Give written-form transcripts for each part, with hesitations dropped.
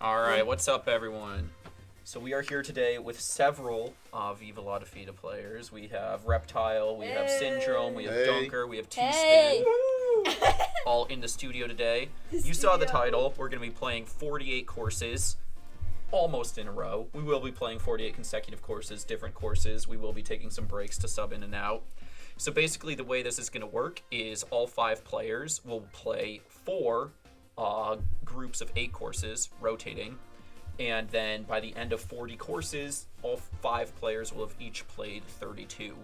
Alright, what's up everyone? So we are here today with several Viva La Defeata players. We have Reptile, we have Syndrome, we have Dunker, we have T-Spin, all in the studio today. You saw the title. We're going to be playing 48 courses, almost in a row. We will be playing 48 consecutive courses, different courses. We will be taking some breaks to sub in and out. So basically the way this is going to work is all 5 players will play 4 groups of 8 courses, rotating. And then by the end of 40 courses, all 5 players will have each played 32.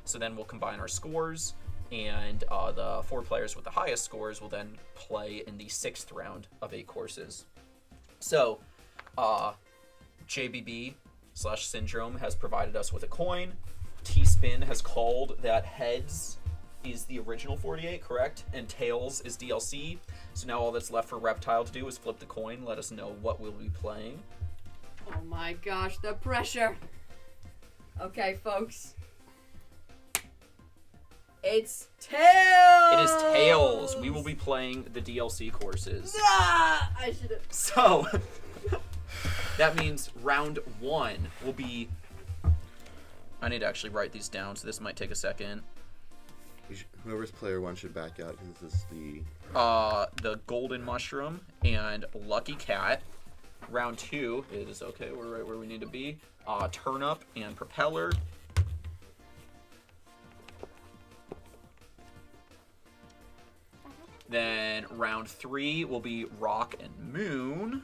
So then we'll combine our scores, and the 4 players with the highest scores will then play in the 6th round of 8 courses. So, JBB/Syndrome has provided us with a coin. T-Spin has called that heads is the original 48, correct? And tails is DLC. So now all that's left for Reptile to do is flip the coin, let us know what we'll be playing. Oh my gosh, the pressure. Okay, folks. It's tails! It is tails. We will be playing the DLC courses. Ah, I should have. So, that means round 1 will be... I need to actually write these down, so this might take a second. Whoever's player 1 should back out, because this is the Golden Mushroom and Lucky Cat. Round 2 is, okay, we're right where we need to be. Turnip and Propeller. Then round 3 will be Rock and Moon.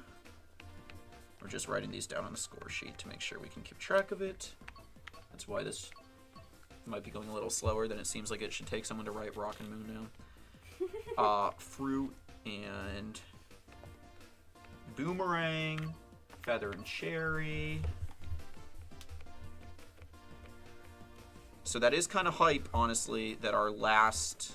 We're just writing these down on the score sheet to make sure we can keep track of it. That's why this might be going a little slower than it seems like it should take someone to write Rock and Moon now. Fruit and Boomerang, Feather and Cherry. So that is kind of hype, honestly, that our last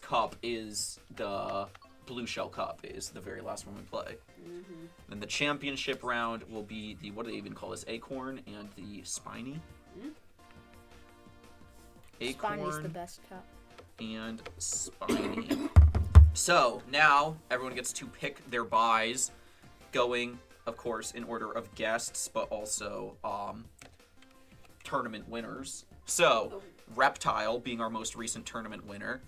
cup is the Blue Shell Cup, is the very last one we play. Mm-hmm. Then the championship round will be the, what do they even call this, Acorn and the Spiny. Mm-hmm. Acorn. Spiny's the best cup. And Spiny. So, now everyone gets to pick their buys, going, of course, in order of guests, but also tournament winners. So, Reptile, being our most recent tournament winner,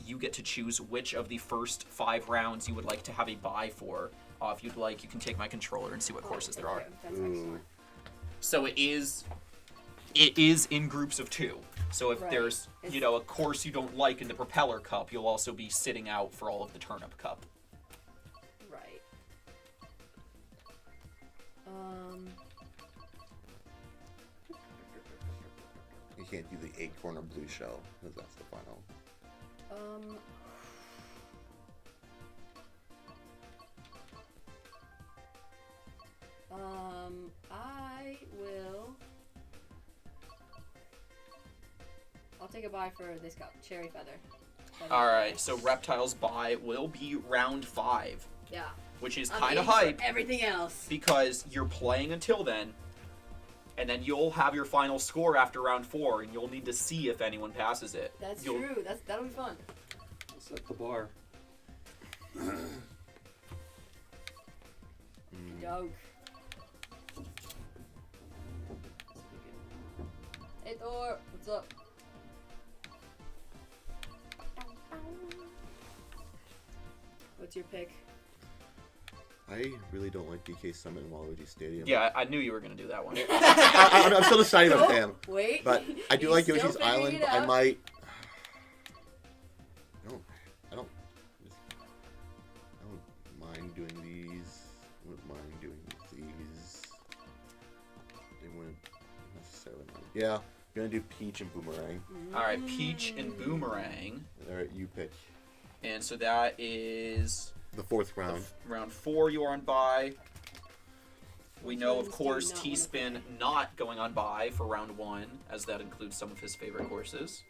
you get to choose which of the first 5 rounds you would like to have a buy for. If you'd like, you can take my controller and see what courses there are. That's excellent. So it is in groups of 2. So if there's, you know, a course you don't like in the Propeller Cup, you'll also be sitting out for all of the Turnip Cup. Right. You can't do the Acorn or Blue Shell, because that's the final. I'll take a buy for this cup, Cherry Feather. Alright, so Reptile's buy will be round 5. Yeah. Which is kind of hype. Everything else. Because you're playing until then, and then you'll have your final score after round 4, and you'll need to see if anyone passes it. That's true. That'll be fun. We'll set the bar. Dope. Hey Thor, what's up? What's your pick? I really don't like DK Summit and Waluigi Stadium. Yeah, I knew you were going to do that one. I'm still deciding with them. Wait. But I do like Yoshi's Island. I might... I don't mind doing these. I wouldn't mind doing these. They wouldn't necessarily mind. Yeah, I'm going to do Peach and Boomerang. Alright, Peach and Boomerang. Alright, you pick. And so that is... The 4th round. Round 4 you are on bye. We know, of ones do course, you not T-Spin not going on bye for round 1, as that includes some of his favorite courses.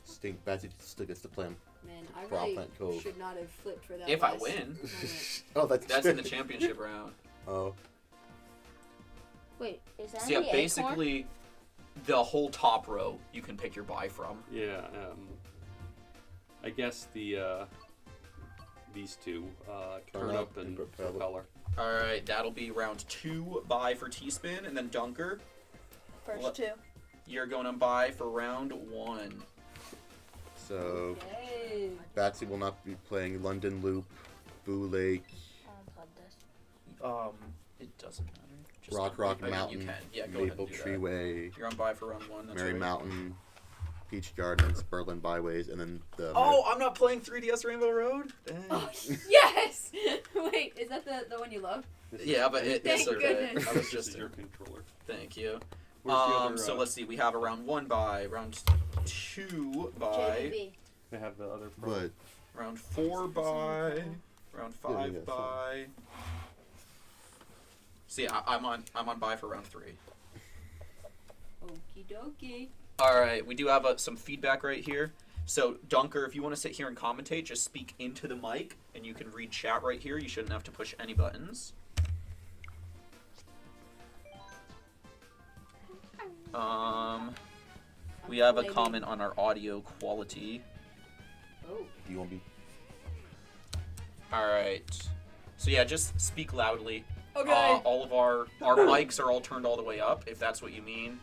Stink Betsy still gets to play him. Man, I Prop really Plant Cove. should not have flipped for that. If I last win. moment. Oh, That's in the championship round. Oh. Wait, is that So yeah, the basically, the whole top row you can pick your buy from. Yeah. I guess the these two, Turnip and Propeller. All right, that'll be round 2 buy for T-Spin, and then Dunker, First two. you're going to buy for round 1. So, Yay. Batsy will not be playing London Loop, Boo Lake, It doesn't matter. Just Rock Rock I mean, Mountain, You can. Yeah, go ahead Maple and do Tree that. Way, You're on buy for round 1. That's Merry right. Mountain, Peach Gardens, Berlin Byways, and then the... Oh, I'm not playing 3DS Rainbow Road? Dang. Oh, yes! Wait, is that the one you love? Yeah, but it's Thank okay. goodness. I was just... your controller. Thank you. Where's the other, So let's see. We have a round 1 buy, round 2 buy, JBB. They have the other. Pro. But, round 4 buy, round 5 yeah, buy. See, I'm on buy for round 3. Okie dokie. All right, we do have some feedback right here. So, Dunker, if you want to sit here and commentate, just speak into the mic, and you can read chat right here. You shouldn't have to push any buttons. We have a comment on our audio quality. Oh. you won't be... All right. So yeah, just speak loudly. Okay. All of our mics are all turned all the way up, if that's what you mean.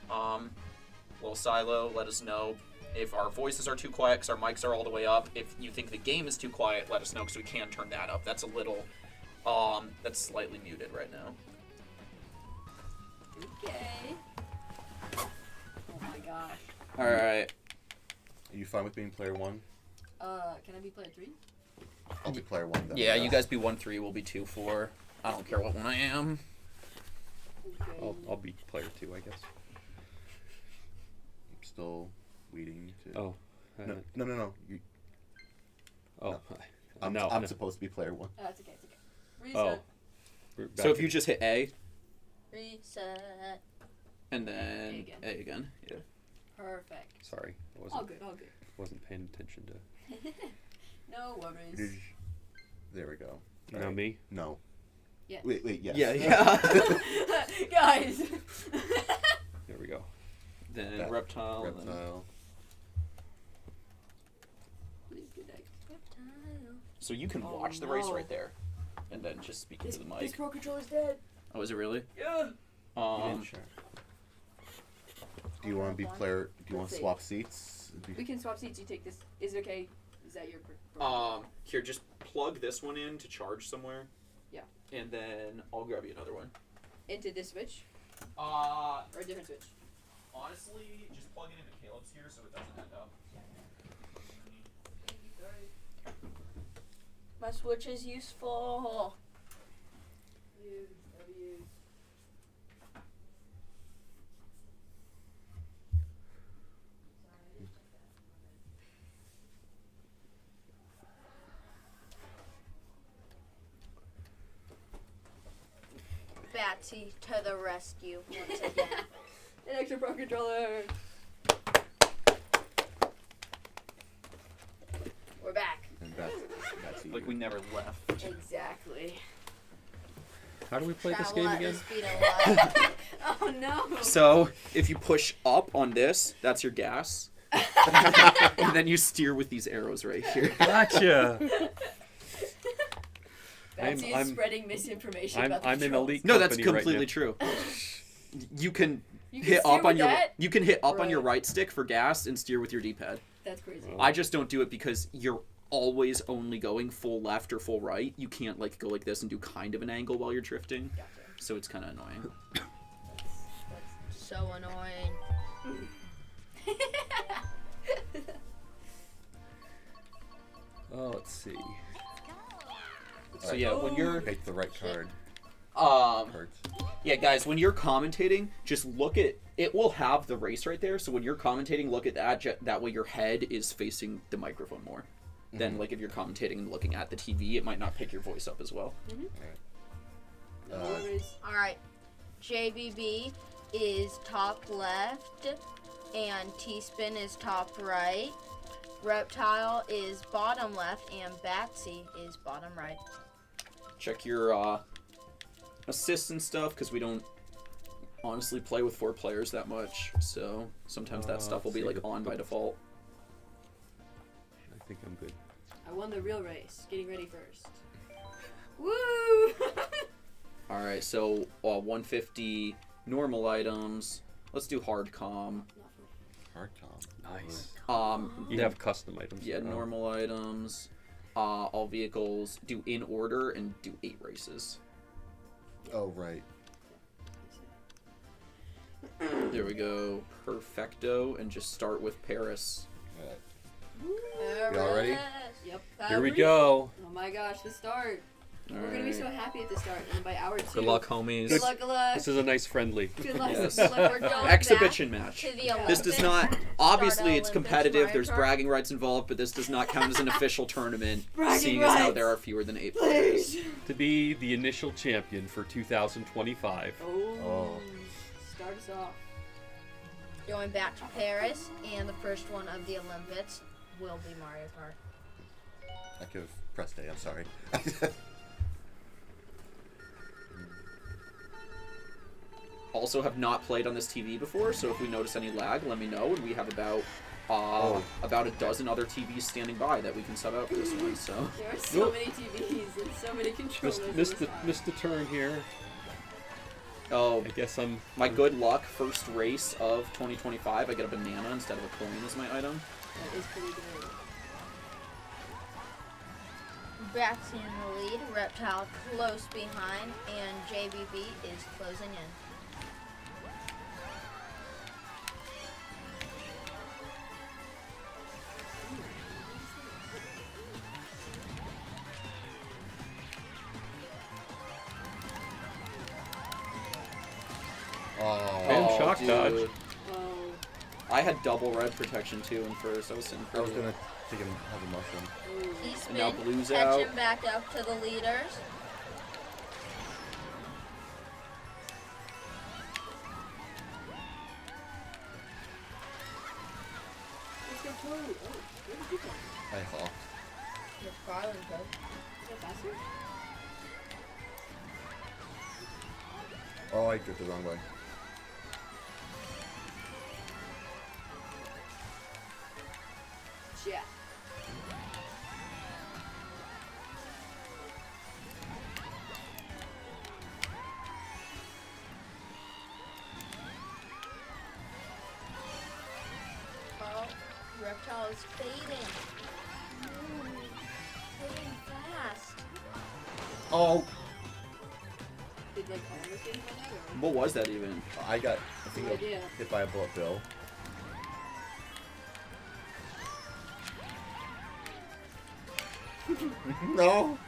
Little Silo, let us know if our voices are too quiet because our mics are all the way up. If you think the game is too quiet, let us know because we can turn that up. That's a little, that's slightly muted right now. Okay. Oh my gosh. All right. Are you fine with being player 1? Can I be player 3? I'll be player 1 then. Yeah, you guys be 1-3, we'll be 2-4. I don't care what one I am. Okay. I'll be player 2, I guess. I'm still waiting to... Oh. No. You, Oh. I'm no. supposed to be player 1. It's okay, it's okay. Oh. Reset. So if you just hit A Reset. and then A again. A again, yeah. Perfect. Sorry, I All good, all good. wasn't paying attention to. No worries. There we go. Now Alright. me. No. Yeah. Wait, yes. Yeah. Guys. There we go. Then That- Reptile. And then Reptile. Please good night. So you can Oh, watch the race no. right there, and then just speak into the This mic. pro controller's dead. Oh, is it really? Yeah. Sure. Do you want to be player? Do you want to Let's see. swap seats? We can swap seats. You take this. Is it okay? Is that your? Pro- Here, just plug this one in to charge somewhere. Yeah. And then I'll grab you another one. Into this switch Uh, or a different switch? honestly, just plug it into Caleb's here so it doesn't end up. My switch is useful. Batsy to the rescue once again. An extra pro controller. We're back. And that's Like we never left. Exactly. How do we play this Travel game at again? the speed of light. Oh no. So if you push up on this, that's your gas. And then you steer with these arrows right here. Gotcha. Betsy I'm- is spreading misinformation I'm about the an controls. elite. No, that's company right completely now. true. You can You hit steer up on with your that? you can hit up on your Right. right stick for gas and steer with your D-pad. That's crazy. Well, I just don't do it because you're always only going full left or full right. You can't like go like this and do kind of an angle while you're drifting. Gotcha. So it's kind of annoying. That's so annoying. Oh, let's see. So yeah, when you're Pick the right card. um Cards. yeah, guys, when you're commentating, just look at it. Will have the race right there. So when you're commentating, look at that. That way your head is facing the microphone more. Then like if you're commentating and looking at the TV, it might not pick your voice up as well. No worries. Alright. JBB is top left and T-Spin is top right. Reptile is bottom left and Batsy is bottom right. Check your assists and stuff because we don't honestly play with 4 players that much, so sometimes that stuff will be like on by default. I think I'm good. I won the real race. Getting ready first. Woo! All right, so 150 normal items. Let's do hard com. Hard com. Nice. You You have custom items. Yeah, normal items. All vehicles. Do in order and do 8 races. Oh, right. There we go. Perfecto, and just start with Paris. You all ready? Yep. Here we go. Oh my gosh, the start. All We're gonna be so right. happy at the start, and then by hour 2. Good luck, homies. Good luck. Good luck. This is a nice friendly. Good luck. Yes. Good luck. We're Going going. Exhibition match. To the Yeah. This Olympics. does not. Obviously, it's Olympics, competitive. Mario There's Kart. bragging rights involved, but this does not count as an official tournament, Bragging seeing as how rights. there are fewer than 8 players. Please. To be the initial champion for 2025. Oh. Start us off. Going back to Paris, and the first one of the Olympics will be Mario Kart. I could have pressed A. I'm sorry. Also, have not played on this TV before, so if we notice any lag, let me know. And we have about a dozen other TVs standing by that we can sub out for this one. So There are so many TVs and so many controllers. Missed the turn here. oh, I guess I'm. my good luck first race of 2025, I get a banana instead of a coin as my item. That is pretty good. Braxy in the lead, Reptile close behind, and JBB is closing in. Damn Oh, shock dude. dodge. Oh. I had double red protection too in first. I was sitting I was pretty. gonna take him have a mushroom. Oh. He's And now been Blue's catching out. back up to the leaders. Let's go Toad. Oh, where did you go? I hawked. With Garland Code. Is that faster? Oh, I drifted the wrong way. Yeah. Oh, Reptile is fading. Fading fast. Oh, Did like all of us get hit by that or? What was that even? I think No I got idea. hit by a bullet bill. No.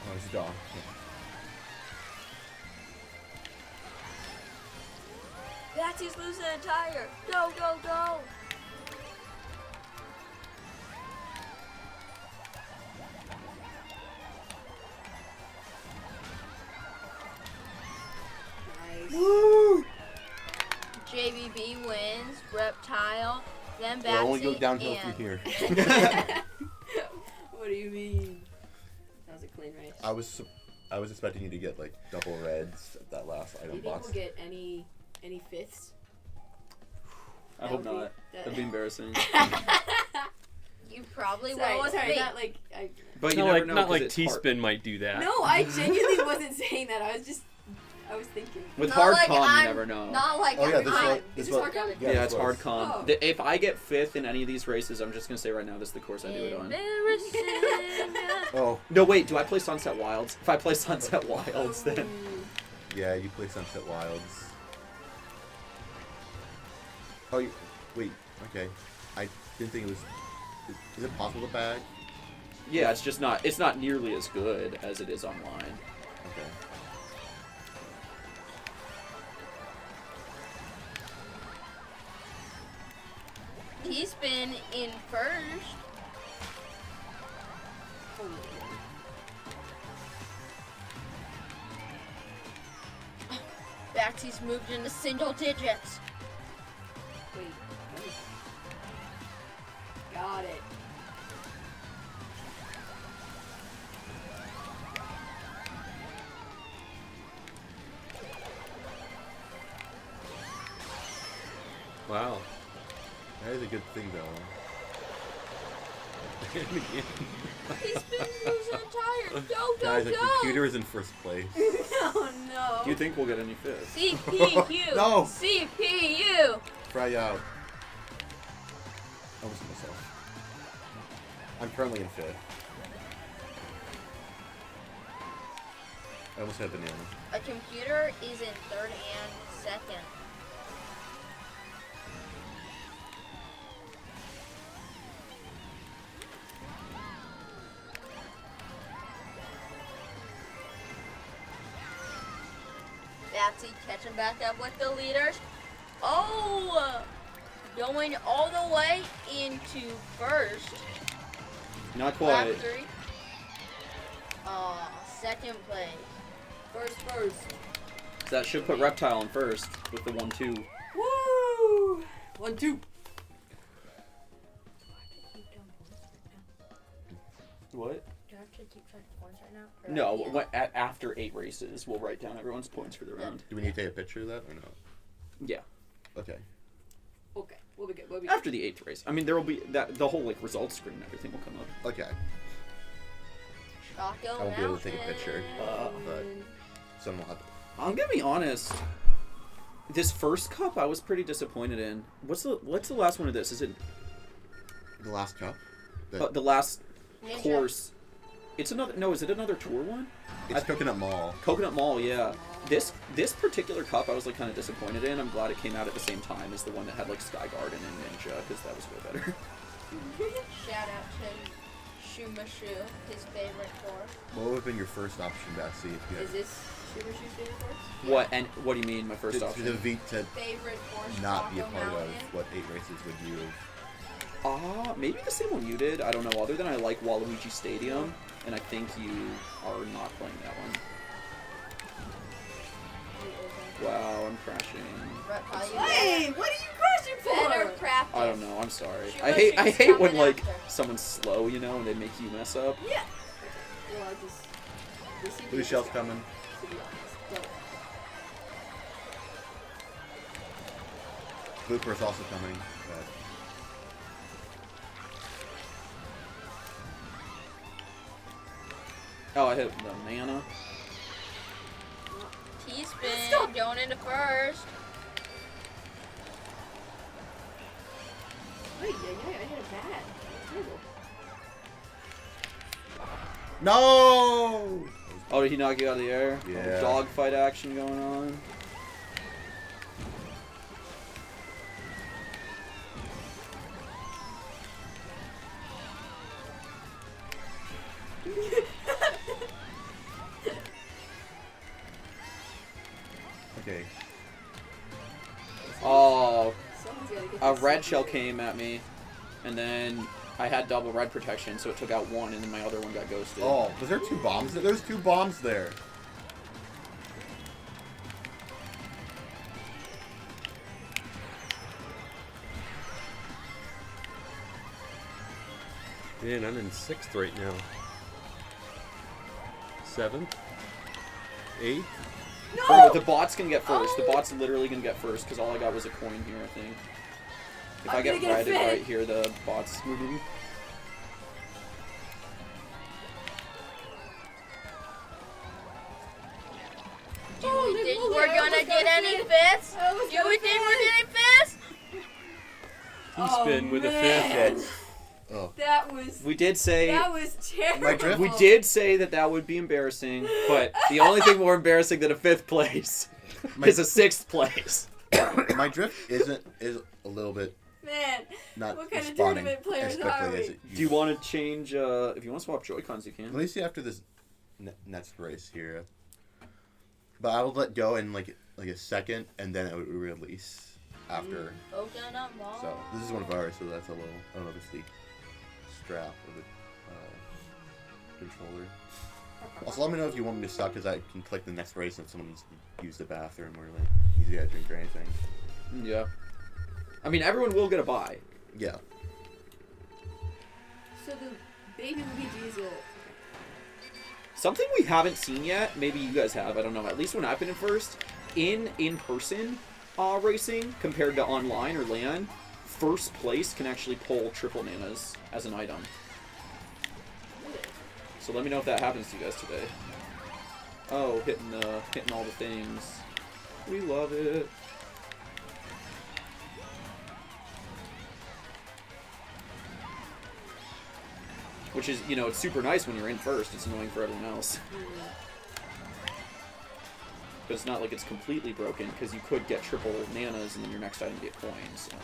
Oh, it's a dog. Batsy's losing a tire. Go, go, go. Nice. Woo! JBB wins. Reptile. Then Batsy We'll only go downhill and from here. What do you mean? That was a clean race. I was expecting you to get like double reds at that last Do item you think box. we'll get any fifths? I hope That would be- not. That'd be embarrassing. You probably Sorry, will with sorry, me. not like I. But you Not never like know. not 'cause like it's T-Spin might do that. No, I genuinely wasn't saying that. I was thinking. With Not hard like com, you I'm- never know. Not like Oh yeah, I'm this not. one. Is This this one. hard com? Yeah, this it's was. hard com. Oh. If I get 5th in any of these races, I'm just gonna say right now this is the course I do it on. Embarrassing. Oh, No, wait. Do I play Sunset Wilds? If I play Sunset Wilds, then Ooh. yeah, you play Sunset Wilds. Oh, wait. Okay, I didn't think it was. Is it possible to bag? yeah, it's just not. It's not nearly as good as it is online. Okay. He's been in first. Batsy's moved into single digits. Wait. Got it. Wow. That is a good thing, though. He's been losing tires. Go, Guys, go, the go. computer is in first place. Oh no. Do you think we'll get any fifth? CPU. No. CPU. Fry out. Almost myself. I'm currently in fifth. I almost had banana. A computer is in third and second. Batsy catching back up with the leaders. Oh! Going all the way into first. Not Lap quite. 3. Second place. First. That should put Reptile in first with the 1-2. Woo! 1-2. What? Do I have to keep track of points right now? Or No, yeah. after 8 races, we'll write down everyone's points for the round. Do we need to take a picture of that or not? Yeah. Okay. Okay, we'll be good. We'll be good. After the 8th race. I mean, there will be the whole like results screen and everything will come up. Okay. Choco I won't be able to take a Mountain. picture, but someone will have to. I'm gonna be honest. This first cup, I was pretty disappointed in. What's the last one of this? Is it The last cup? the last Ninja. course? It's another. No, is it another tour one? It's Coconut Mall. Coconut Mall, yeah. This particular cup, I was like kind of disappointed in. I'm glad it came out at the same time as the one that had like Sky Garden and Ninja, because that was way better. Shout out to Shumashu, his favorite course. What would have been your first option, Betsy, if you Is had this Shumashu's favorite course? What and what do you mean? My first to option? the V to Favorite course. not be a Choco part Mountain. of? What 8 races would you have? Maybe the same one you did. I don't know. Other than I like Waluigi Stadium, and I think you are not playing that one. Wow, I'm crashing. Reptile. Hey, what are you crashing for? Better practice. I don't know. I'm sorry. She I was- hate she's when coming like after. someone's slow, you know, and they make you mess up. Yeah. Well, I just. this CPU Blue shell's is- coming. To be honest. Go. Blooper's also coming. Oh, I hit the mana. T-spin going into first. Ay, I hit it bad. Terrible. No! Oh, did he knock you out of the air? Yeah. Dogfight action going on. Okay. Oh, Someone's gotta get a this red CPU. shell came at me, and then I had double red protection, so it took out one, and then my other one got ghosted. Oh, was there 2 bombs there? There's 2 bombs there. Man, I'm in 6th right now. 7th? 8th? Oh, the bot's gonna get first. The bot's literally gonna get first, because all I got was a coin here, I think. If I'm I get gonna get a red fit. right here, the bot's moving. Do Oh, we they think blew we're it. I gonna almost get got a any fifth. fifths? I almost Do got a we think we're fifth. getting fifths? T-spin with a man. 5th. Oh. That was. We did say That was terrible. My drift? we did say that would be embarrassing, but the only thing more embarrassing than a 5th place My- is a 6th place. My drift is a little bit Man, not what kind of responding tournament players as quickly are as we? it Do you want to change? If you want to swap Joy-Cons, you can. Let me see after this next race here. But I will let go in like a second, and then it would release after. Coconut Mall. So this is one of ours, so that's a little. I don't know if it's the strap or the controller. Also, let me know if you want me to stop, because I can click the next race if someone needs to use the bathroom or like easy to drink or anything. Yeah. I mean, everyone will get a buy. Yeah. So the baby Luigi's a. Something we haven't seen yet, maybe you guys have, I don't know, at least when I've been in first, in person, racing compared to online or LAN, first place can actually pull triple nanas as an item. So let me know if that happens to you guys today. Oh, hitting all the things. We love it. Which is, you know, it's super nice when you're in first. It's annoying for everyone else. But it's not like it's completely broken, because you could get triple nanas and then your next item get coins. So.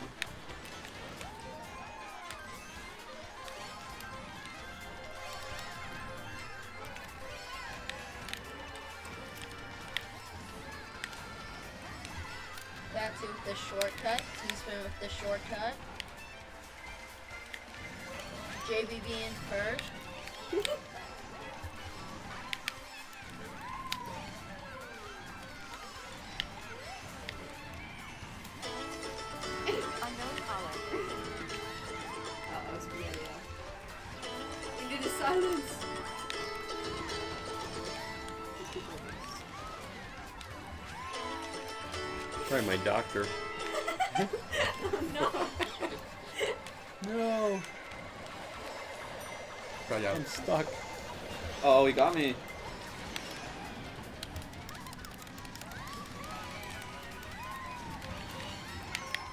Batsy with the shortcut. T-Spin with the shortcut. JBB in first. Uh-oh, spaghetti. Into the silence. Try my doctor. No. No. Try out. I'm stuck. Oh, he got me.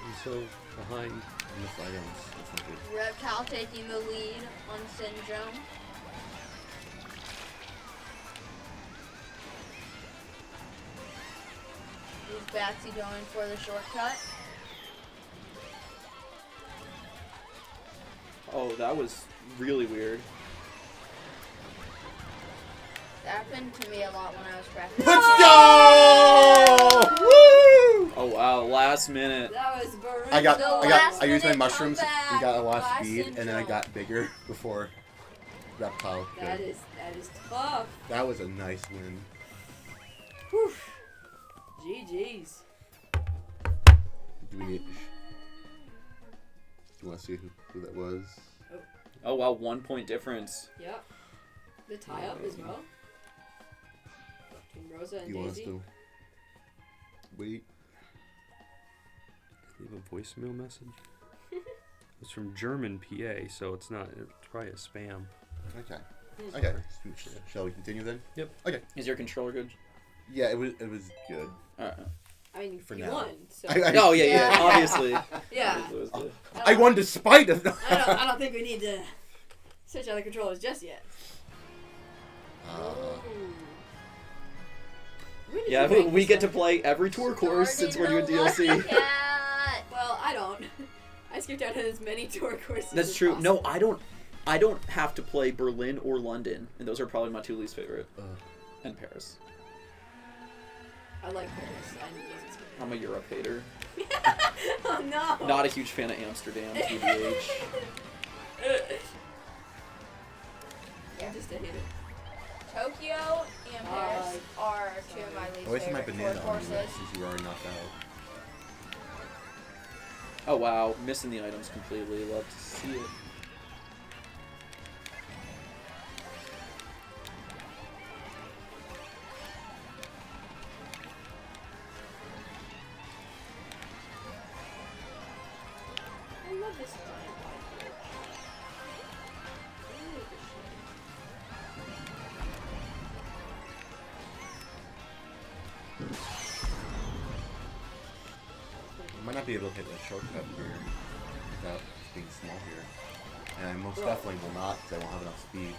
I'm so behind on the items. That's not good. Reptile taking the lead on Syndrome. Is Batsy going for the shortcut? Oh, that was really weird. That happened to me a lot when I was practicing. Let's go! Woo! Oh wow, last minute. That was brutal. I used my minute mushrooms comeback and got a lot of by speed, and then I Syndrome. got bigger before Reptile. That is tough. That was a nice win. Whew. GG's. Do we need? Do you want to see who that was? Oh wow, 1 point difference. Yep. The tie up as well. Between Rosa and Do you want us Daisy. to wait? Leave a voicemail message. It's from German PA, so it's probably a spam. Okay. Okay. Shall we continue then? Yep. Okay. Is your controller good? Yeah, it was good. Alright. I mean, For you now. won. So. Oh yeah, Yeah. obviously. Yeah. I won despite of. I don't think we need to switch out the controllers just yet. When did Yeah, you make we this get to up? play every tour course since we're doing DLC. Cat. Well, I don't. I skipped out on as many tour courses. That's as true. possible. No, I don't have to play Berlin or London, and those are probably my two least favorite. And Paris. I like Paris. I need to skip I'm a Europe hater. it. Oh no. Not a huge fan of Amsterdam, TBH. I'm just a hater. Tokyo and Paris are two of my least I wasted my favorite banana tour on you courses. since you were already knocked out. Oh wow, missing the items completely. Love to see it. I love this giant white bridge. I love this I might not be able to hit that shortcut here without being small here. And I most definitely will not because I won't have enough speed.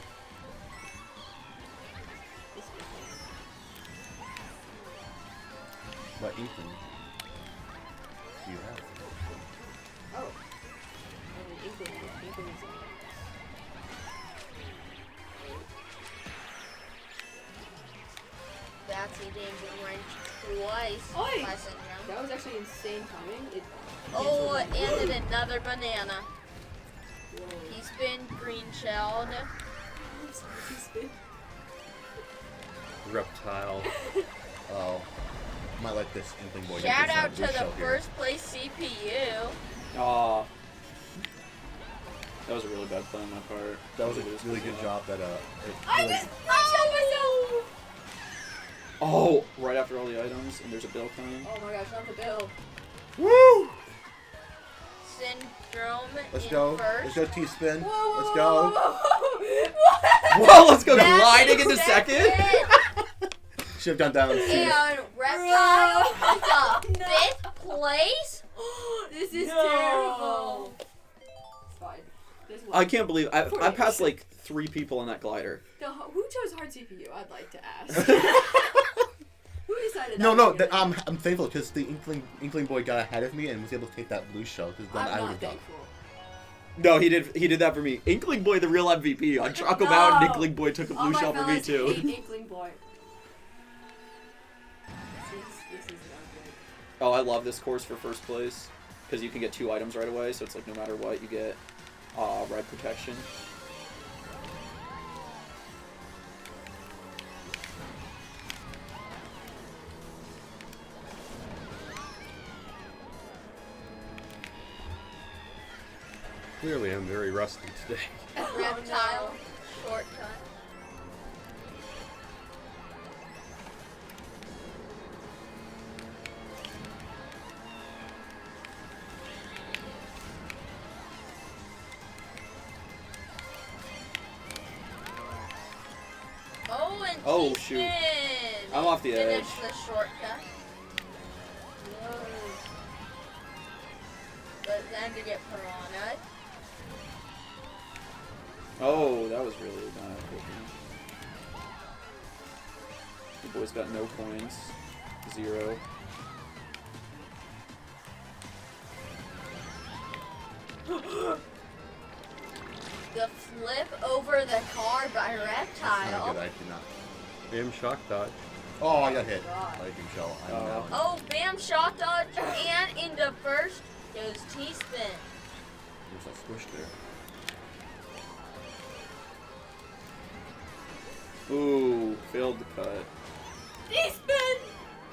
shit. What inkling do you have? Oh. I mean, Inkling is That's eating boomerang twice Oi! by Syndrome. That was actually insane timing. It Oh, canceled and then another banana. Whoa. He's been green shelled. Reptile. Oh. I might let this inkling boy Shout get out this to the shell here. first place CPU. Aw. That was a really bad play on my part. That was a Really really good spot. job that I really, just shot myself! Oh, right after all the items, and there's a bill coming. Oh my gosh, not the bill. Woo! Syndrome Let's in go. first. Let's go T-spin. Whoa, Let's whoa, go. whoa. Whoa, let's go That's gliding into second. Should have done that one. And Reptile is fifth place. This is No. terrible. It's fine. This one. I can't believe I passed like 3 people on that glider. Who chose hard CPU? I'd like to ask. Who decided? No, that no. was good? I'm thankful because the Inkling boy got ahead of me and was able to take that blue shell. Because then I I'm would not have done. thankful. No, he did that for me. Inkling Boy, the real MVP on Choco No. Mountain. Inkling Boy took a All blue my shell for me fellas too. hate Inkling Boy. This is not good. Oh, I love this course for first place because you can get 2 items right away. So it's like no matter what, you get red protection. Clearly, I'm very rusty today. Reptile, shortcut. Oh, and Oh, T-spin. shoot. I'm off the Finish edge. the shortcut. But then to get Piranha. Oh, that was really bad. The boy's got no coins. 0. The flip over the car by Not Reptile. good. I did not. Damn shock dodge. Oh, I got hit. God. I can shell. I'm Oh. down. Oh, bam, shock dodge, and into first goes T-spin. There's that squish there. Ooh, failed the cut. T-spin!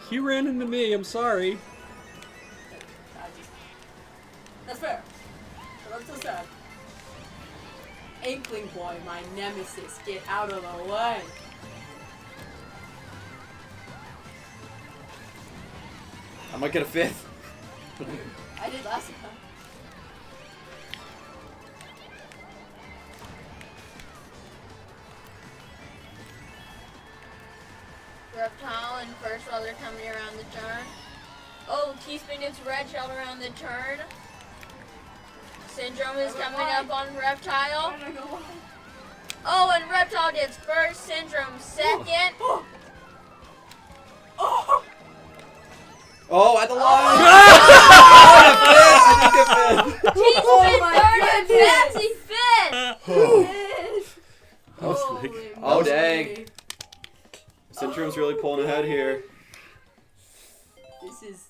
He ran into me. I'm sorry. That's fair. But I'm so sad. Inkling Boy, my nemesis, get out of the way. I might get a 5th. I did last time. Reptile in first while they're coming around the turn. Oh, T-spin gets red shelled around the turn. Syndrome is coming up on Reptile. I don't know why. Oh, and Reptile gets first, Syndrome second. Oh! Oh, at the line! Oh, T-spin my third and goodness. Fancy fifth. I was Holy like, Oh, moly. dang. Syndrome's really pulling ahead here.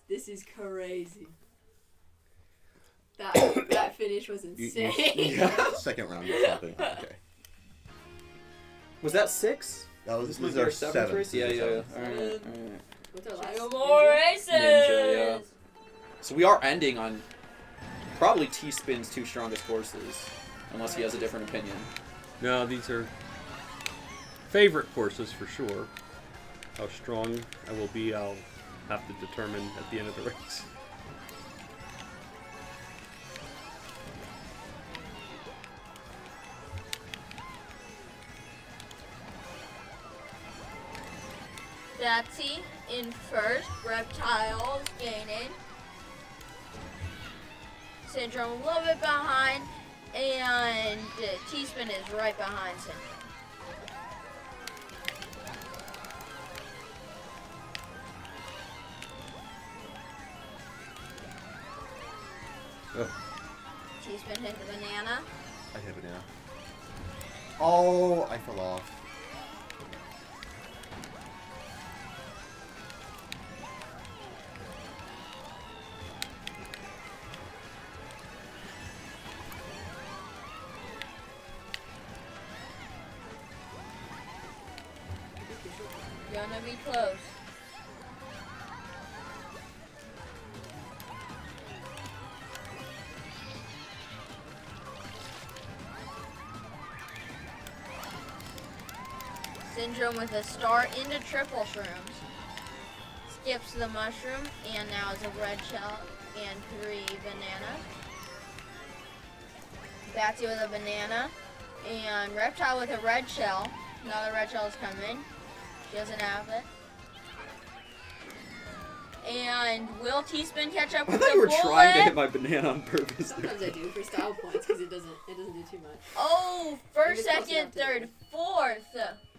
This is crazy. That finish was insane. Second round or something. Okay. Was that 6? That was This this was is our our 7th 7th. race? Yeah, This is yeah, our yeah. seventh. Alright, Seven. alright. What's our last? Two more races. Ninja, yeah. So we are ending on probably T-Spin's 2 strongest courses. Unless he has a different opinion. no, these are favorite courses for sure. How strong I will be, I'll have to determine at the end of the race. Betsy in first, Reptile is gaining. Syndrome a little bit behind, and T-spin is right behind Syndrome. Ugh. T-spin hit the banana. I hit it now. Oh, I fell off. Gonna be close. Syndrome with a start into triple shrooms. Skips the mushroom and now is a red shell and 3 bananas. Batsy with a banana and Reptile with a red shell. Now the red shell is coming. She doesn't have it. And will T-Spin catch up I with thought the you were bullet? trying to hit my banana on purpose. Sometimes I do for style points because it doesn't do too much. Oh, first, Maybe it's close second, enough to third, do. fourth.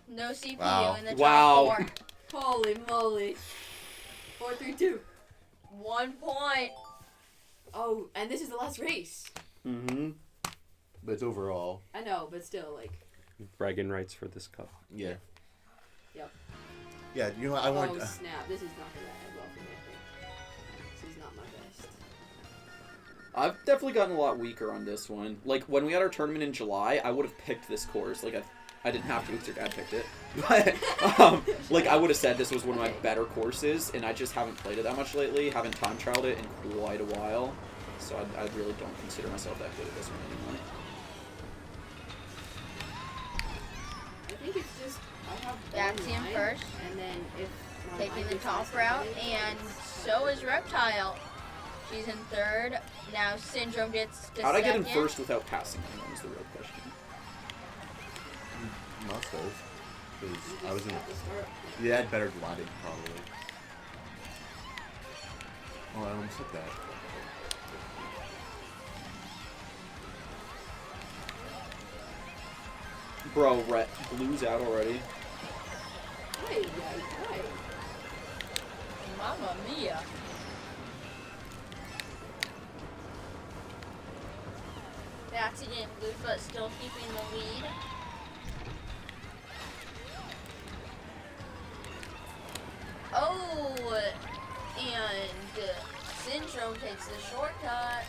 No CPU Wow. in the top Wow. 4. Holy moly. 4, 3, 2. 1 point. Oh, and this is the last race. Mm-hmm. But it's overall. I know, but still, like. Bragging rights for this cup. Yeah. Yep. Yeah, you know what? I want. Oh snap! This is not gonna end well for me. I think this is not my best. I've definitely gotten a lot weaker on this one. Like, when we had our tournament in July, I would have picked this course. Like, I didn't have to because your dad picked it. But, like, I would have said this was one of my better courses, and I just haven't played it that much lately. Haven't time trialed it in quite a while. So I really don't consider myself that good at this one anymore. I think it's just I have Batsy in one first. and then if my Taking line the gets top messed route, up, and so is Reptile. She's in third. Now Syndrome gets to How'd I second. get in first without passing anyone is the real question. Must have. you Because just I was in. have to start. Yeah, I had better gliding, probably. Oh, I almost hit that. Bro, blue's out already. Hey, yeah, Mamma mia. Batsy didn't lose, but still keeping the lead. Oh, and Syndrome takes the shortcut.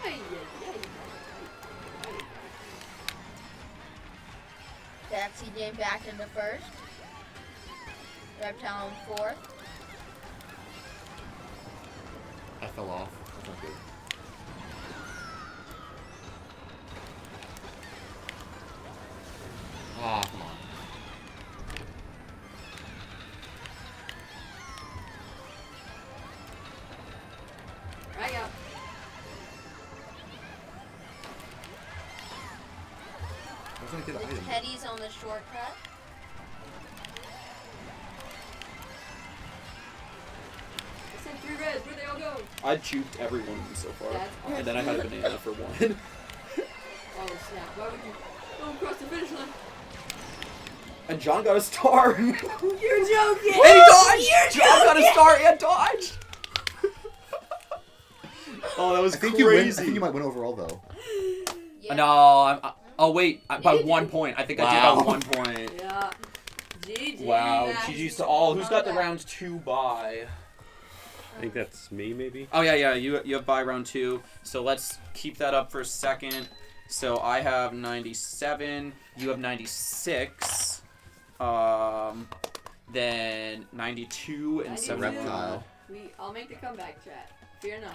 Hey, Batsy J back into first. Reptile in fourth. I fell off. That's not good. Ah, come on. Right up. I was gonna get an The item. Teddy's on the shortcut. I sent 3 reds. Where'd they all go? I juked every one of them so far. That's And then I had a banana for one. Oh snap! Why would you go across the finish line? And John got a star. And he You're joking! dodged! John got a star and dodged! Oh, that was I think you win. I crazy. think you might win overall though. Yeah. No, oh wait, by You did. 1 point. I think I Wow. did by 1 point. Yeah. GG. Wow, Batsy. GG's to all. Who's got the round 2 bye? I think that's me, maybe. Oh yeah, you have bye round 2. So let's keep that up for a second. So I have 97. You have 96. Then 92 and 92. 71. Reptile. I'll make the comeback, chat. Fear not.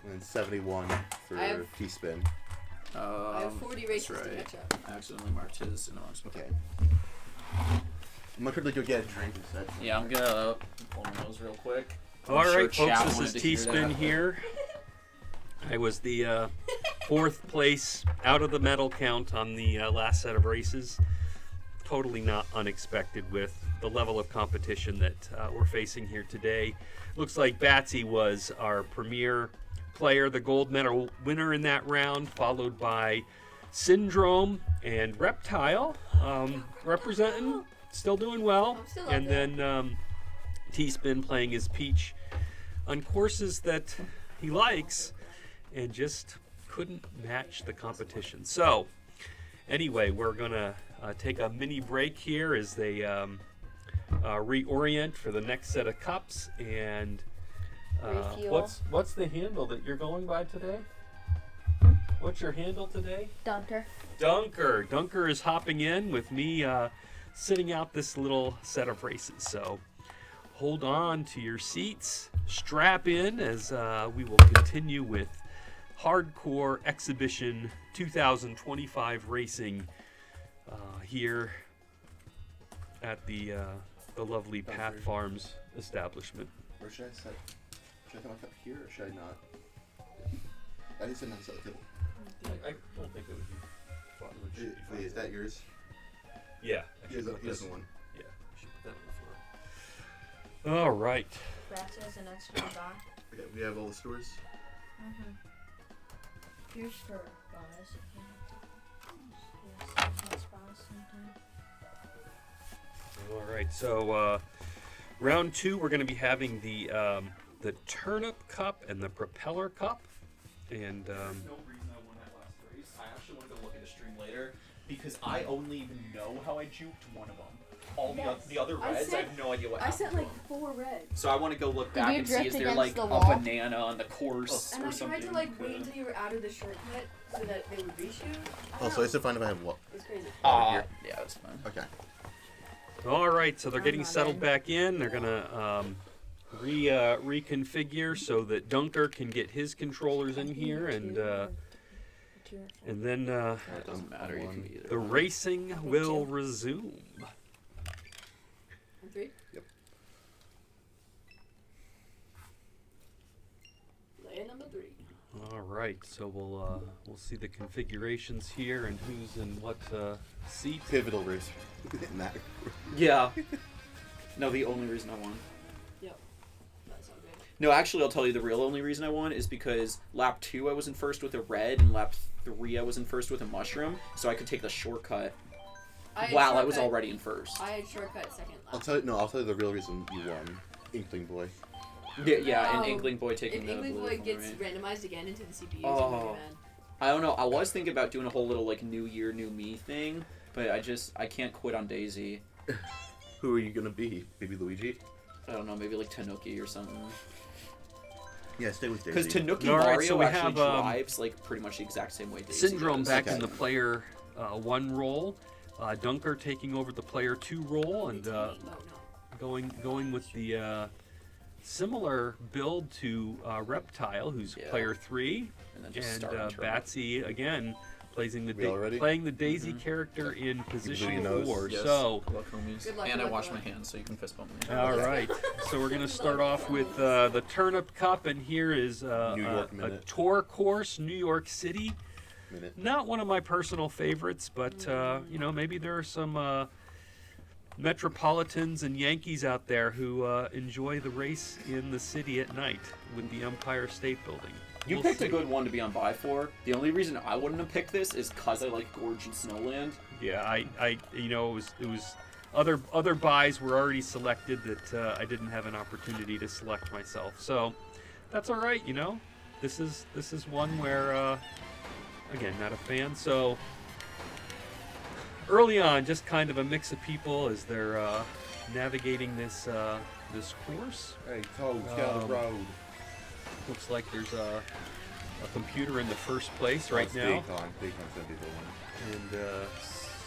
And then 71 for I have- T-spin. I have 40 races that's to right. catch up. I accidentally marked his in the wrong spot. Okay. I'm gonna quickly go get a drink instead. Yeah, I'm gonna pull one of those real quick. All I'm sure right, folks, chat this wanted is to hear T-Spin that. here. I was the 4th place out of the medal count on the last set of races. Totally not unexpected with the level of competition that we're facing here today. Looks like Batsy was our premier player, the gold medal winner in that round, followed by Syndrome and Reptile, representing, still doing well. I'm still up And there. then T-Spin playing his peach on courses that he likes and just couldn't match the competition. So anyway, we're gonna take a mini break here as they reorient for the next set of cups. And Refuel. what's the handle that you're going by today? What's your handle today? Dunker. Dunker is hopping in with me sitting out this little set of races. So hold on to your seats, strap in as we will continue with Hardcore Exhibition 2025 racing here at the lovely Path Farms establishment. Where should I set? Should I set my cup here or should I not? I need to not set the table. I don't think it would be fun. Wait, is that yours? Yeah. Here's the one. Yeah, I should put that on the floor. All right. Brass has an extra guy. Okay, we have all the stores. Here's for Boz. All right. So round 2, we're going to be having the Turnip Cup and the Propeller Cup, and No reason I won that last race. I actually want to go look at the stream later because I only even know how I juked one of them. All the other reds, I have no idea what happened. I sent like 4 reds. So I want to go look Did back you and see drift is there against like the a wall? banana on the course And or I something. tried to like wait until you were out of the shortcut so that they would reshoot. Oh, so I have to find if I have what? It's crazy. Yeah, that's fine. Okay. all right. So they're getting not settled in. back in. They're gonna reconfigure so that Dunker can get his controllers in here, and then It doesn't matter. You can be either. the racing will resume. And 3? Yep. Layer number 3. All right, so we'll see the configurations here and who's in what seat. Pivotal race. In that. Yeah. No, the only reason I won. Yep. That sounds good. No, actually, I'll tell you the real only reason I won is because lap 2 I was in first with a red, and lap 3 I was in first with a mushroom, so I could take the shortcut. Wow, I was already in first. I had shortcut second I'll lap. tell you the real reason you won. Inkling Boy. Yeah, and Oh, Inkling Boy taking If the Inkling blue Boy one, gets right? randomized again into the CPUs, Oh. I'm really mad. I don't know. I was thinking about doing a whole little like New Year, New Me thing, but I can't quit on Daisy. Who are you gonna be? Baby Luigi? I don't know, maybe like Tanuki or something. Yeah, stay with Because Daisy. Tanuki All right, Mario so we actually have, drives like pretty much the exact same way Daisy Syndrome does. back Okay. in the player 1 role. Dunker taking over the player 2 role, and Oh, no. going with the similar build to Reptile, who's Yeah. player 3, And then just and start on turn. Batsy again playing We all ready? playing the Daisy character in position your nose. 4. Yes. So, Good luck, homies. Good luck, And good I luck, washed good my luck. hands, so you can fist bump me. all right. So we're gonna start off with the Turnip Cup, and here is New York a Minute. tour course, New York City. Minute. Not one of my personal favorites, but maybe there are some Metropolitans and Yankees out there who enjoy the race in the city at night with the Empire State Building. You We'll picked see. a good one to be on buy for. The only reason I wouldn't have picked this is because I like Gorge and Snowland. Yeah, it was other buys were already selected that I didn't have an opportunity to select myself. So that's all right, This is one where again, not a fan. So early on, just kind of a mix of people as they're navigating this course. Hey, Toad, get out of the road. Looks like there's a computer in the first place right now, Big Con's gonna be the one. and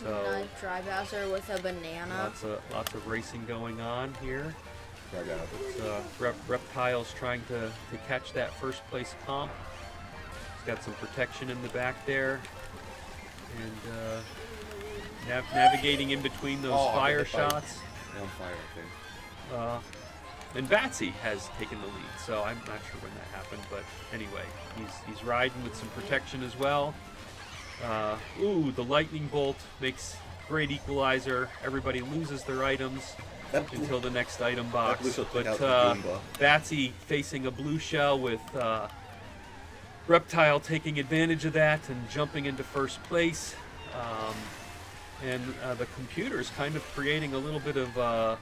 so Nice dry bowser with a banana. lots of racing going on here. Right out. It's, Reptile's trying to catch that first place comp. He's got some protection in the back there, and navigating in between those Oh, fire I got hit by- shots. They're on fire, I think. And Batsy has taken the lead, so I'm not sure when that happened, but anyway, he's riding with some protection as well. The lightning bolt makes great equalizer. Everybody loses their items until the next item box. blue shell took But out the Goomba. Batsy facing a blue shell with Reptile taking advantage of that and jumping into first place. And the computer's kind of creating a little bit of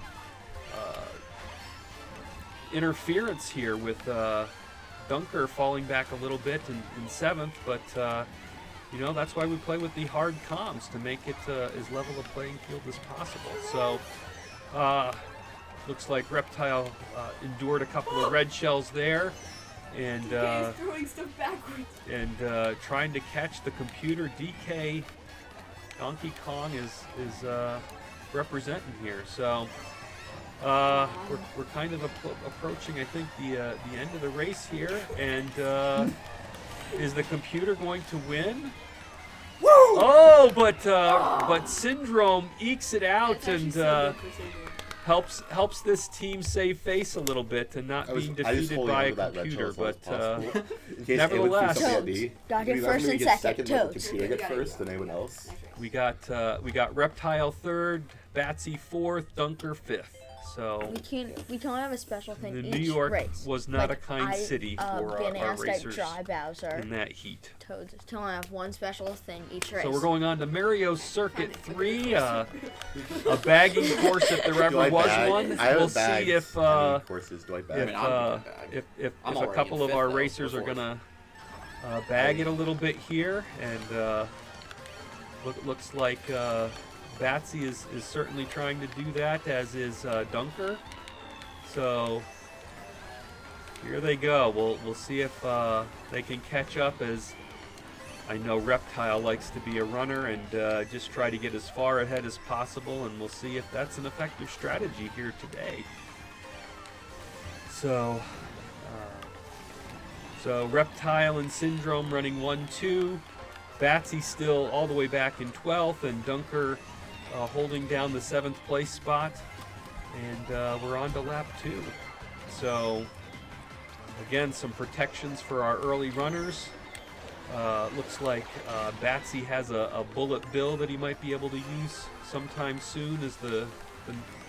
interference here with Dunker falling back a little bit in 7th, but that's why we play with the hard comms to make it as level a playing field as possible. So looks like Reptile endured a couple of red shells there, and DK is throwing stuff backwards. trying to catch the computer. DK Donkey Kong is representing here. So we're kind of approaching, I think, the end of the race here. And is the computer going to win? Woo! Oh, but Syndrome ekes it out It's actually and so good for Syndrome. helps this team save face a little bit and not being defeated by a computer. But nevertheless, Got it If first we and get second. let the Toads. computer get first, then anyone else. we got Reptile third, Batsy fourth, Dunker fifth. So We can have a special thing the each New York race. was not a kind city for been our asked racers at Dry Bowser. in that heat. Toads to only have one special thing each race. So we're going on to Mario Circuit 3, a bagging course if there ever was one. I We'll have bags. see if How many courses do I bag? if, mean, I'm uh, gonna bag. if I'm a already couple in of fifth, our though, racers are before. gonna bag it a little bit here, and looks like Batsy is certainly trying to do that, as is Dunker. So here they go. We'll see if they can catch up, as I know Reptile likes to be a runner and just try to get as far ahead as possible, and we'll see if that's an effective strategy here today. So Reptile and Syndrome running 1-2. Batsy still all the way back in 12th, and Dunker holding down the 7th place spot. And we're on to lap 2. So again, some protections for our early runners. Looks like Batsy has a bullet bill that he might be able to use sometime soon as the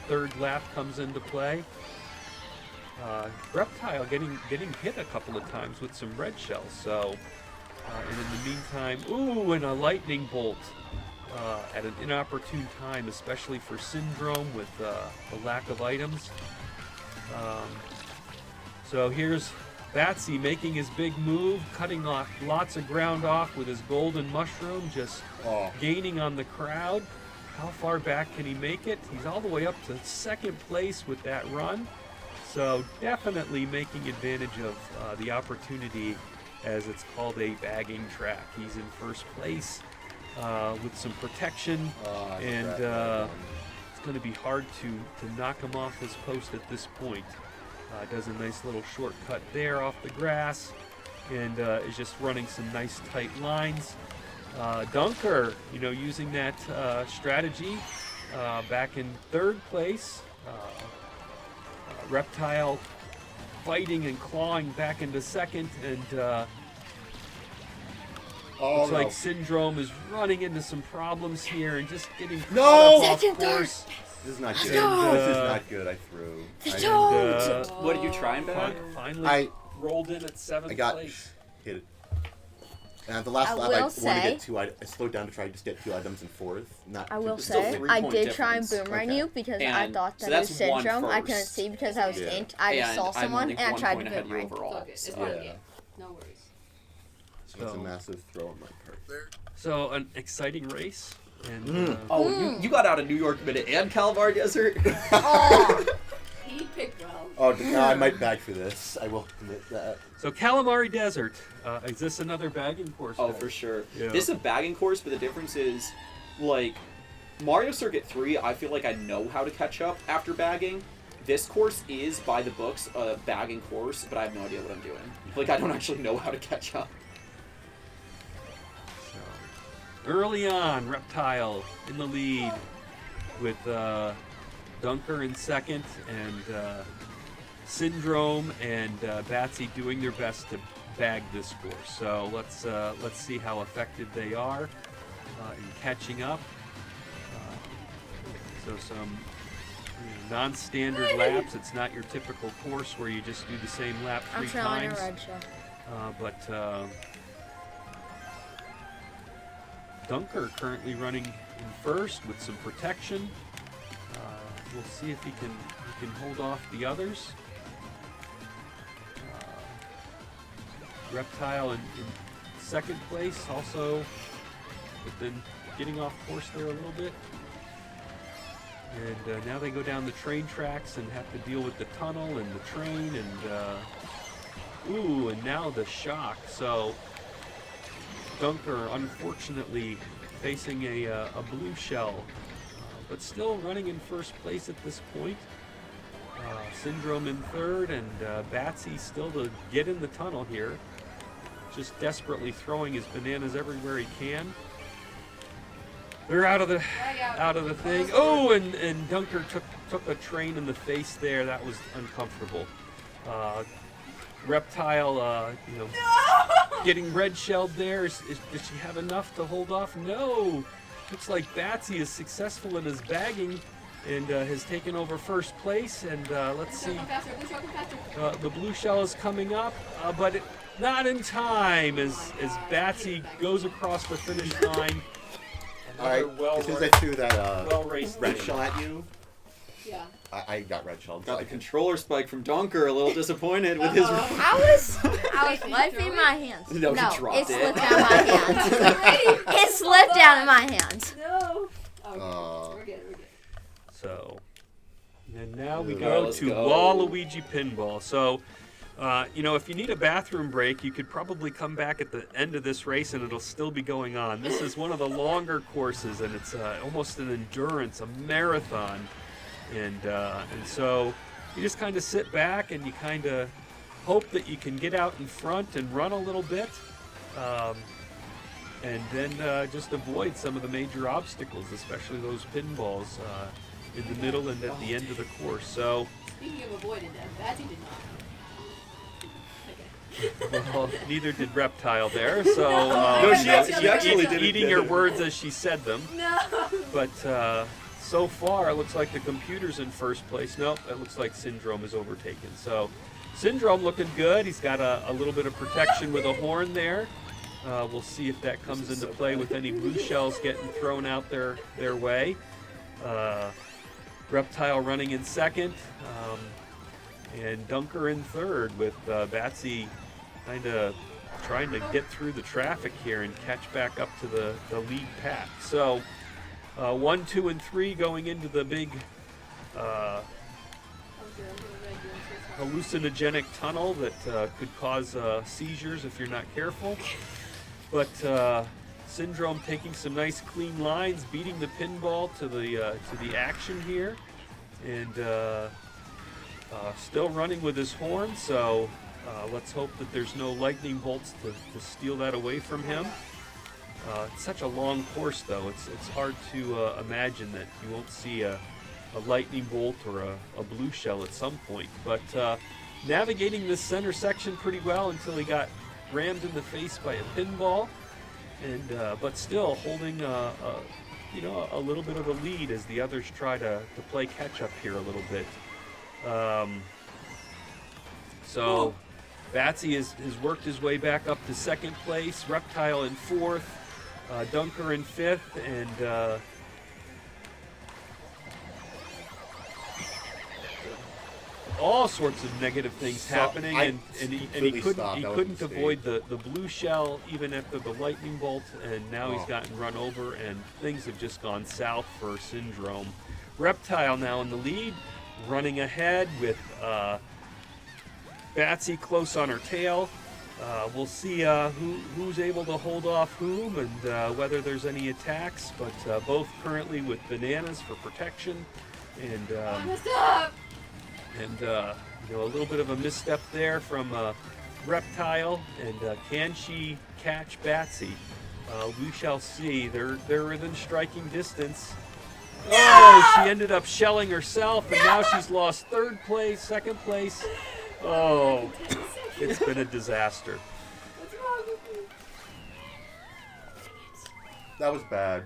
third lap comes into play. Reptile getting hit a couple of times with some red shells. So, and in the meantime, ooh, and a lightning bolt at an inopportune time, especially for Syndrome with the lack of items. So here's Batsy making his big move, cutting off lots of ground off with his golden mushroom, just gaining on the crowd. How far back can he make it? He's all the way up to 2nd place with that run. So definitely making advantage of the opportunity, as it's called a bagging track. He's in 1st place with some protection, and it's going to be hard to knock him off his post at this point. Does a nice little shortcut there off the grass, and is just running some nice tight lines. Dunker, using that strategy back in 3rd place. Reptile fighting and clawing back into 2nd, and looks like Syndrome is running into some problems here and just getting off course. This is not good. And, this is not good. I threw. What did you try and bag? Finally rolled in at 7th I got place. hit it. And the last I lap, will I wanted to say- get 2 items. I slowed down to try to just get 2 items in 4th. I will still say, 3 I point did try and difference. boomerang Okay. you because I And thought so that it was that's one Syndrome. I couldn't first. see because I was Yeah. inked. I just And saw I'm someone only and I 1 tried point to ahead of you boomerang. overall. Okay, it's So. fine. Yeah. Yeah. No worries. That's a massive throw on my part. So an exciting race, and Oh, you got out of New York Minute and Calamari Desert? Oh, He picked well. Oh, I might bag for this. I will admit that. so Calamari Desert. Is this another bagging course? Oh, then? for sure. Yeah. This is a bagging course, but the difference is, like, Mario Circuit 3, I feel like I know how to catch up after bagging. This course is, by the books, a bagging course, but I have no idea what I'm doing. Like, I don't actually know how to catch up. So, early on, Reptile in the lead with Dunker in 2nd, and Syndrome and Batsy doing their best to bag this course. So let's see how effective they are in catching up. So some non-standard laps. It's not your typical course where you just do the same lap 3 I'm trying a times. red shell. But Dunker currently running in 1st with some protection. We'll see if he can hold off the others. Reptile in 2nd place also, but then getting off course there a little bit. And now they go down the train tracks and have to deal with the tunnel and the train, and ooh, and now the shock. So Dunker, unfortunately, facing a blue shell but still running in first place at this point. Syndrome in third, and Batsy still to get in the tunnel here. Just desperately throwing his bananas everywhere he can. They're out of the thing. Oh, and Dunker took a train in the face there. That was uncomfortable. Reptile, getting red shelled there. Does she have enough to hold off? No. Looks like Batsy is successful in his bagging and has taken over first place. And let's see. The blue shell is coming up, but not in time as Batsy goes across the finish line. Alright, as soon as I threw that red shell at you, Yeah. I got red shelled. Got the controller spike from Donker, a little disappointed with his. I was wiping my hands. No, he dropped it slipped it. out of my hands. It slipped out of my hands. No. Oh, we're good. So, and now we All go let's to go. Waluigi Pinball. So, if you need a bathroom break, you could probably come back at the end of this race and it'll still be going on. This is one of the longer courses, and it's almost an endurance, a marathon. And so you just kind of sit back and you kind of hope that you can get out in front and run a little bit. And then just avoid some of the major obstacles, especially those pinballs in the middle and at the end of the course. So, Speaking of avoiding them, Batsy did not. well, neither did Reptile there. So, No, she actually didn't eating get her it. words as she said them. No. But so far, it looks like the computer's in first place. Nope, it looks like Syndrome is overtaken. So, Syndrome looking good. He's got a little bit of protection with a horn there. We'll see if that comes into play with any blue shells getting thrown out their way. Reptile running in second, and Dunker in third, with Batsy kind of trying to get through the traffic here and catch back up to the lead pack. So 1, 2, and 3 going into the big hallucinogenic tunnel that could cause seizures if you're not careful. But Syndrome taking some nice clean lines, beating the pinball to the action here, and still running with his horn. So let's hope that there's no lightning bolts to steal that away from him. It's such a long course, though. It's hard to imagine that you won't see a lightning bolt or a blue shell at some point. But navigating this center section pretty well until he got rammed in the face by a pinball, and but still holding a little bit of a lead as the others try to play catch up here a little bit. So Batsy has worked his way back up to second place, Reptile in fourth, Dunker in fifth, and all sorts of negative things happening, and he couldn't avoid the blue shell even after the lightning bolt, and now he's gotten run over, and things have just gone south for Syndrome. Reptile now in the lead, running ahead with Batsy close on her tail. We'll see who's able to hold off whom, and whether there's any attacks, but both currently with bananas for protection, and Messed up. and a little bit of a misstep there from Reptile, and can she catch Batsy? We shall see. They're within striking distance. Oh, she ended up shelling herself, and now she's lost third place, second place. Oh, it's been a disaster. What's wrong with me? That was bad.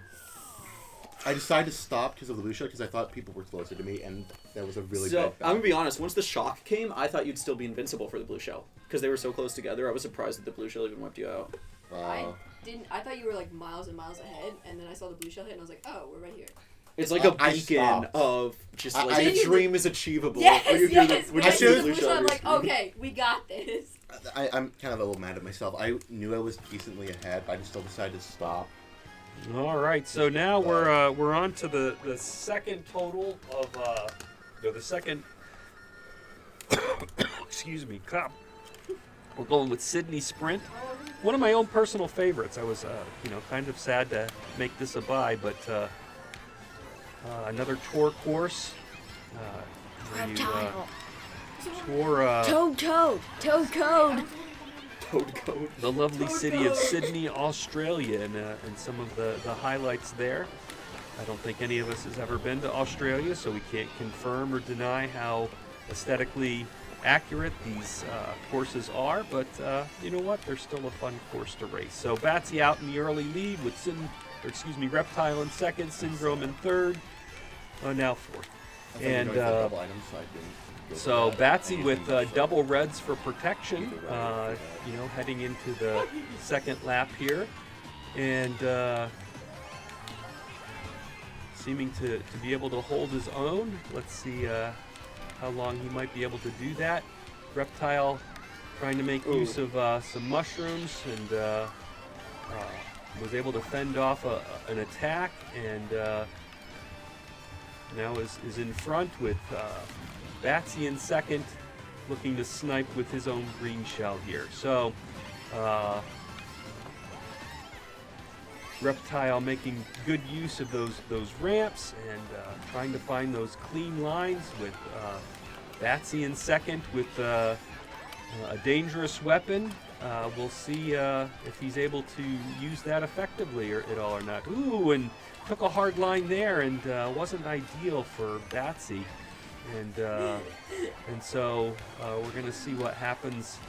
I decided to stop because of the blue shell because I thought people were closer to me, and that was a really So bad. I'm gonna be honest. Once the shock came, I thought you'd still be invincible for the blue shell because they were so close together. I was surprised that the blue shell even wiped you out. Wow. I thought you were like miles and miles ahead, and then I saw the blue shell hit, and I was like, oh, we're right here. It's like a I beacon stopped. of just I- like I- the dream is achievable. Yes, when you do yes. the, when When you I see see the the blue blue shell, shell, I'm on like, your screen. okay, we got this. I'm kind of a little mad at myself. I knew I was decently ahead, but I just still decided to stop. All right, so now we're on to the second total of the second. Excuse me, cop. We're going with Sydney Sprint, one of my own personal favorites. I was kind of sad to make this a bye, but another tour course. Where you, Reptile. tour Toad code. Toad code. the lovely city of Sydney, Australia, and some of the highlights there. I don't think any of us has ever been to Australia, so we can't confirm or deny how aesthetically accurate these courses are, but you know what? They're still a fun course to race. So Batsy out in the early lead with Reptile in second, Syndrome in third, now fourth. And so Batsy with double reds for protection, you know, heading into the second lap here, and seeming to be able to hold his own. Let's see how long he might be able to do that. Reptile trying to make use of some mushrooms and was able to fend off an attack, and now is in front with Batsy in second, looking to snipe with his own green shell here. So Reptile making good use of those ramps and trying to find those clean lines with Batsy in second with a dangerous weapon. We'll see if he's able to use that effectively at all or not. Ooh, and took a hard line there and wasn't ideal for Batsy. And so we're going to see what happens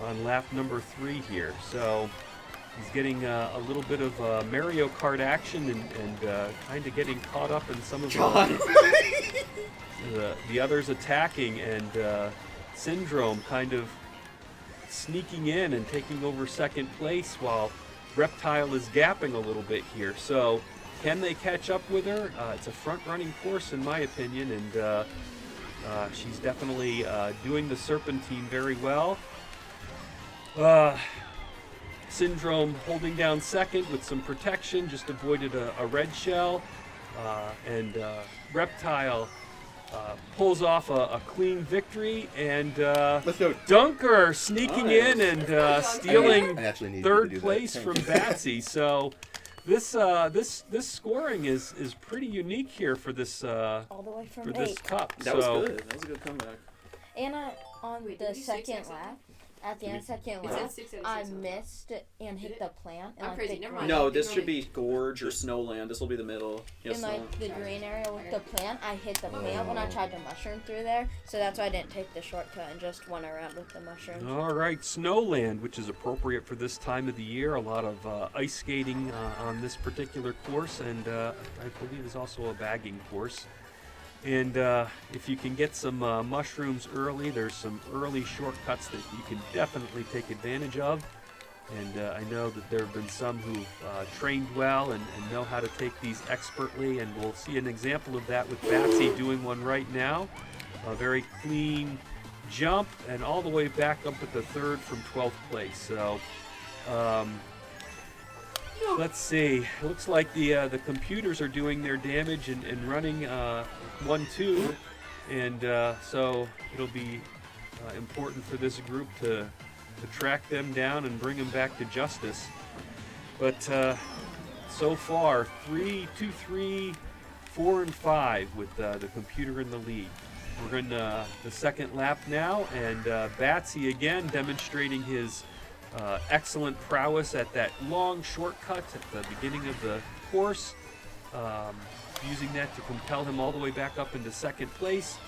on lap number 3 here. So he's getting a little bit of Mario Kart action and kind of getting caught up in some of the others attacking, and Syndrome kind of sneaking in and taking over second place while Reptile is gapping a little bit here. So can they catch up with her? It's a front-running course in my opinion, and she's definitely doing the Serpentine very well. Syndrome holding down second with some protection, just avoided a red shell, and Reptile pulls off a clean victory, and Let's go. Dunker sneaking in and stealing I actually need you to third do that. place from Batsy. So this scoring is pretty unique here for this All the way from for this 8. cup. That was good. That was a good comeback. And on Wait, did the you say second 6 lap, at the end of second It said lap, 6 out of I 6 on that. missed and hit it? the plant. And I'm like crazy, the never green- mind. No, this should be Gorge or Snowland. This will be the middle. Yes, In like the green area with the plant, I hit the plant when I tried to mushroom through there, so that's why I didn't take the shortcut and just went around with the mushrooms. All right, Snowland, which is appropriate for this time of the year. A lot of ice skating on this particular course, and I believe is also a bagging course. And if you can get some mushrooms early, there's some early shortcuts that you can definitely take advantage of. And I know that there have been some who've trained well and know how to take these expertly, and we'll see an example of that with Batsy doing one right now. A very clean jump and all the way back up at the third from 12th place. So let's see. It looks like the computers are doing their damage and running 1-2, and so it'll be important for this group to track them down and bring them back to justice. But so far, 3, 2, 3, 4, and 5 with the computer in the lead. We're in the second lap now, and Batsy again demonstrating his excellent prowess at that long shortcut at the beginning of the course, using that to compel him all the way back up into second place,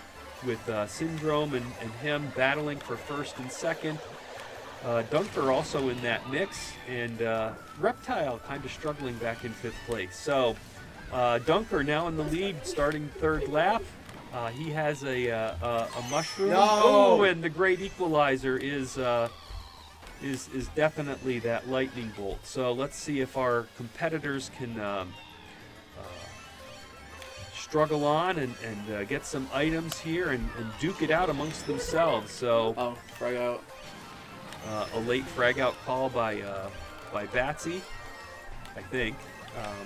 with Syndrome and him battling for first and second. Dunker also in that mix, and Reptile kind of struggling back in 5th place. So Dunker now in the lead, starting third lap. He has a mushroom. No! Oh, and the great equalizer is definitely that lightning bolt. So let's see if our competitors can struggle on and get some items here and duke it out amongst themselves. So Oh, frag out. a late frag out call by Batsy, I think.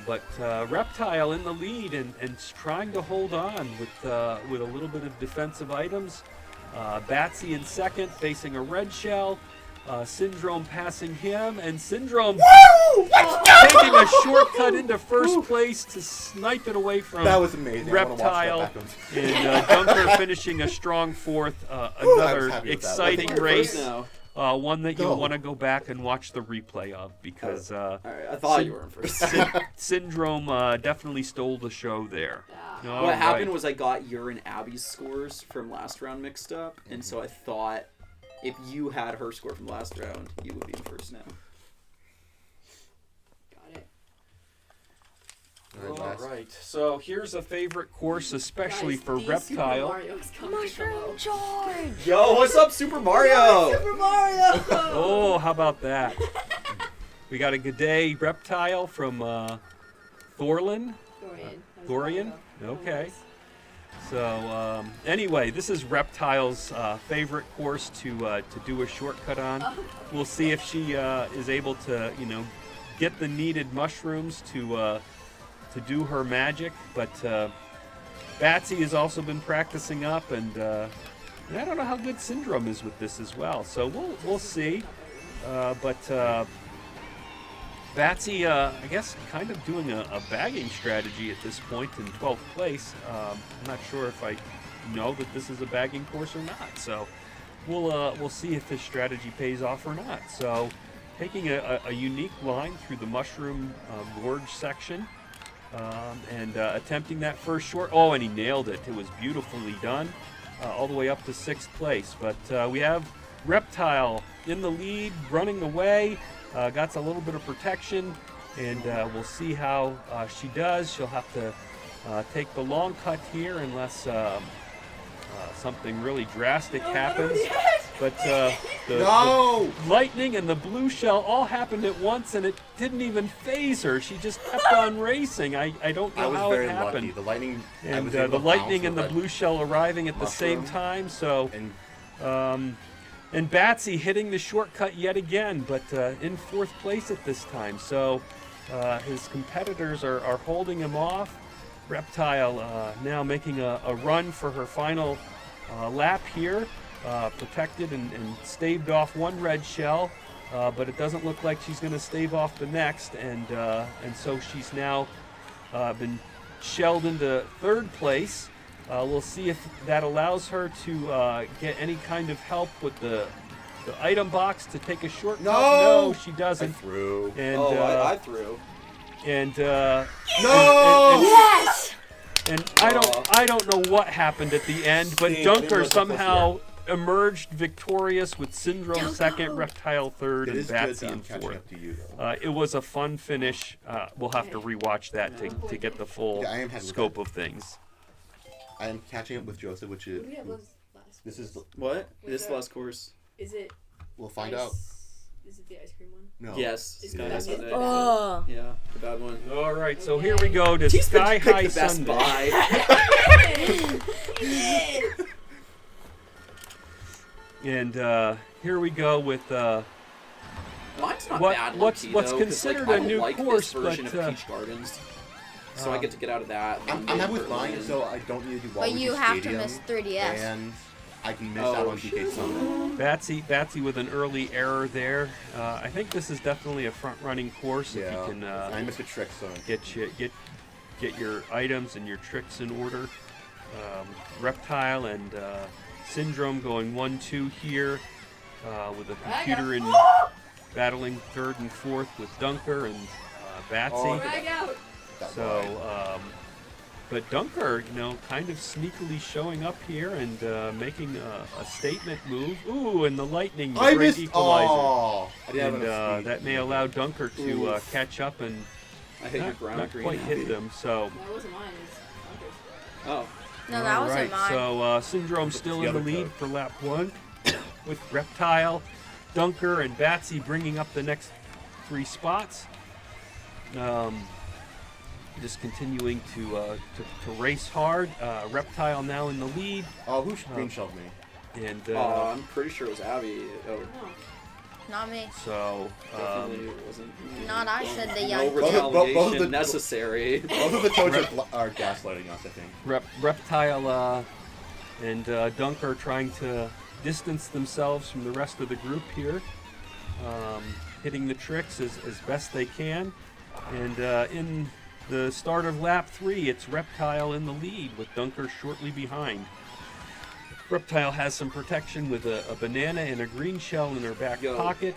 But Reptile in the lead and trying to hold on with a little bit of defensive items. Batsy in second, facing a red shell. Syndrome passing him, and Syndrome taking a shortcut into first place to snipe it away from That was amazing. Reptile, I wanna watch that back and Dunker finishing a strong fourth. I Another was happy with that. exciting You're race. first now. One that you'll Go. want to go back and watch the replay of because All right, I thought you were in first. Syndrome definitely stole the show there. Yeah. All What happened right. was I got your and Abby's scores from last round mixed up, and so I thought if you had her score from last round, you would be in first now. Got it. Alright, All last. right, so here's a favorite course, especially Guys, for these Super Reptile. Mario's coming below. Charge. Yo, what's up, Super Mario? Super Mario! Oh, how about that? We got a good day Reptile from Thorlin. Dorian. Okay. So anyway, this is Reptile's favorite course to do a shortcut on. We'll see if she is able to, get the needed mushrooms to do her magic. But Batsy has also been practicing up, and I don't know how good Syndrome is with this as well. So we'll see. But Batsy, I guess, kind of doing a bagging strategy at this point in 12th place. I'm not sure if I know that this is a bagging course or not. So we'll see if this strategy pays off or not. So taking a unique line through the mushroom gorge section and attempting that first short. Oh, and he nailed it. It was beautifully done all the way up to 6th place. But we have Reptile in the lead, running away. Got a little bit of protection, and we'll see how she does. She'll have to take the long cut here unless something really drastic happens. But the lightning and the blue shell all happened at once, and it didn't even phase her. She just kept on racing. I don't I know was how very it happened. lucky. The lightning, I And was the able to lightning bounce and the with blue shell arriving at the same mushroom. time. So. And And Batsy hitting the shortcut yet again, but in 4th place at this time. So his competitors are holding him off. Reptile now making a run for her final lap here. Protected and staved off one red shell, but it doesn't look like she's going to stave off the next. And so she's now been shelled into 3rd place. We'll see if that allows her to get any kind of help with the item box to take a shortcut. No! No, she doesn't. I threw. And I threw. no! Yes. And I don't know what happened at the end, but Steve, Dunker it was somehow emerged victorious with Syndrome 2nd, Reptile 3rd, It and is good Batsy that I'm in catching 4th. up to you, though. It was a fun finish. We'll have to rewatch that to get the full Yeah, I am happy with scope that. of things. I am catching up with Joseph, which is... What do we have last? This is... What? What's This that? last course. Is it We'll find ice- out. Is it the ice cream one? No. Yes. Is Sky it High the Sunday. best? Oh. Yeah, the bad one. All right, so here we go to He's Sky picked High the Best Sunday. Buy. And here we go with Mine's not What- bad. what's low-key, what's though, 'cause, considered like, a I new like course, this version but, of Peach Gardens. So I get to get out of that. I'm happy with mine, so I don't need to do But Waluigi you have to Stadium, miss 3DS. And I can miss Oh, out on DK Summit. Batsy with an early error there. I think this is definitely a front-running course if Yeah. you can I missed a trick, so... get your items and your tricks in order. Reptile and Syndrome going 1-2 here with a computer in battling 3rd and 4th with Dunker and Batsy. Oh, Drag out. That So, line. but Dunker, kind of sneakily showing up here and making a statement move. Ooh, and the lightning, the I great missed... equalizer. Oh, I didn't have And enough speed. that may allow Dunker to Oof. catch up and I hit your not ground green. quite hit them. So, That wasn't mine. It was Dunker's. Oh. No, that all wasn't right. mine. So Syndrome still the in the other lead code. for lap 1 with Reptile, Dunker, and Batsy bringing up the next 3 spots. Just continuing to race hard. Reptile now in the lead, Oh, who green shoved me? and I'm pretty sure it was Abby. Oh, Not me. so definitely it wasn't. Not I said the No young Both kid. of- both of retaliation the- necessary. Both of the toads are gaslighting us, I think. Reptile and Dunker trying to distance themselves from the rest of the group here, hitting the tricks as best they can. And in the start of lap 3, it's Reptile in the lead with Dunker shortly behind. Reptile has some protection with a banana and a green shell in her back pocket.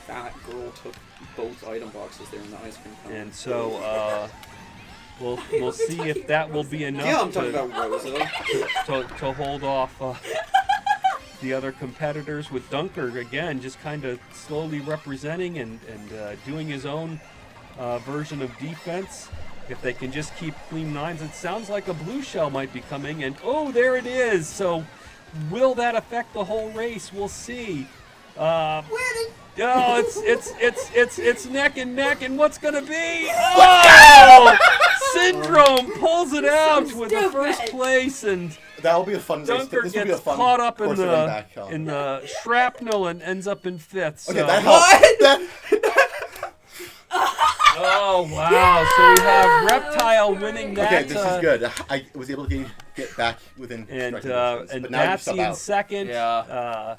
Fat girl took both item boxes there in the ice cream cone. And so we'll see if that will be enough Yeah, I'm talking about Rosa. to hold off the other competitors, with Dunker again just kind of slowly representing and doing his own version of defense. If they can just keep clean nines, it sounds like a blue shell might be coming, and oh, there it is. So will that affect the whole race? We'll see. Oh, it's neck and neck, and what's gonna be? Oh! Syndrome pulls it out with the first place, and That'll be a fun race. Dunker This will be a gets fun caught up course to run back on. in the shrapnel and ends up in 5th. Okay, So. that helped. Oh wow! So we have Reptile winning that. Okay, this is good. I was able to get back within And striking distance, and but now you Nazi stop in out. second. Yeah.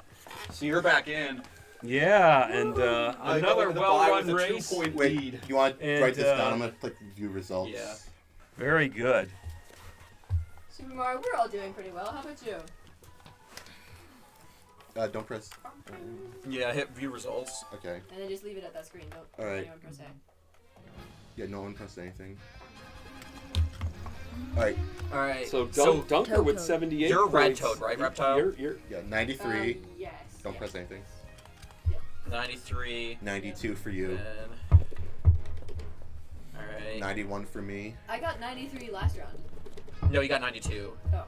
So you're back in. Yeah, and I go another into the bye well-run with a race. 2-point Wait, lead. you want to And, write this down? I'm gonna click view results. Yeah. Very good. Super Mario, we're all doing pretty well. How about you? Don't press. Yeah, hit view results. Okay. And then just leave it at that screen. Don't All right. anyone press A. Yeah, no one pressed anything. All right. All right. So, So Dunker with Toad. 78 You're Red points. Toad, right, Reptile? You're Yeah, 93. Yes. Don't yes. press anything. 93. 92 for you. And... All right. 91 for me. I got 93 last round. No, you got 92. Oh.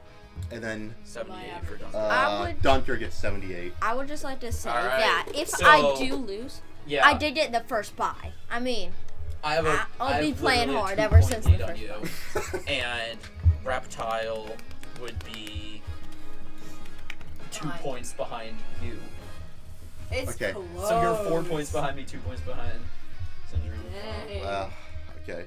And then 78 for Dunker. I would- Dunker gets 78. I would just like to say All right, that if so- I do lose, Yeah. I did get the first buy. I mean, I have a. I'll I be have playing literally a hard 2 ever point since lead the on first you. And Reptile would be 2 Fine. points behind you. It's Okay. close. So you're 4 points behind me, 2 points behind Syndrome. Hey. Okay.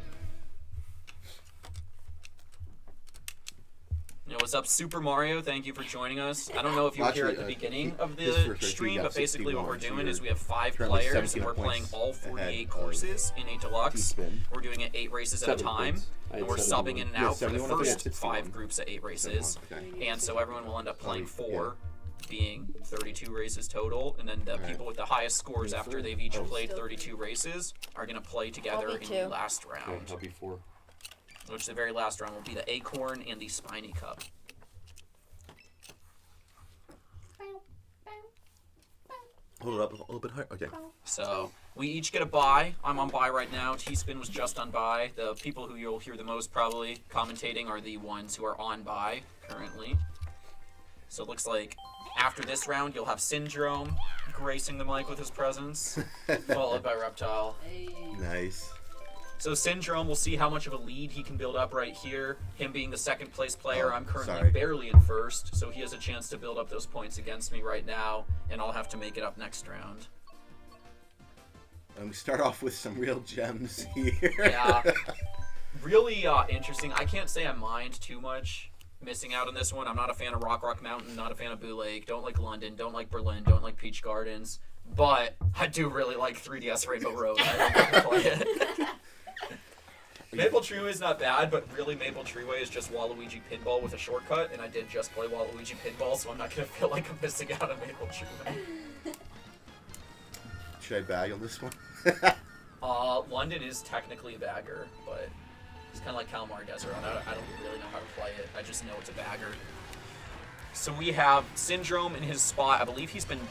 Yo, what's up, Super Mario? Thank you for joining us. I don't know if you were here at the Actually, beginning of this the first race, we stream, got but basically what 61, we're so doing you're is we have 5 currently players and 17 we're playing points all 48 ahead of courses in a deluxe. T-spin. We're doing it 8 races at a 7 time, points. I had and we're 71. subbing in and Yeah, out for the 71, I think first it's 5 61. groups at 8 races. Okay. And so everyone will end up playing Yeah. 4, being 32 races total, and then the Alright. people with the highest scores after they've each played 32 races are going to play together be in the 2. last Okay, round, I'll be 4. which the very last round will be the Acorn and the Spiny Cup. Hold it up a little bit higher. Okay. So we each get a bye. I'm on bye right now. T-Spin was just on bye. The people who you'll hear the most probably commentating are the ones who are on bye currently. So it looks like after this round you'll have Syndrome gracing the mic with his presence, followed by Reptile. Hey. Nice. So Syndrome, we'll see how much of a lead he can build up right here. Him being the second place player, Oh, I'm currently sorry. barely in first, so he has a chance to build up those points against me right now, and I'll have to make it up next round. And we start off with some real gems here. Yeah. Really interesting. I can't say I mind too much missing out on this one. I'm not a fan of Rock Mountain, not a fan of Boo Lake, don't like London, don't like Berlin, don't like Peach Gardens, but I do really like 3DS Rainbow Road. I don't get to play it. Maple Treeway is not bad, but really Maple Treeway is just Waluigi Pinball with a shortcut, and I did just play Waluigi Pinball, so I'm not going to feel like I'm missing out on Maple Treeway. Should I bag on this one? London is technically a bagger, but it's kind of like Calamari Desert. I don't really know how to play it. I just know it's a bagger. So we have Syndrome in his spot. I believe he's been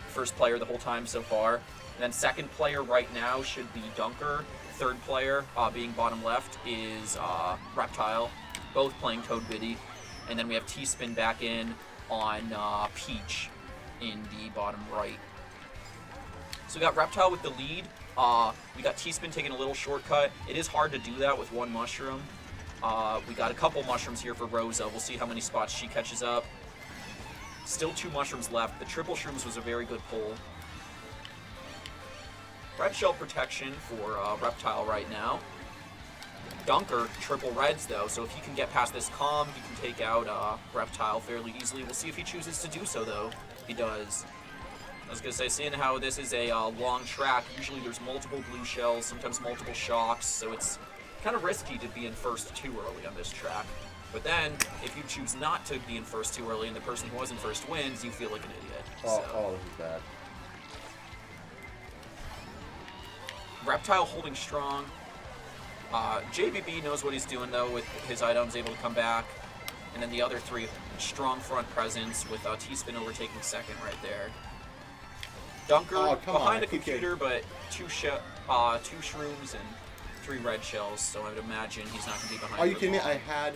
first player the whole time so far. And then second player right now should be Dunker. Third player, being bottom left, is Reptile. Both playing Toad Biddy. And then we have T-Spin back in on Peach in the bottom right. So we got Reptile with the lead. We got T-Spin taking a little shortcut. It is hard to do that with one mushroom. We got a couple mushrooms here for Rosa. We'll see how many spots she catches up. Still 2 mushrooms left. The triple shrooms was a very good pull. Red shell protection for Reptile right now. Dunker, triple reds though, so if he can get past this calm, he can take out Reptile fairly easily. We'll see if he chooses to do so though. He does. I was gonna say, seeing how this is a long track, usually there's multiple blue shells, sometimes multiple shocks, so it's kind of risky to be in first too early on this track. But then, if you choose not to be in first too early and the person who was in first wins, you feel like an idiot. Oh, this is bad. Reptile holding strong. JBB knows what he's doing though with his items, able to come back. And then the other three, strong front presence with T-Spin overtaking second right there. Dunker behind the computer, but two shrooms and 3 red shells, so I would imagine he's not going to be behind. Are you kidding me? I had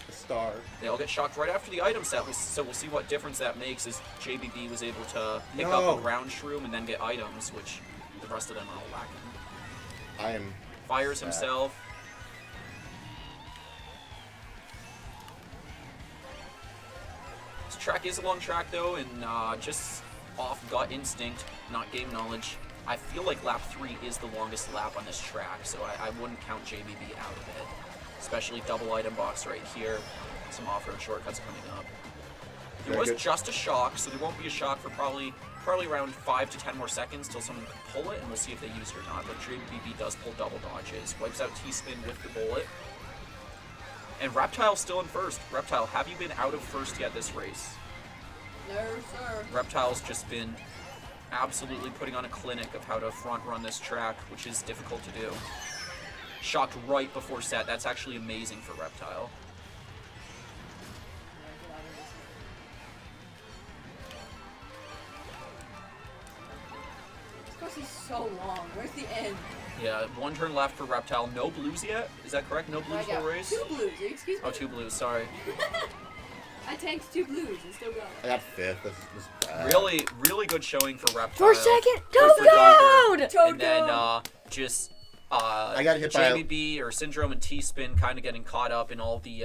a star. They all get shocked right after the item set, so we'll see what difference that makes as JBB was able to pick up a ground shroom and then get items, which the rest of them are all lacking. Fires himself. This track is a long track though, and just off gut instinct, not game knowledge, I feel like lap 3 is the longest lap on this track, so I wouldn't count JBB out of it. Especially double item box right here. Some off-road shortcuts coming up. There was just a shock, so there won't be a shock for probably around 5 to 10 more seconds till someone can pull it, and we'll see if they use it or not. But JBB does pull double dodges, wipes out T-Spin with the bullet. And Reptile's still in first. Reptile, have you been out of first yet this race? No, sir. Reptile's just been absolutely putting on a clinic of how to front run this track, which is difficult to do. Shocked right before set. That's actually amazing for Reptile. This course is so long. Where's the end? Yeah, 1 turn left for Reptile. No blues yet? Is that correct? No blues for race? 2 blues. Excuse me. Oh, 2 blues. Sorry. I tanked 2 blues and still got it. I got 5th. This is bad. Really good showing for Reptile. For a second, First Toad! And then just I got hit by JBB or Syndrome and T-Spin kind of getting caught up in all the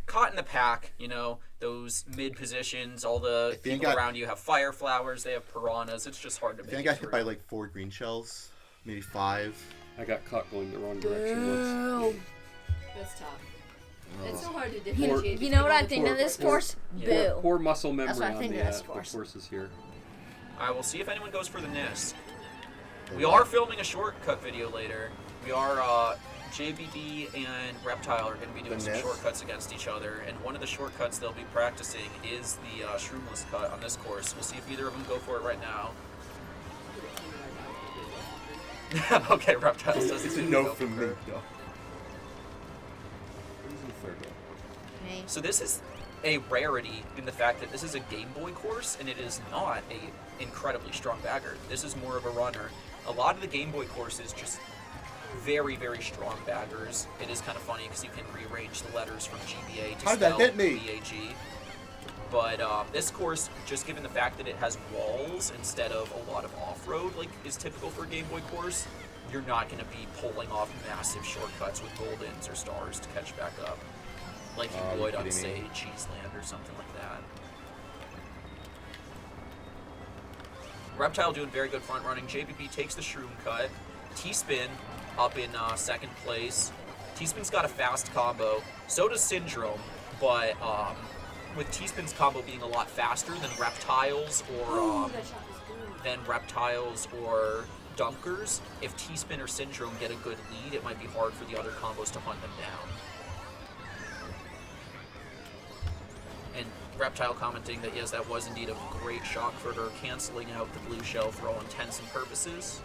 caught in the pack, you know, those mid positions, all the people around you have fire flowers, they have piranhas. It's just hard to make. I got hit by like 4 green shells, maybe 5. I got caught going the wrong direction once. That's tough. It's so hard to differentiate. You know what I think of this course? Boo. Poor muscle memory That's what I on think the, of this the course. courses here. I will see if anyone goes for the NIS. We are filming a shortcut video later. We are, JBD and Reptile are going to be doing some shortcuts against each other, and one of the shortcuts they'll be practicing is the shroomless cut on this course. We'll see if either of them go for it right now. Okay, Reptile says it's a no from me. So this is a rarity in the fact that this is a Game Boy course, and it is not a incredibly strong bagger. This is more of a runner. A lot of the Game Boy courses just very, very strong baggers. It is kind of funny because you can rearrange the letters from GBA to spell BAG. But this course, just given the fact that it has walls instead of a lot of off-road, like is typical for a Game Boy course, you're not going to be pulling off massive shortcuts with goldens or stars to catch back up, like you would on, say, Cheeseland or something like that. Reptile doing very good front running. JBB takes the shroom cut. T-Spin up in second place. T-Spin's got a fast combo. So does Syndrome, but with T-Spin's combo being a lot faster than Reptiles or Dunkers, if T-Spin or Syndrome get a good lead, it might be hard for the other combos to hunt them down. And Reptile commenting that yes, that was indeed a great shock for her, canceling out the blue shell for all intents and purposes.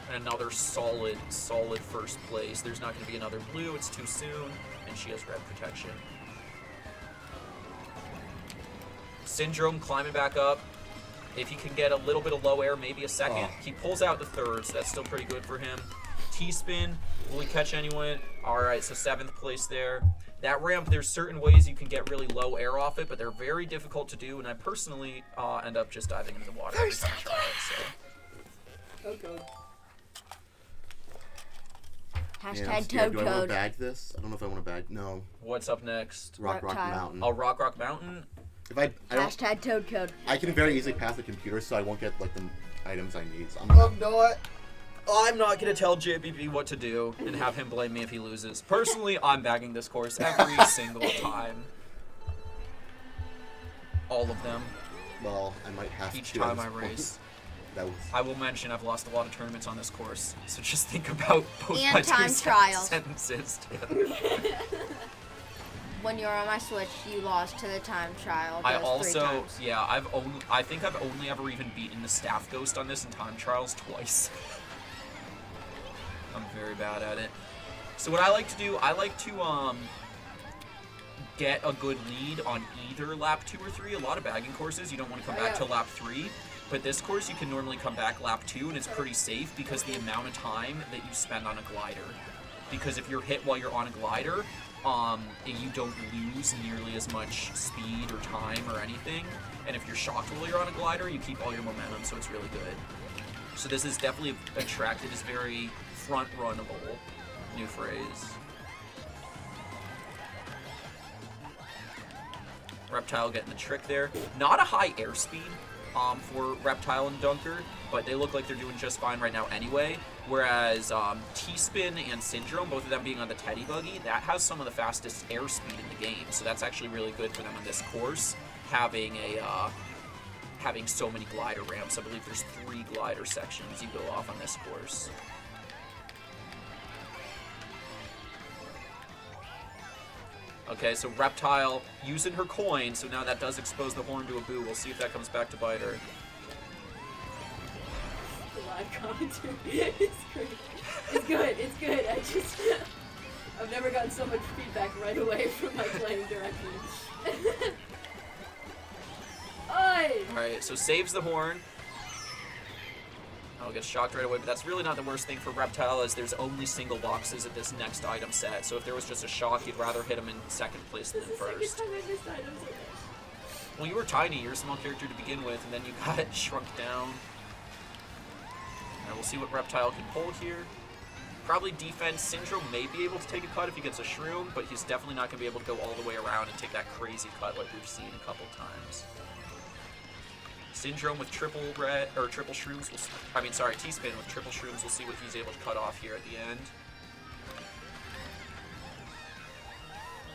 And another solid first place. There's not going to be another blue, it's too soon, and she has red protection. Syndrome climbing back up. If he can get a little bit of low air, maybe a second. He pulls out the third, so that's still pretty good for him. T-Spin, will he catch anyone? Alright, so 7th place there. That ramp, there's certain ways you can get really low air off it, but they're very difficult to do, and I personally end up just diving into the water every time I try it, so. Code. Hashtag Do I toad want to code. bag this? I don't know if I want to bag. No. What's up next? Rock Reptile. Mountain. Oh, Rock Mountain? If I don't, Hashtag toad code. I can very easily pass the computer, so I won't get like the items I need. So I'm gonna do it. I'm not going to tell JBB what to do and have him blame me if he loses. Personally, I'm bagging this course every single time. All of them. Well, I might have Each to. time I race. That was... I will mention I've lost a lot of tournaments on this course, so just think about both And my time two trials. sentences. When you were on my Switch, you lost to the time trial. I those 3 also, times. yeah, I think I've only ever even beaten the staff ghost on this in time trials twice. I'm very bad at it. So what I like to do, I like to get a good lead on either lap 2 or 3. A lot of bagging courses, you don't want to come back to lap 3. But this course, you can normally come back lap 2, and it's pretty safe because the amount of time that you spend on a glider. Because if you're hit while you're on a glider, you don't lose nearly as much speed or time or anything. And if you're shocked while you're on a glider, you keep all your momentum, so it's really good. So this is definitely a track that is very front-runnable. New phrase. Reptile getting the trick there. Not a high airspeed for Reptile and Dunker, but they look like they're doing just fine right now anyway. Whereas T-Spin and Syndrome, both of them being on the Teddy Buggy, that has some of the fastest airspeed in the game. So that's actually really good for them on this course, having so many glider ramps. I believe there's 3 glider sections you go off on this course. Okay, so Reptile using her coin, so now that does expose the horn to a boo. We'll see if that comes back to bite her. The live commentary. It's great. It's good. It's good. I've never gotten so much feedback right away from my playing directly. Oi! Alright, so saves the horn. Oh, gets shocked right away, but that's really not the worst thing for Reptile, as there's only single boxes at this next item set. So if there was just a shock, you'd rather hit him in second place than first. Well, you were tiny. You're a small character to begin with, and then you got shrunk down. Now we'll see what Reptile can pull here. Probably defense. Syndrome may be able to take a cut if he gets a shroom, but he's definitely not going to be able to go all the way around and take that crazy cut like we've seen a couple times. Syndrome with triple shrooms. T-Spin with triple shrooms. We'll see what he's able to cut off here at the end.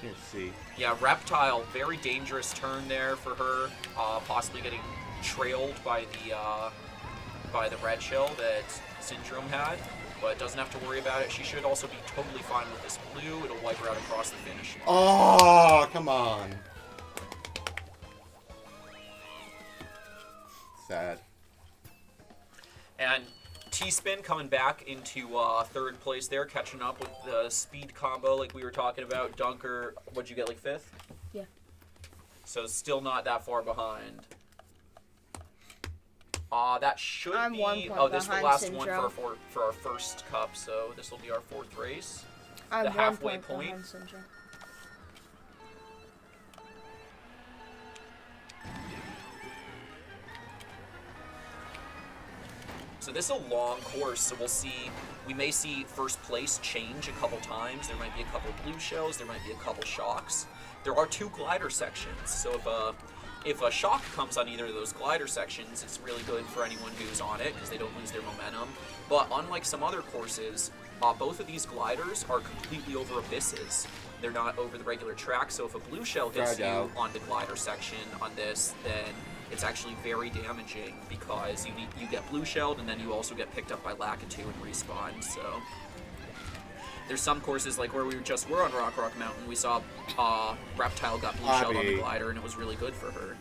Let's see. Yeah, Reptile, very dangerous turn there for her. Possibly getting trailed by the red shell that Syndrome had, but doesn't have to worry about it. She should also be totally fine with this blue. It'll wipe her out across the finish line. Oh, come on. Sad. And T-Spin coming back into third place there, catching up with the speed combo like we were talking about. Dunker, what'd you get, like 5th? Yeah. So still not that far behind. That should I'm be... 1 point Oh, this is the behind last Syndrome. one for our first cup, so this will be our 4th race. I'm the 1 halfway point point. behind Syndrome. So this is a long course, so we may see first place change a couple times. There might be a couple blue shells, there might be a couple shocks. There are 2 glider sections, so if a shock comes on either of those glider sections, it's really good for anyone who's on it because they don't lose their momentum. But unlike some other courses, both of these gliders are completely over abysses. They're not over the regular track, so if a blue shell hits you on the glider section on this, then it's actually very damaging because you get blue shelled and then you also get picked up by Lakitu and respawn. So there's some courses like where we just were on Rock Mountain, we saw Reptile got blue shelled on the glider and it was really good for her.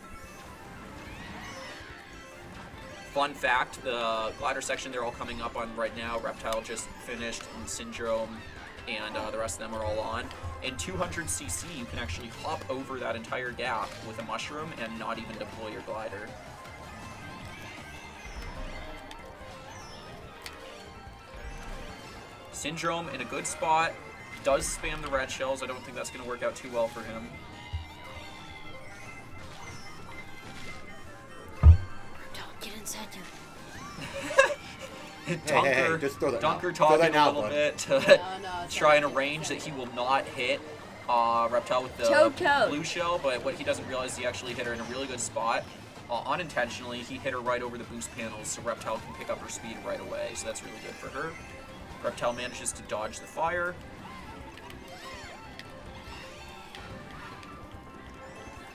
Fun fact, the glider section they're all coming up on right now, Reptile just finished, and Syndrome and the rest of them are all on. In 200cc, you can actually hop over that entire gap with a mushroom and not even deploy your glider. Syndrome in a good spot, does spam the red shells. I don't think that's going to work out too well for him. Don't get inside you. Dunker, just throw that Dunker now. Throw talking that now, a little bud. bit to it's try in a not- range that he will not hit Reptile with the Toad. blue shell, but what he doesn't realize is he actually hit her in a really good spot. Unintentionally, he hit her right over the boost panels, so Reptile can pick up her speed right away, so that's really good for her. Reptile manages to dodge the fire.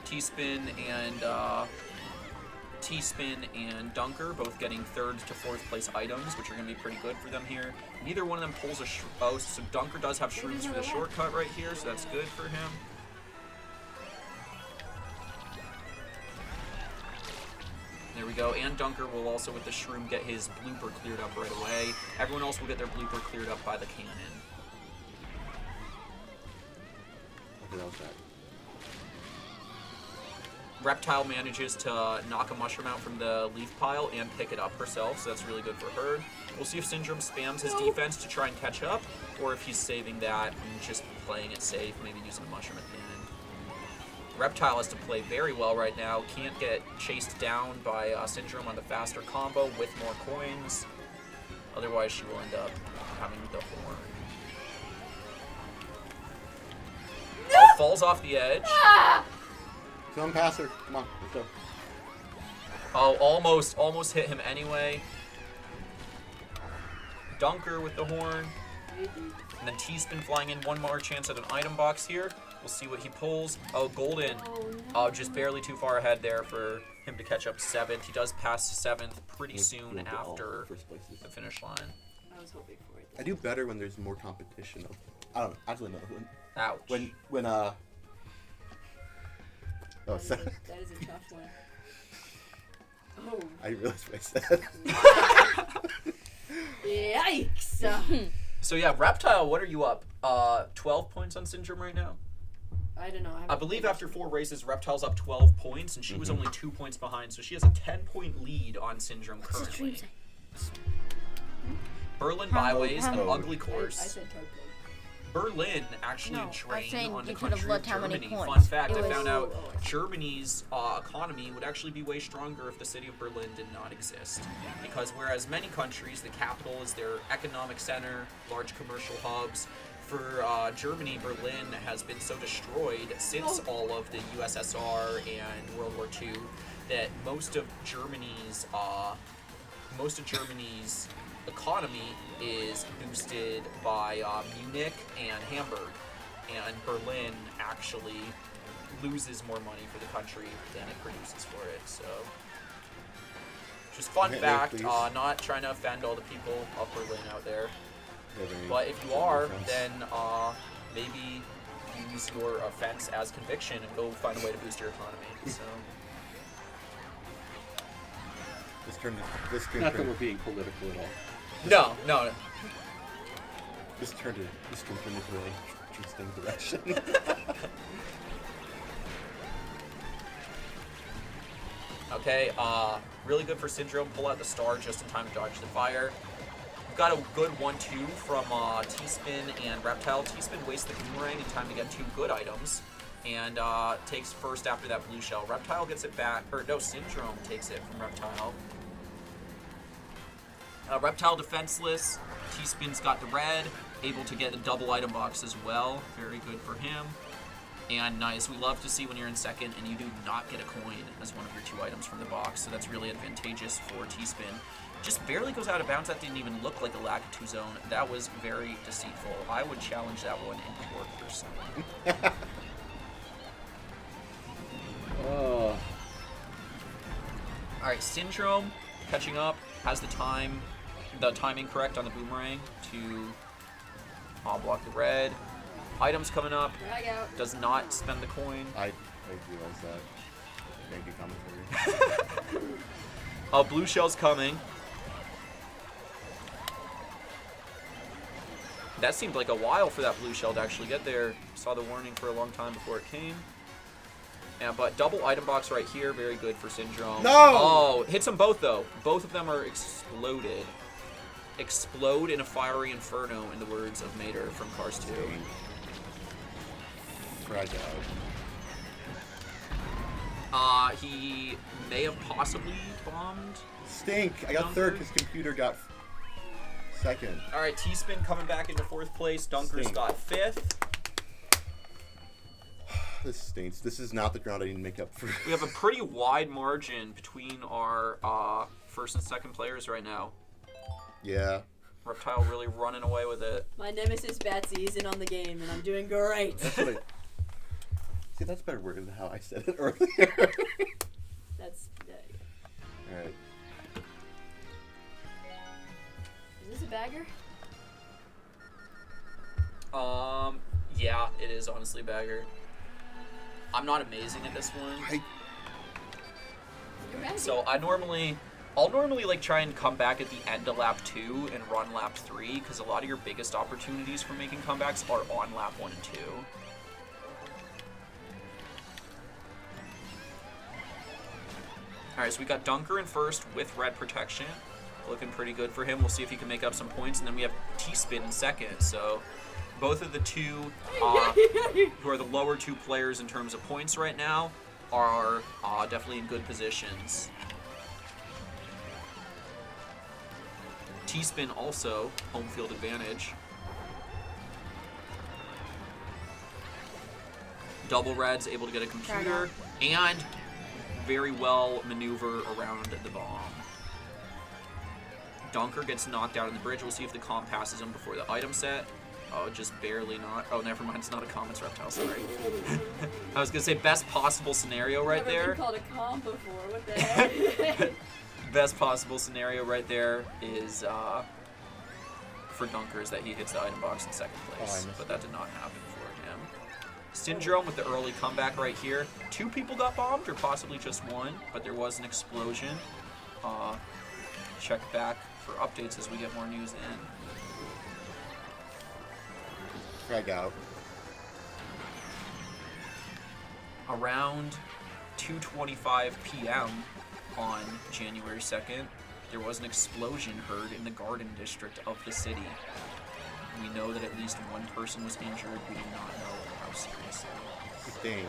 T-Spin and Dunker both getting 3rd to 4th place items, which are going to be pretty good for them here. Neither one of them pulls a oh, so Dunker does have shrooms for the shortcut right here, so that's good for him. There we go, and Dunker will also, with the shroom, get his blooper cleared up right away. Everyone else will get their blooper cleared up by the cannon. Okay, that was that. Reptile manages to knock a mushroom out from the leaf pile and pick it up herself, so that's really good for her. We'll see if Syndrome spams his defense to try and catch up, or if he's saving that and just playing it safe, maybe using a mushroom at the end. Reptile has to play very well right now. Can't get chased down by Syndrome on the faster combo with more coins. Otherwise, she will end up having the horn. Oh, falls off the edge. Come pass her. Come on, let's go. Oh, almost hit him anyway. Dunker with the horn. And then T-Spin flying in, one more chance at an item box here. We'll see what he pulls. Oh, Golden. Oh, just barely too far ahead there for him to catch up 7th. He does pass 7th pretty soon after the finish line. I was hoping for it. I do better when there's more competition. I don't know. Actually, no. Ouch. When Oh, sorry. That is a tough one. Oh. I realized what I said. Yikes! So yeah, Reptile, what are you up? 12 points on Syndrome right now? I don't know. I believe after 4 races, Reptile's up 12 points, and she was only 2 points behind, so she has a 10-point lead on Syndrome currently. Berlin Byways, an ugly course. I said Tokyo. Berlin actually drained on the you could have country of looked how many Germany. points. Fun fact, It I was- found out Germany's economy would actually be way stronger if the city of Berlin did not exist. Because whereas many countries, the capital is their economic center, large commercial hubs, for Germany, Berlin has been so destroyed since all of the USSR and World War II that most of Germany's economy is boosted by Munich and Hamburg, and Berlin actually loses more money for the country than it produces for it. So, just fun Okay, fact. please. Not trying to offend all the people of Berlin out there, Yeah, very but if you general are, offense. then maybe use your offense as conviction and go find a way to boost your economy. So. This Not that we're being political at all. No. This turned into a really interesting direction. Okay, really good for Syndrome. Pull out the star just in time to dodge the fire. We've got a good 1-2 from T-Spin and Reptile. T-Spin wastes the boomerang in time to get 2 good items, and takes first after that blue shell. Reptile gets it back, or no, Syndrome takes it from Reptile. Reptile defenseless. T-Spin's got the red, able to get a double item box as well. Very good for him. And nice. We love to see when you're in second and you do not get a coin as one of your 2 items from the box, so that's really advantageous for T-Spin. Just barely goes out of bounds. That didn't even look like a lack of 2 zone. That was very deceitful. I would challenge that one in court personally. Oh. Alright, Syndrome catching up, has the timing correct on the boomerang to block the red. Items coming up, Drag out. does not spend the coin. I realized that. Thank you, commentary. Blue shell's coming. That seemed like a while for that blue shell to actually get there. Saw the warning for a long time before it came. Yeah, but double item box right here, very good for Syndrome. No! Oh, hits them both though. Both of them are exploded. Explode in a fiery inferno, in the words of Mater from Cars 2. Fragile. He may have possibly bombed. Stink! I got Dunker. 3rd because computer got 2nd. Alright, T-Spin coming back into 4th place. Dunker's Stink. got 5th. This stinks. This is not the ground I need to make up for. We have a pretty wide margin between our first and second players right now. Yeah. Reptile really running away with it. My nemesis Batsy isn't on the game, and I'm doing great. That's what I... See, that's better worded than how I said it earlier. That's. Alright. Is this a bagger? Yeah, it is honestly bagger. I'm not amazing at this one. You're bagger. So I'll normally like try and come back at the end of lap 2 and run lap 3 because a lot of your biggest opportunities for making comebacks are on lap 1 and 2. Alright, so we got Dunker in first with red protection. Looking pretty good for him. We'll see if he can make up some points. And then we have T-Spin in second. So both of the two who are the lower two players in terms of points right now are definitely in good positions. T-Spin also, home field advantage. Double Red's able to get a computer and very well maneuver around the bomb. Dunker gets knocked out on the bridge. We'll see if the comp passes him before the item set. Oh, just barely not. Oh, never mind. It's not a comp. It's Reptile. Sorry. I was going to say best possible scenario right there. Never been called a comp before. What the heck? Best possible scenario right there is for Dunker is that he hits the item box in second place. But that did not happen for him. Syndrome with the early comeback right here. 2 people got bombed, or possibly just 1, but there was an explosion. Check back for updates as we get more news in. Frag out. Around 2:25 p.m. on January 2nd, there was an explosion heard in the Garden District of the city. We know that at least one person was injured. We do not know how seriously. Dang.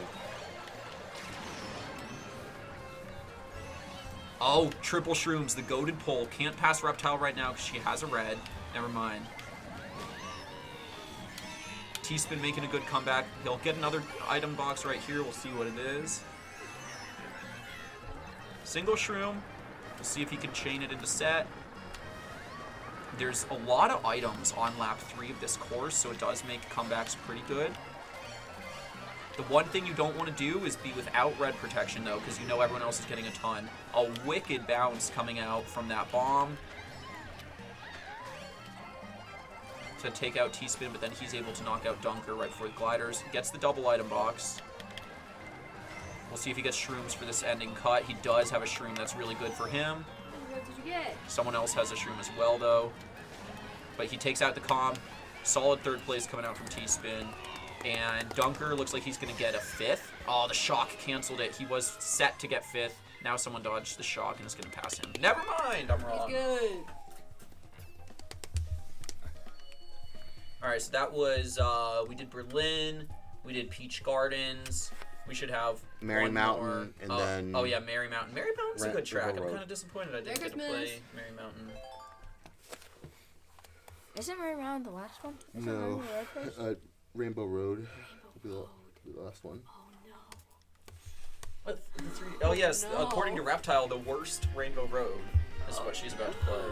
Oh, triple shrooms. The goated pole. Can't pass Reptile right now because she has a red. Never mind. T-Spin making a good comeback. He'll get another item box right here. We'll see what it is. Single shroom. We'll see if he can chain it into set. There's a lot of items on lap 3 of this course, so it does make comebacks pretty good. The one thing you don't want to do is be without red protection, though, because you know everyone else is getting a ton. A wicked bounce coming out from that bomb to take out T-Spin, but then he's able to knock out Dunker right before the gliders. Gets the double item box. We'll see if he gets shrooms for this ending cut. He does have a shroom. That's really good for him. What did you get? Someone else has a shroom as well, though. But he takes out the comp. Solid third place coming out from T-Spin. And Dunker looks like he's going to get a 5th. Oh, the shock canceled it. He was set to get 5th. Now someone dodged the shock and is going to pass him. Never mind, I'm wrong. He's good. Alright, so that was, we did Berlin, we did Peach Gardens, we should have Merry one Mountain, more. and then... Oh yeah, Merry Mountain. Merry Mountain's a good track. River I'm Road. kind of disappointed I didn't get to play Merry Mountain. Isn't Mary Mountain the last one? Isn't No. Mary the right place? Rainbow Road will be the last one. Oh no. What? Oh yes, No. according to Reptile, the worst Rainbow Road is what she's about to play.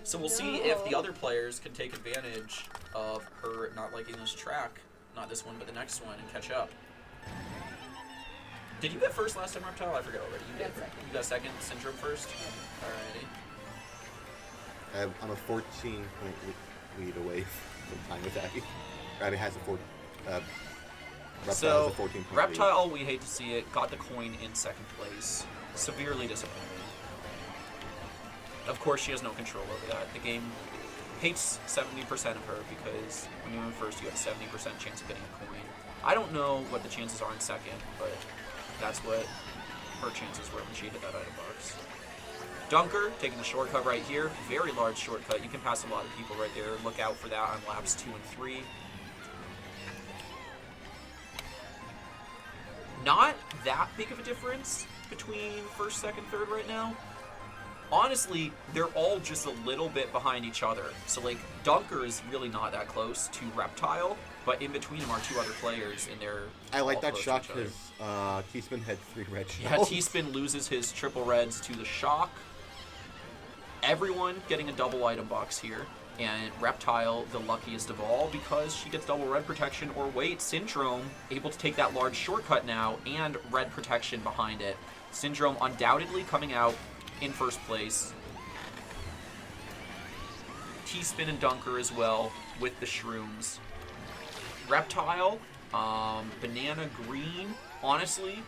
So we'll see if the other players can take advantage of her not liking this track. Not this one, but the next one, and catch up. Did you get first last time, Reptile? I forget already. You I did. got second. You got second. Syndrome first. Alrighty. I'm a 14-point lead away from time attacking. Rabbit has a 4. Reptile So has a 14-point lead. Reptile, we hate to see it, got the coin in second place. Severely disappointed. Of course, she has no control over that. The game hates 70% of her because when you're in first, you have a 70% chance of getting a coin. I don't know what the chances are in second, but that's what her chances were when she hit that item box. Dunker taking the shortcut right here. Very large shortcut. You can pass a lot of people right there. Look out for that on laps 2 and 3. Not that big of a difference between first, second, third right now. Honestly, they're all just a little bit behind each other. So, like, Dunker is really not that close to Reptile. but in between them are two other players, and they're I like all that close to shock each other. because T-Spin had 3 red Yeah, shells. T-Spin loses his triple reds to the shock. Everyone getting a double item box here. And Reptile, the luckiest of all, because she gets double red protection. Or wait, Syndrome, able to take that large shortcut now, and red protection behind it. Syndrome undoubtedly coming out in first place. T-Spin and Dunker as well with the shrooms. Reptile, Banana Green, honestly,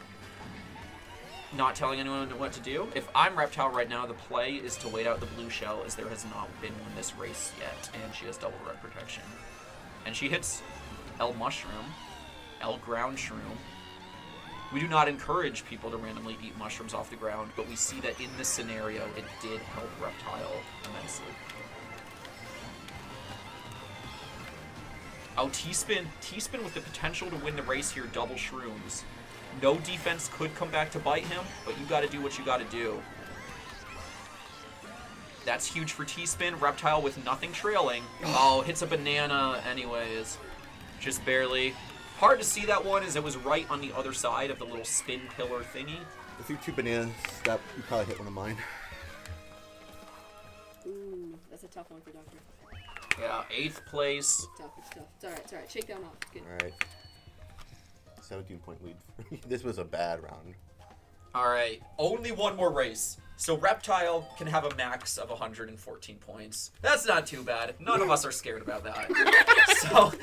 not telling anyone what to do. If I'm Reptile right now, the play is to wait out the blue shell, as there has not been one this race yet, and she has double red protection. And she hits L Mushroom, L Ground Shroom. We do not encourage people to randomly eat mushrooms off the ground, but we see that in this scenario, it did help Reptile immensely. Oh, T-Spin with the potential to win the race here, double shrooms. No defense could come back to bite him, but you gotta do what you gotta do. That's huge for T-Spin. Reptile with nothing trailing. Oh, hits a banana anyways. Just barely. Hard to see that one as it was right on the other side of the little spin pillar thingy. I think 2 bananas, that you probably hit one of mine. Ooh, that's a tough one for Doctor. Yeah, 8th place. It's tough. It's alright. Shake that one off. It's good. Alright. 17-point lead. This was a bad round. Alright, only one more race. So Reptile can have a max of 114 points. That's not too bad. None of us are scared about that. So,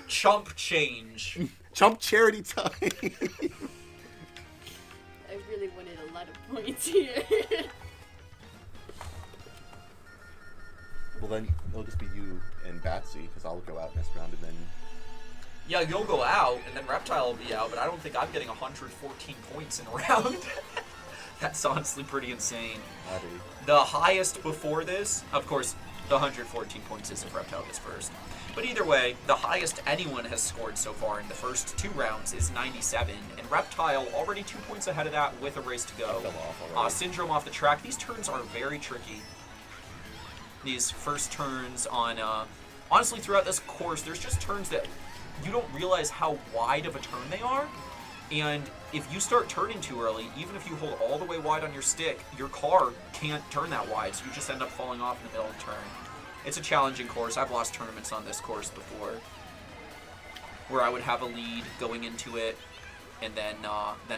chump change. Chump charity time! I really wanted a lot of points here. Well then, it'll just be you and Batsy, because I'll go out next round and then... Yeah, you'll go out, and then Reptile will be out, but I don't think I'm getting 114 points in a round. That's honestly pretty insane. Addy. The highest before this, of course, the 114 points is if Reptile gets first. But either way, the highest anyone has scored so far in the first 2 rounds is 97, and Reptile already 2 points ahead of that with a race to go. Fell off already. Syndrome off the track. These turns are very tricky. These first turns on, honestly, throughout this course, there's just turns that you don't realize how wide of a turn they are. And if you start turning too early, even if you hold all the way wide on your stick, your car can't turn that wide, so you just end up falling off in the middle of the turn. It's a challenging course. I've lost tournaments on this course before, where I would have a lead going into it, and then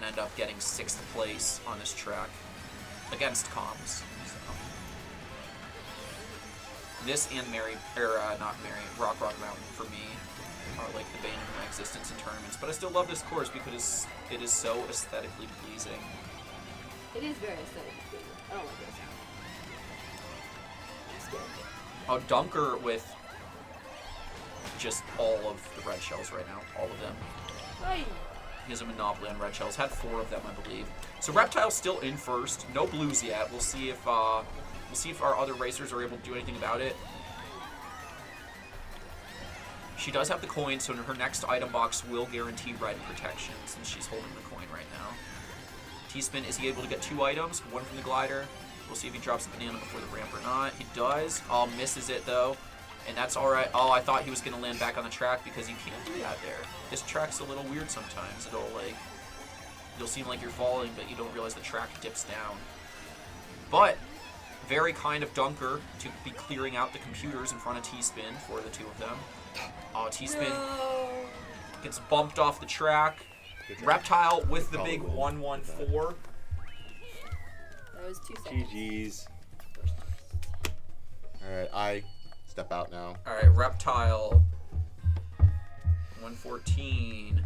end up getting 6th place on this track against comms. So. This and Rock Mountain for me are like the bane of my existence in tournaments. But I still love this course because it is so aesthetically pleasing. It is very aesthetically pleasing. I don't like this. I'm scared. Oh, Dunker with just all of the red shells right now. All of them. Hey. He has a monopoly on red shells. Had 4 of them, I believe. So Reptile's still in first. No blues yet. We'll see if our other racers are able to do anything about it. She does have the coin, so her next item box will guarantee red protection since she's holding the coin right now. T-Spin, is he able to get 2 items? 1 from the glider. We'll see if he drops the banana before the ramp or not. He does. Oh, misses it though. And that's alright. Oh, I thought he was going to land back on the track because you can't do that there. This track's a little weird sometimes. You'll seem like you're falling, but you don't realize the track dips down. But very kind of Dunker to be clearing out the computers in front of T-Spin for the 2 of them. Oh, T-Spin gets bumped off the track. Reptile with the big 114. That was 2 seconds. GG's. Alright, I step out now. Alright, Reptile 114.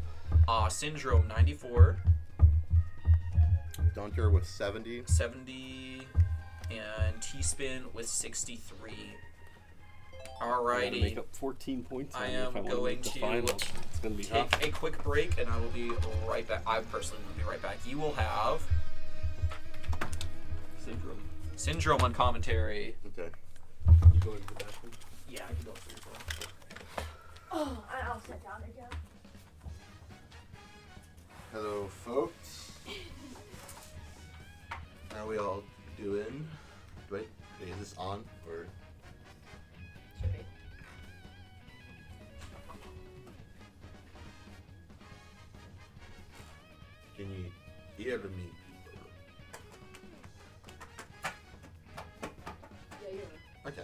Syndrome 94. Dunker with 70. 70. And T-Spin with 63. Alrighty. Make up 14 points. I if am wanna going make the to finals. It's gonna be tough. take a quick break, and I will be right back. I personally will be right back. You will have Syndrome on commentary. Okay. You go into the bathroom. Yeah, I can go through. Oh, I'll sit down again. Hello, folks. How are we all doing? Wait, is this on or? Should be. Can you hear me? Yeah, you're Okay,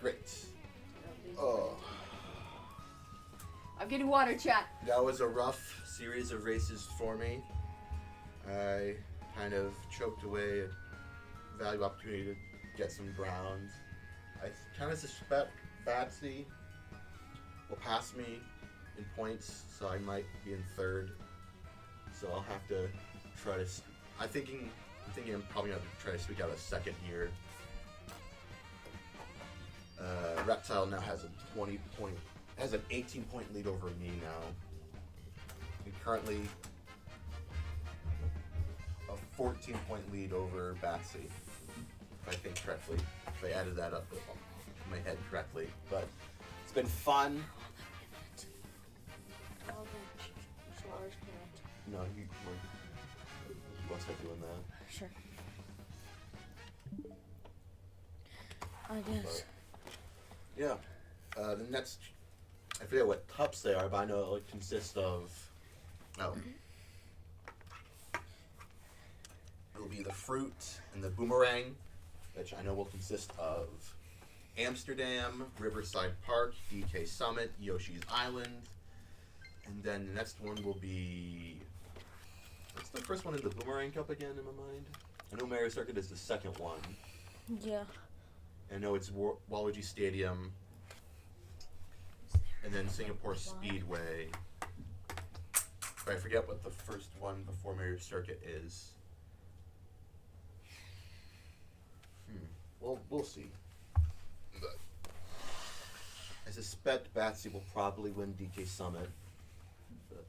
great. Oh, I'm getting water, chat. that was a rough series of races for me. I kind of choked away a valuable opportunity to get some browns. I kind of suspect Batsy will pass me in points, so I might be in third. So I'll have to try to. I'm thinking I'm probably gonna try to squeak out a second here. Reptile now has an 18-point lead over me now. And currently a 14-point lead over Batsy, if I think correctly. If I added that up in my head correctly. But it's been fun. No, you want to start doing that. Sure. I guess. Yeah. The next, I forget what cups they are, but I know it consists of. Oh. It'll be the fruit and the boomerang, which I know will consist of Amsterdam, Riverside Park, DK Summit, Yoshi's Island, and then the next one will be. What's the first one in the boomerang cup again in my mind? I know Mario Circuit is the second one. Yeah. I know it's Waluigi Stadium, and then Singapore Speedway. But I forget what the first one before Mario Circuit is. Well, we'll see. But I suspect Batsy will probably win DK Summit. But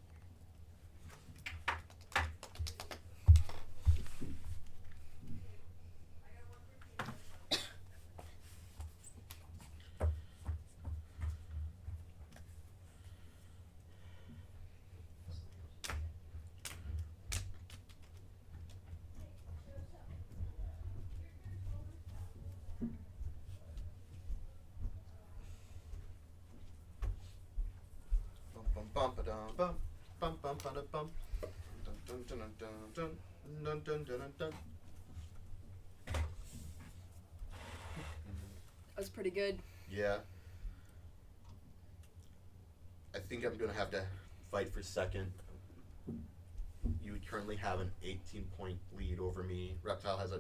bum ba dum bum bum bum ba da bum dun dun dun dun dun dun dun dun dun dun. That's pretty good. Yeah. I think I'm gonna have to fight for second. You currently have an 18-point lead over me. Reptile has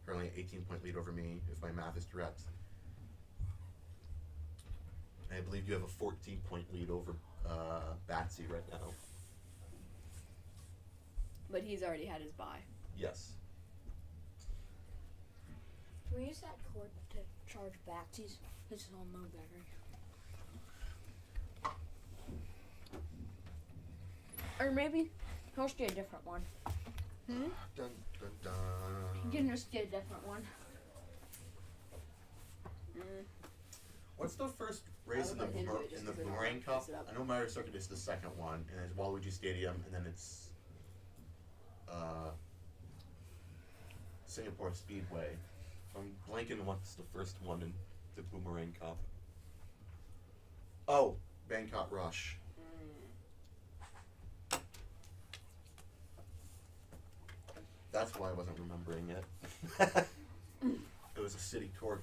currently an 18-point lead over me, if my math is correct. I believe you have a 14-point lead over Batsy right now. But he's already had his bye. Yes. Can we use that cord to charge Batsy's? This is on low battery. Or maybe he'll just get a different one. Dun, dun, dun. He can just get a different one. What's the first race in the I'll let him do it just 'cause I don't Boomerang wanna Cup? mess it up. I know Mario Circuit is the second one, and it's Waluigi Stadium, and then it's Singapore Speedway. I'm blanking what's the first one in the Boomerang Cup. Oh, Bangkok Rush. That's why I wasn't remembering it. It was a city tour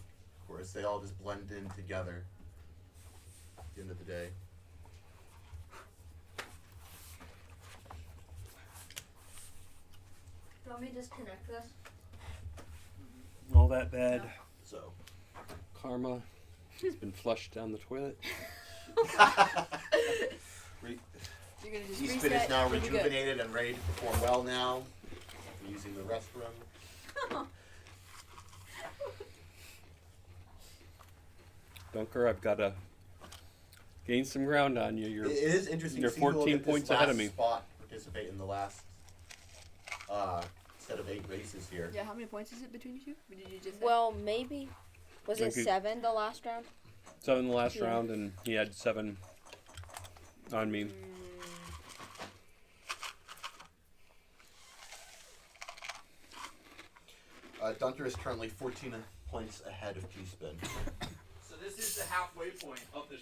course. They all just blend in together at the end of the day. Do you want me to disconnect this? All that bad So. karma has been flushed down the toilet. You're gonna just Eastman reset. is now you'll be good. rejuvenated and ready to perform well now. Using the restroom. Dunker, I've got to gain some ground on you. It is interesting. You're to see who will 14 get this points ahead of last me. Spot participate in the last set of 8 races here. Yeah, how many points is it between you two? What did you just say? Well, maybe. Was it Thank you. 7 the last round? 7 the last Yeah. round, and he had 7 on me. Dunker is currently 14 points ahead of T-Spin. So this is the halfway point of the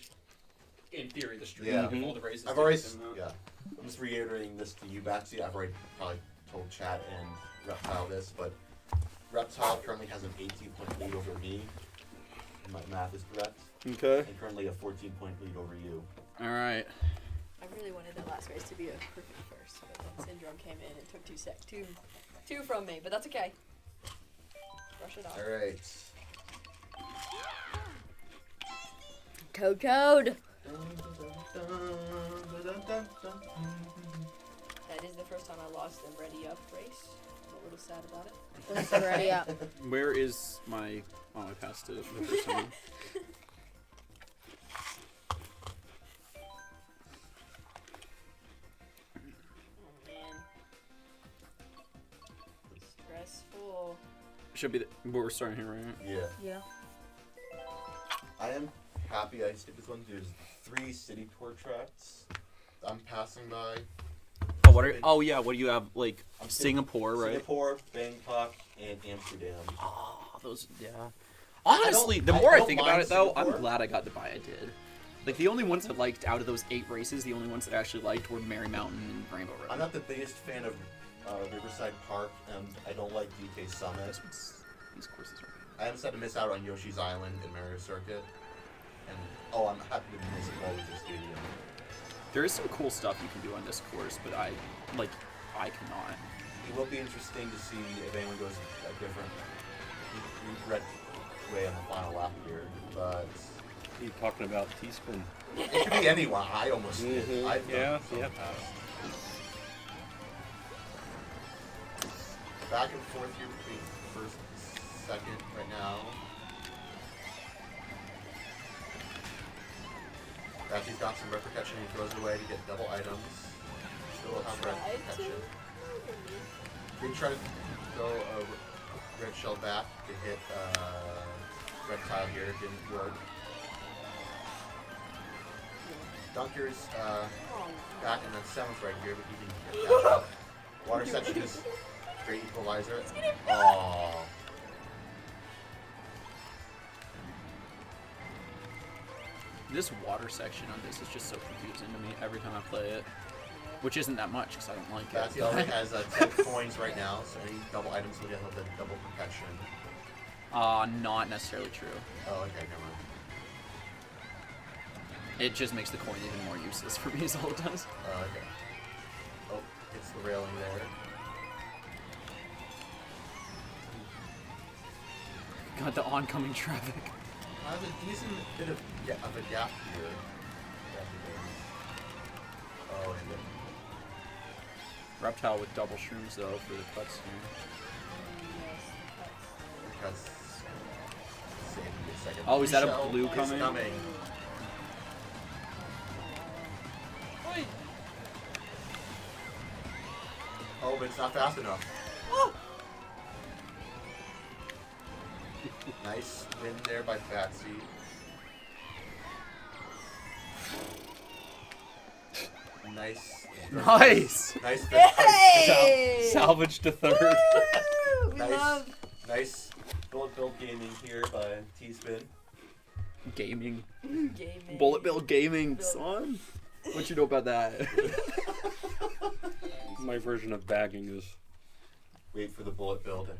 in theory, the streak. Yeah. If all the races. I've did already, the same amount. yeah. I'm just reiterating this to you, Batsy. I've already probably told Chat and Reptile this, but Reptile currently has an 18-point lead over me. My math is correct. Okay. And currently a 14-point lead over you. All right. I really wanted that last race to be a perfect first, but then Syndrome came in and took two from me, but that's okay. Brush it off. All right. Toad. That is the first time I lost the Ready Up race. I'm a little sad about it. What's the ready up? Where is my? Oh, I passed it the first time. Oh man. Stressful. Should be the. We're starting here, right? Yeah. Yeah. I am happy I skipped this one. There's 3 city tour tracks I'm passing by. Oh, what are? Oh yeah. What do you have? Like I'm Singapore, right? Singapore, Bangkok, and Amsterdam. Oh, those. Yeah. I don't- Honestly, the I more I don't think about mind it, though, I'm Singapore. glad I got the buy I did. Like the only ones I liked out of those 8 races, the only ones that I actually liked were Mary Mountain and Rainbow Road. I'm not the biggest fan of Riverside Park, and I don't like DK Summit. These courses are. I am sad to miss out on Yoshi's Island and Mario Circuit. And I'm happy to miss Waluigi Stadium. There is some cool stuff you can do on this course, but I cannot. It will be interesting to see if anyone goes a different red way on the final lap here, but You talking about T-Spin? it could be anyone. I almost did. Mhm. I've done Yeah, some yeah. past. Back and forth here between first and second right now. Batsy's got some red protection. He throws it away to get double items. Still have red Tried to. protection. We try to throw a red shell back to hit Reptile here. It didn't work. Dunker's back in the 7th right here, but he can catch up. Water section is great equalizer. Oh. This water section on this is just so confusing to me every time I play it. Which isn't that much because I don't like Batsy it. only has 10 coins right now, so any double items will get a little bit double protection. Not necessarily true. Oh, okay, never mind. It just makes the coin even more useless for me is all it does. Oh, okay. Oh, hits the railing there. Got the oncoming traffic. Has a decent bit of a gap here. Oh, and then Reptile with double shrooms though for the cuts here. because save me a second. Oh, is that a Shell blue is coming? Oh, but it's not fast enough. Nice win there by Batsy. Nice. Nice! Nice. Hey! Salvage to third. We Nice. love. Nice. Bullet Bill Gaming here by T-Spin. Gaming. Gaming. Bullet Bill Gaming, Bill. son. What you know about that? My version of bagging is. Wait for the Bullet Bill to.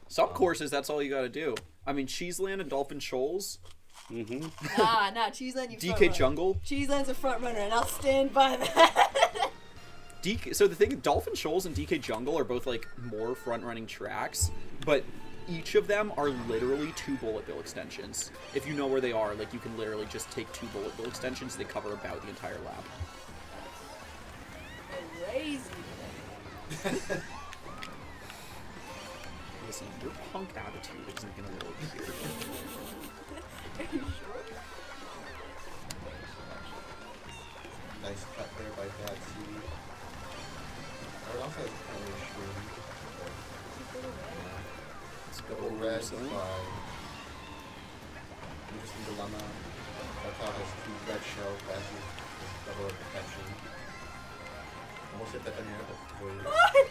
Some courses, that's all you gotta do. I mean, Cheeseland and Dolphin Shoals, Mm-hmm. Nah, Cheeseland, you front DK runner. Jungle. Cheeseland's a front runner, and I'll stand by that. So the thing, Dolphin Shoals and DK Jungle are both like more front-running tracks, but each of them are literally 2 Bullet Bill extensions. If you know where they are, like you can literally just take 2 Bullet Bill extensions. They cover about the entire lap. Crazy. Listen, your punk attitude isn't gonna work here. Are you sure? Nice cut there by Batsy. I also has kind of shroom. Let's Go go red son. by. Interesting dilemma. Reptile has 2 red shells. Batsy has double protection. Almost hit that banana, but avoided it.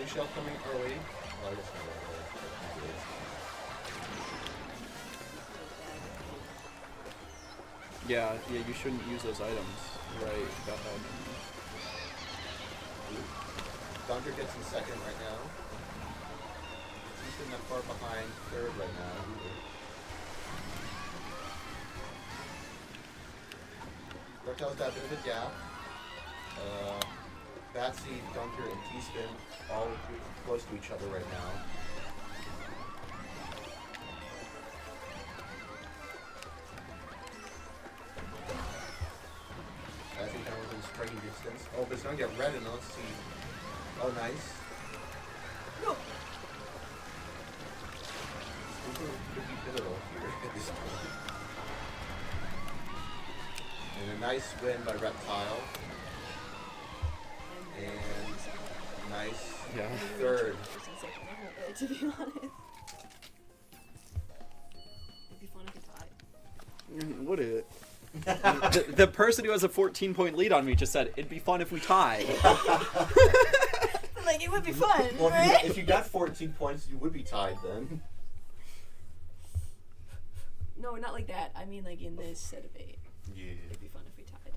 Blue shell coming early. Well, I guess not early. Yeah, you shouldn't use those items. Right, got that. Dunker gets in second right now. He's been that far behind third right now. Reptile's got a bit of a gap. Batsy, Dunker, and T-Spin all close to each other right now. Batsy kind of within striking distance. Oh, but it's going to get red, and let's see. Oh, nice. No. Super could be pivotal here at this point. And a nice win by Reptile. And nice third. To be honest. It'd be fun if we tied. Would it? the person who has a 14-point lead on me just said, it'd be fun if we tied. Like, it would be fun, Well, right? if you got 14 points, you would be tied then. No, not like that. I mean, like, in this set of 8. Yeah. It'd be fun if we tied.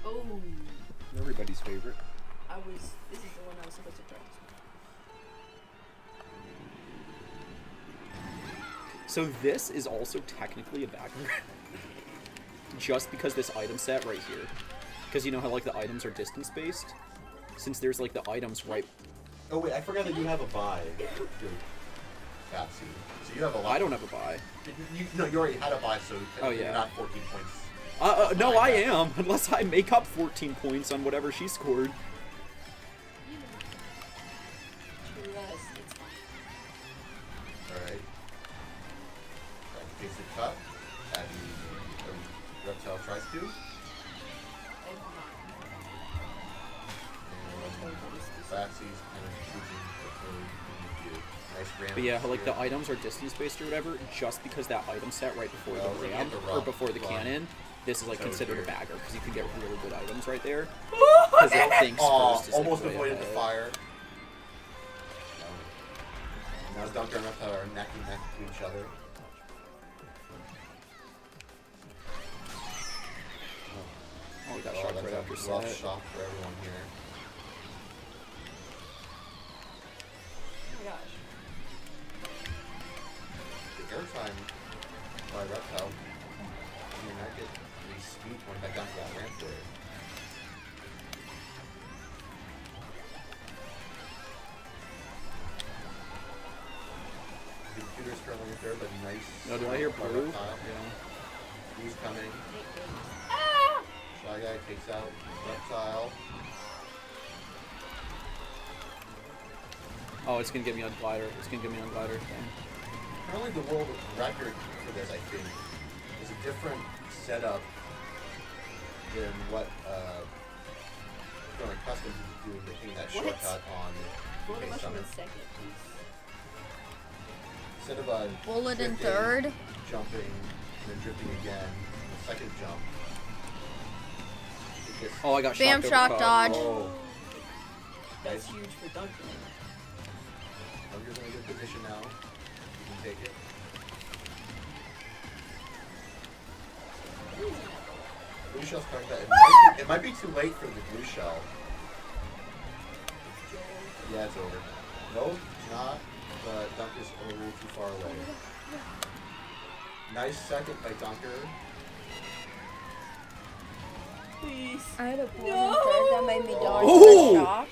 Oh. Everybody's favorite. This is the one I was supposed to try. So this is also technically a bagger. Just because this item set right here. Because you know how like the items are distance based? Since there's like the items right... Oh wait, I forgot that you have a buy. Batsy. So you have a lot. I don't have a buy. No, you already had a buy, so Oh, you're yeah. not 14 points. No, I am. Unless I make up 14 points on whatever she scored. Trust, it's fine. Alright. Takes the cut. And Reptile tries to. And Batsy's kind of choosing before you do. Nice ramp. But yeah, like the items are distance based or whatever, just because that item set right before Well, the we ramp, had the or run- before the run. cannon, this is like So considered a here. bagger, because you can get really good items right there. Because it thinks first is Almost like way avoided the ahead. fire. Now Dunker and Reptile are neck and neck to each other. Oh, we got Oh, shocked that's right a after rough set. shock for everyone here. Oh my gosh. The airtime by Reptile. I mean, I get the speed point back down to that ramp there. The computer's currently in third, but nice. No, do I hear by blue? Reptile. Yeah. Blue's coming. Ah! Shy Guy takes out Reptile. Oh, it's gonna get me on glider. It's gonna get me on glider. Damn. Currently the world record for this, I think, is a different setup than what we're accustomed to doing, making that What? shortcut on Go to UK mushroom Summit. in second, please. Instead of Bullet in drifting, third. jumping, and then drifting again, the second jump. It gets, Oh, I got Bam, shocked shock over dodge. oh, That's nice. huge for Duncan. Dunker's in a good position now. You can take it. Blue shell's coming back. It might be too late for the blue shell. Yeah, it's over. No, it's not. But Dunker's a little too far away. Nice second by Dunker. Please. I had a bullet No! in third that made me dodge Oh! the shock,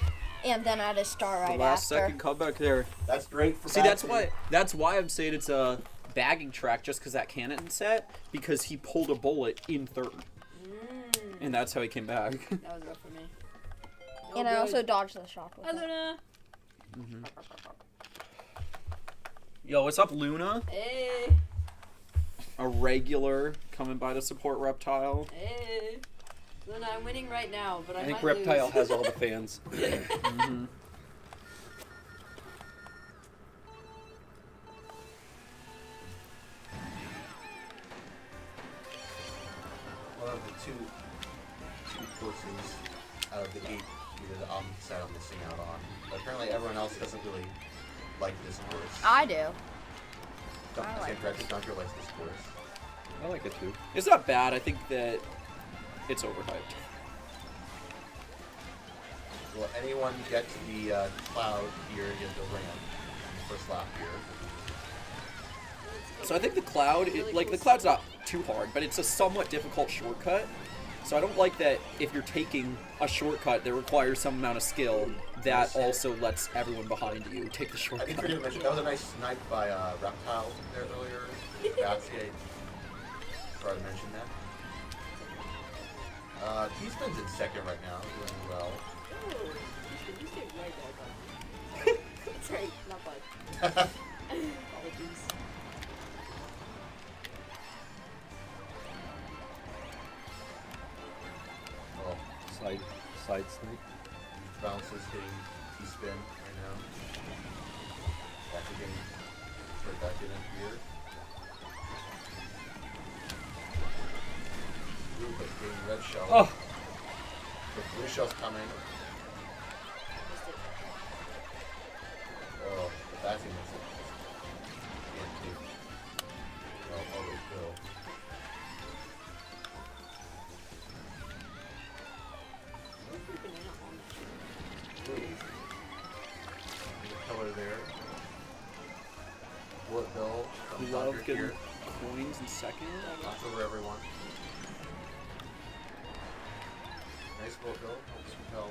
and then I had a star right The last after. second comeback there. That's great for See, that's Batsy. why I'm saying it's a bagging track, just because that cannon set, because he pulled a bullet in third, and that's how he came back. That was rough for me. No And I good. also dodged the shock with Hi, it. Luna. Yo, what's up, Luna? Hey. A regular coming by to support Reptile. Hey. Luna, I'm winning right now, but I I think might Reptile lose. has all the fans. Mhm. One of the two courses out of the 8 either the side I'm missing out on. But apparently everyone else doesn't really like this course. I do. Dunker, I like correctly, Dunker likes this course. I like it too. It's not bad. I think that it's overhyped. Will anyone get to the cloud here in the ramp on the first lap here? So I think the cloud, the cloud's not too hard, but it's a somewhat difficult shortcut. So I don't like that if you're taking a shortcut that requires some amount of skill, that also lets everyone behind you take the I shortcut. did forget to mention, that was a nice snipe by Reptile there earlier. That's it. Forgot to mention that. T-Spin's in second right now, doing well. Oh, you stayed right there, bud. Sorry, not bud. Apologies. Oh, Side snipe. bounces hitting T-Spin right now. Back again. Right back in here. Ooh, but getting red shell. Oh, The blue shell's coming. Oh, the batting is it. Can't take. Oh, they kill. The color there. Bullet bill from We love Thunder getting here. coins in second. Watch over everyone. Nice bullet bill. Helps propel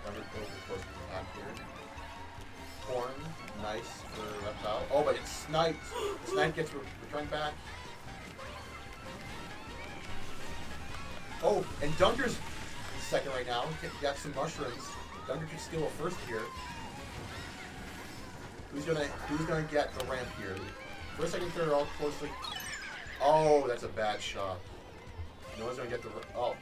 Thunder Bill close to the back here. Horn, nice for Reptile. Oh, but it's sniped. Snipe gets returned back. Oh, and Dunker's second right now. Got some mushrooms. Dunker could steal a first here. Who's gonna get the ramp here? First, second, third are all closely. Oh, that's a bad shot. No one's gonna get the. Oh,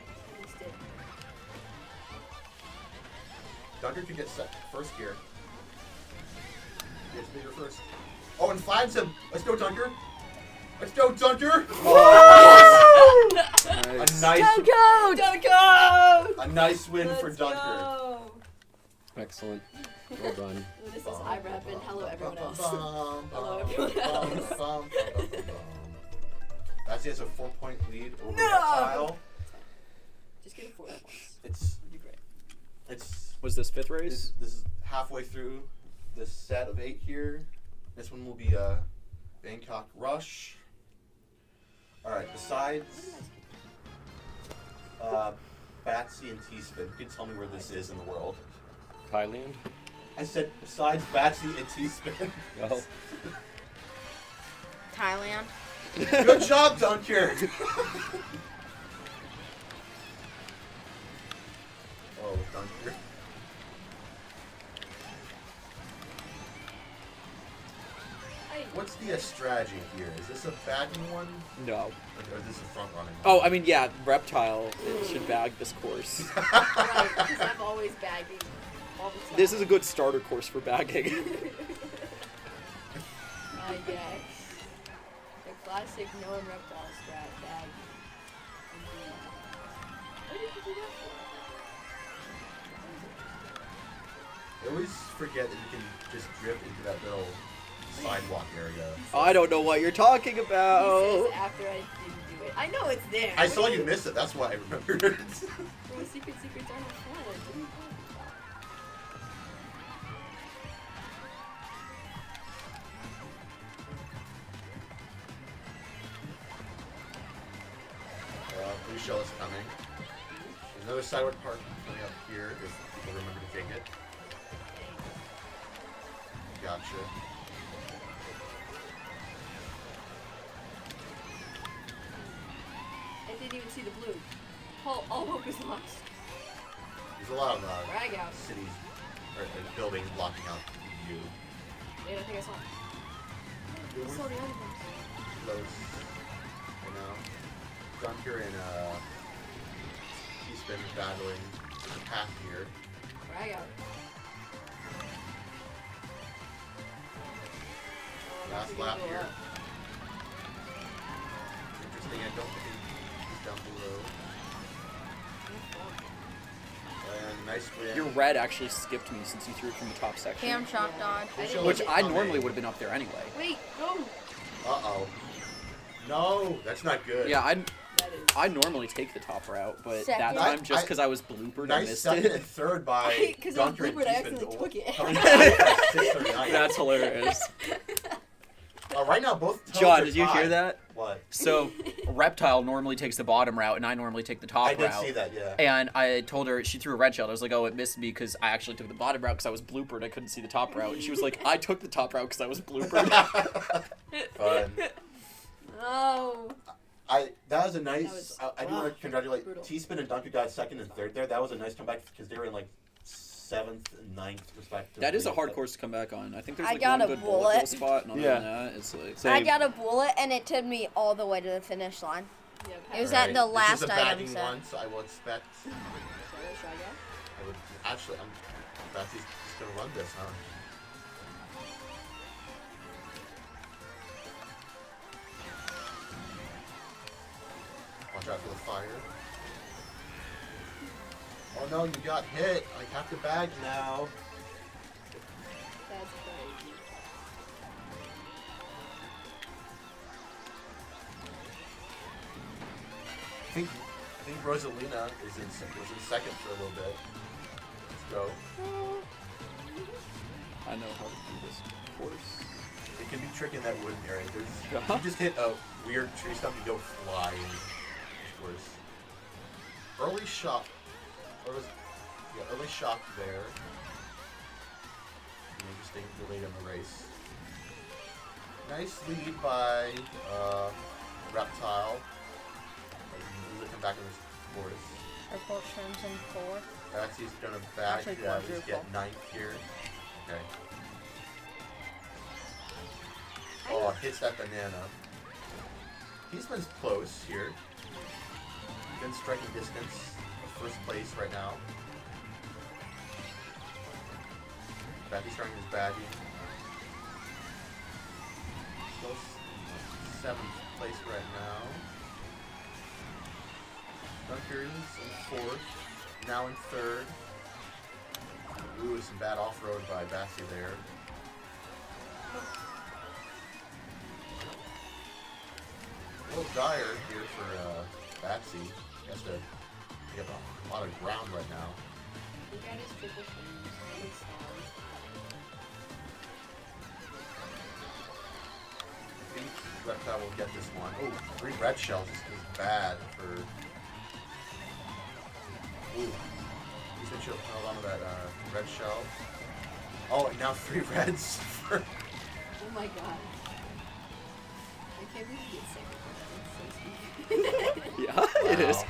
Dunker could get first here. He gets bigger first. Oh, and finds him. Let's go, Dunker. Let's go, Dunker. Oh! Nice. A nice, Go! Don't go! a nice win for Let's Dunker. go! excellent. Well done. This is IRAP and hello everyone else. Hello Hello everyone else. That's a 4-point lead over No! Reptile. Just get 4 points. It's You'd be great. Was this fifth race? this is halfway through this set of 8 here. This one will be Bangkok Rush. All right, besides Batsy and T-Spin, you can tell me where this is in the world. Thailand. I said besides Batsy and T-Spin. Well, Thailand. Good job, Dunker. Oh, Dunker. What's the strategy here? Is this a bagging one, No. or is this a front running? Oh, I mean, yeah, Reptile should bag this course. Right, because I'm always bagging all the time. This is a good starter course for bagging. I guess. The classic no and Reptile strat bag. What did you do that for? I always forget that you can just drift into that little sidewalk area. I don't know what you're talking He about. says after I didn't do it. I know it's there. I saw you miss it. That's why I remembered it. Well, the secrets are not fun. What are you talking about? Blue shell is coming. There's another sideward park coming up here if people remember to take it. Gotcha. I didn't even see the blue. All hope is lost. There's a lot of Drag out. cities or buildings blocking out view. Wait, I think I saw it. I saw the other ones. Close. You know. Dunker and T-Spin battling the path here. Drag out. Last lap here. Interesting, I don't think he's down below. And Nice win. Your red actually skipped me since you threw it from the top section. Cam shock dodge. Which I normally would have been up there anyway. Wait, no. Uh-oh. No, that's not good. Yeah, That is. I normally take the top route, but Second. that time, just because I was bloopered, I Nice missed second it. and third by Because I was Dunker and bloopered, I Teasman. accidentally took it. Coming back at 6:39. That's hilarious. Right now, both toes John, are did you hear tied. that? What? So, Reptile normally takes the bottom route, and I normally take the top I did route. see that, yeah. And I told her, she threw a red shell. I was like, oh, it missed me because I actually took the bottom route because I was bloopered. I couldn't see the top route. And she was like, I took the top route because I was bloopered. Fun. Oh. That was a nice. was- I do wow. want to congratulate Brutal. T-Spin and Dunker got second and third there. That was a nice comeback because they were in like 7th and 9th respectively. That is a hard course to come back on. I think there's I like got one a good bullet bullet. bill spot, and other Yeah. than that, it's like... Same. I got a bullet and it took me all the way to the finish line. Yeah, It was Alright, at the this last is a item bagging set. one, so I will expect. Should I go? I would actually. That's just gonna run this, huh? Watch out for the fire. Oh no, you got hit. I have to bag now. That's crazy. I think Rosalina was in second for a little bit. Let's go. I know how to do this course. It can be tricky in that wooden area. There's, Uh-huh. you just hit a weird tree stump, you go flying. Of course. Early shock. Early shock there. Interesting delay in the race. Nice lead by Reptile. Usually come back in this course. Purple trims in 4. Baxie's gonna back. Actually, Yeah, let's quadruple. get 9th here. Okay. Oh, hits that banana. He's been close here. Within striking distance of first place right now. Baxie's starting his bagging. Still 7th place right now. Dunker's in 4th. Now in 3rd. Ooh, some bad off-road by Baxie there. A little dire here for Baxie. He has to pick up a lot of ground right now. He got his triple things and his stars. I think Reptile will get this one. Oh, 3 red shells is bad for... Ooh. He's been held on to that red shell. Oh, and now 3 reds for... Oh my god. I can't believe he gets second for that. It's so stupid. Yeah, it is. Wow.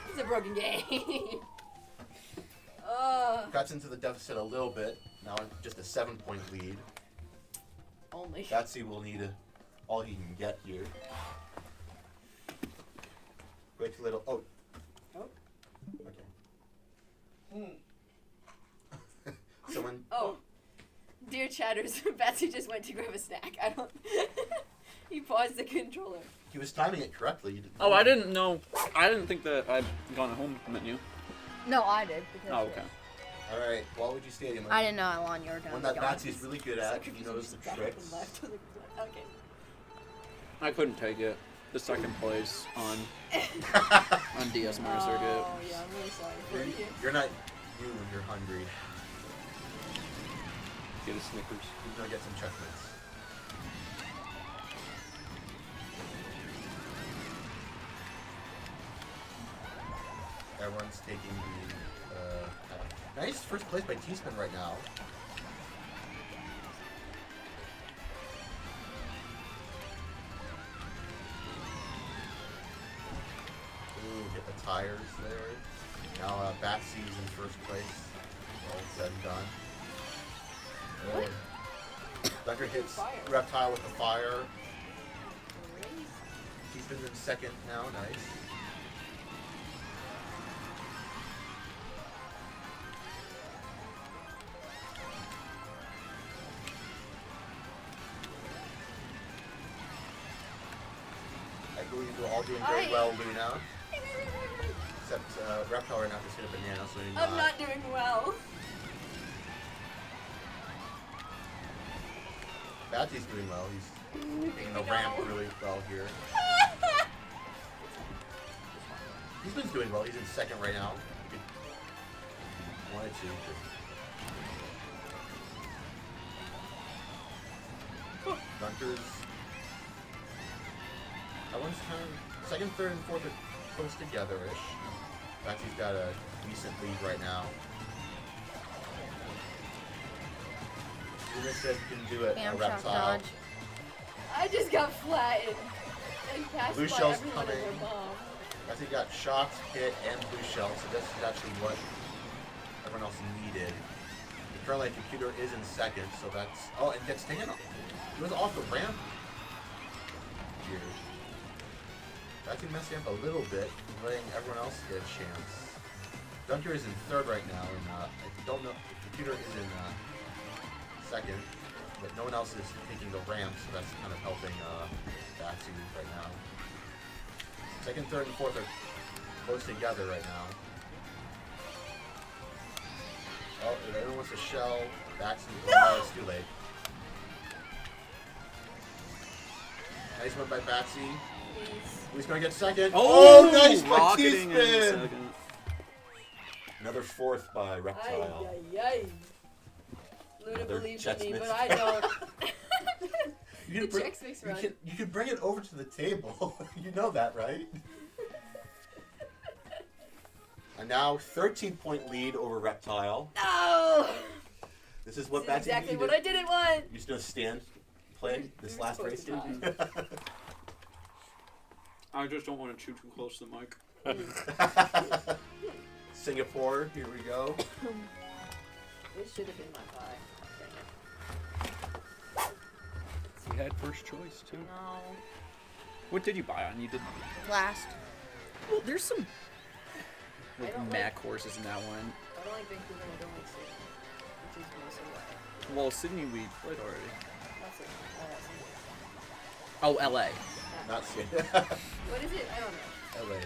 It's a broken game. Cuts into the deficit a little bit. Now just a 7-point lead. Only. Baxie will need all he can get here. Quick little... Oh. Oh. Okay. Someone... Oh. Dear chatters, Betsy just went to grab a snack. I don't... He paused the controller. He was timing it correctly. Oh, I didn't know. I didn't think that I'd gone home menu. No, I did. Because Oh, okay. Alright, Waluigi Stadium. I didn't know I won your turn. One that Baxie's really good at. He knows the tricks. Okay. I couldn't take it. The second place on DS Mario Circuit. Oh, yeah, I'm really sorry for you. You're not you when you're hungry. Get a Snickers. You're gonna get some chocolates. Everyone's taking the nice first place by T-Spin right now. Ooh, hit the tires there. Now Baxie's in first place. All said and done. Dunker hits Fire. Reptile with the fire. T-Spin's in second now, nice. I believe we're all doing very well, Luna. Except Reptile right now just hit a banana, so he's I'm not doing well. Batsy's doing well. He's taking the ramp really well here. He's been doing well. He's in second right now. He could wanted to. Dunkers. That one's kind of second, third, and fourth are close together-ish. Batsy's got a decent lead right now. Luna said you can do it, Bam, shock Reptile. dodge. I just got flattened and passed Blue by shell's everyone coming. with their bomb. Batsy got shocked, hit, and blue shell, so this is actually what everyone else needed. Currently, computer is in second, so that's... Oh, and gets taken off. He was off the ramp here. Batsy messing up a little bit, letting everyone else get a chance. Dunker is in third right now, and I don't know... Computer is in second, but no one else is taking the ramp, so that's kind of helping Batsy right now. Second, third, and fourth are close together right now. Oh, if everyone wants to shell, Batsy, no, it's too late. Nice one by Batsy. Who's going to get second? Oh, nice by rocketing in T-spin! second. Another fourth by Reptile. Ay, ay, ay. Luna Another believes in me, Jetsmith. but I don't. You The can, Chex Mix you, run. you can bring it over to the table. You know that, right? And now 13-point lead over Reptile. No! This is what This is Batsy exactly needed. what I didn't want. You just gonna stand, play this You were last supposed race. to I just don't want to chew too close to the mic. Singapore, here we go. This should have been my pie. You had first choice too. No. What did you buy on? You did. Last. Well, there's some I like don't Mac horses in that one. I don't like Vancouver and I don't like Sydney. Which is mostly why. Well, Sydney we played already. That's it. Oh, LA. Not Sing. What is it? I don't know. LA.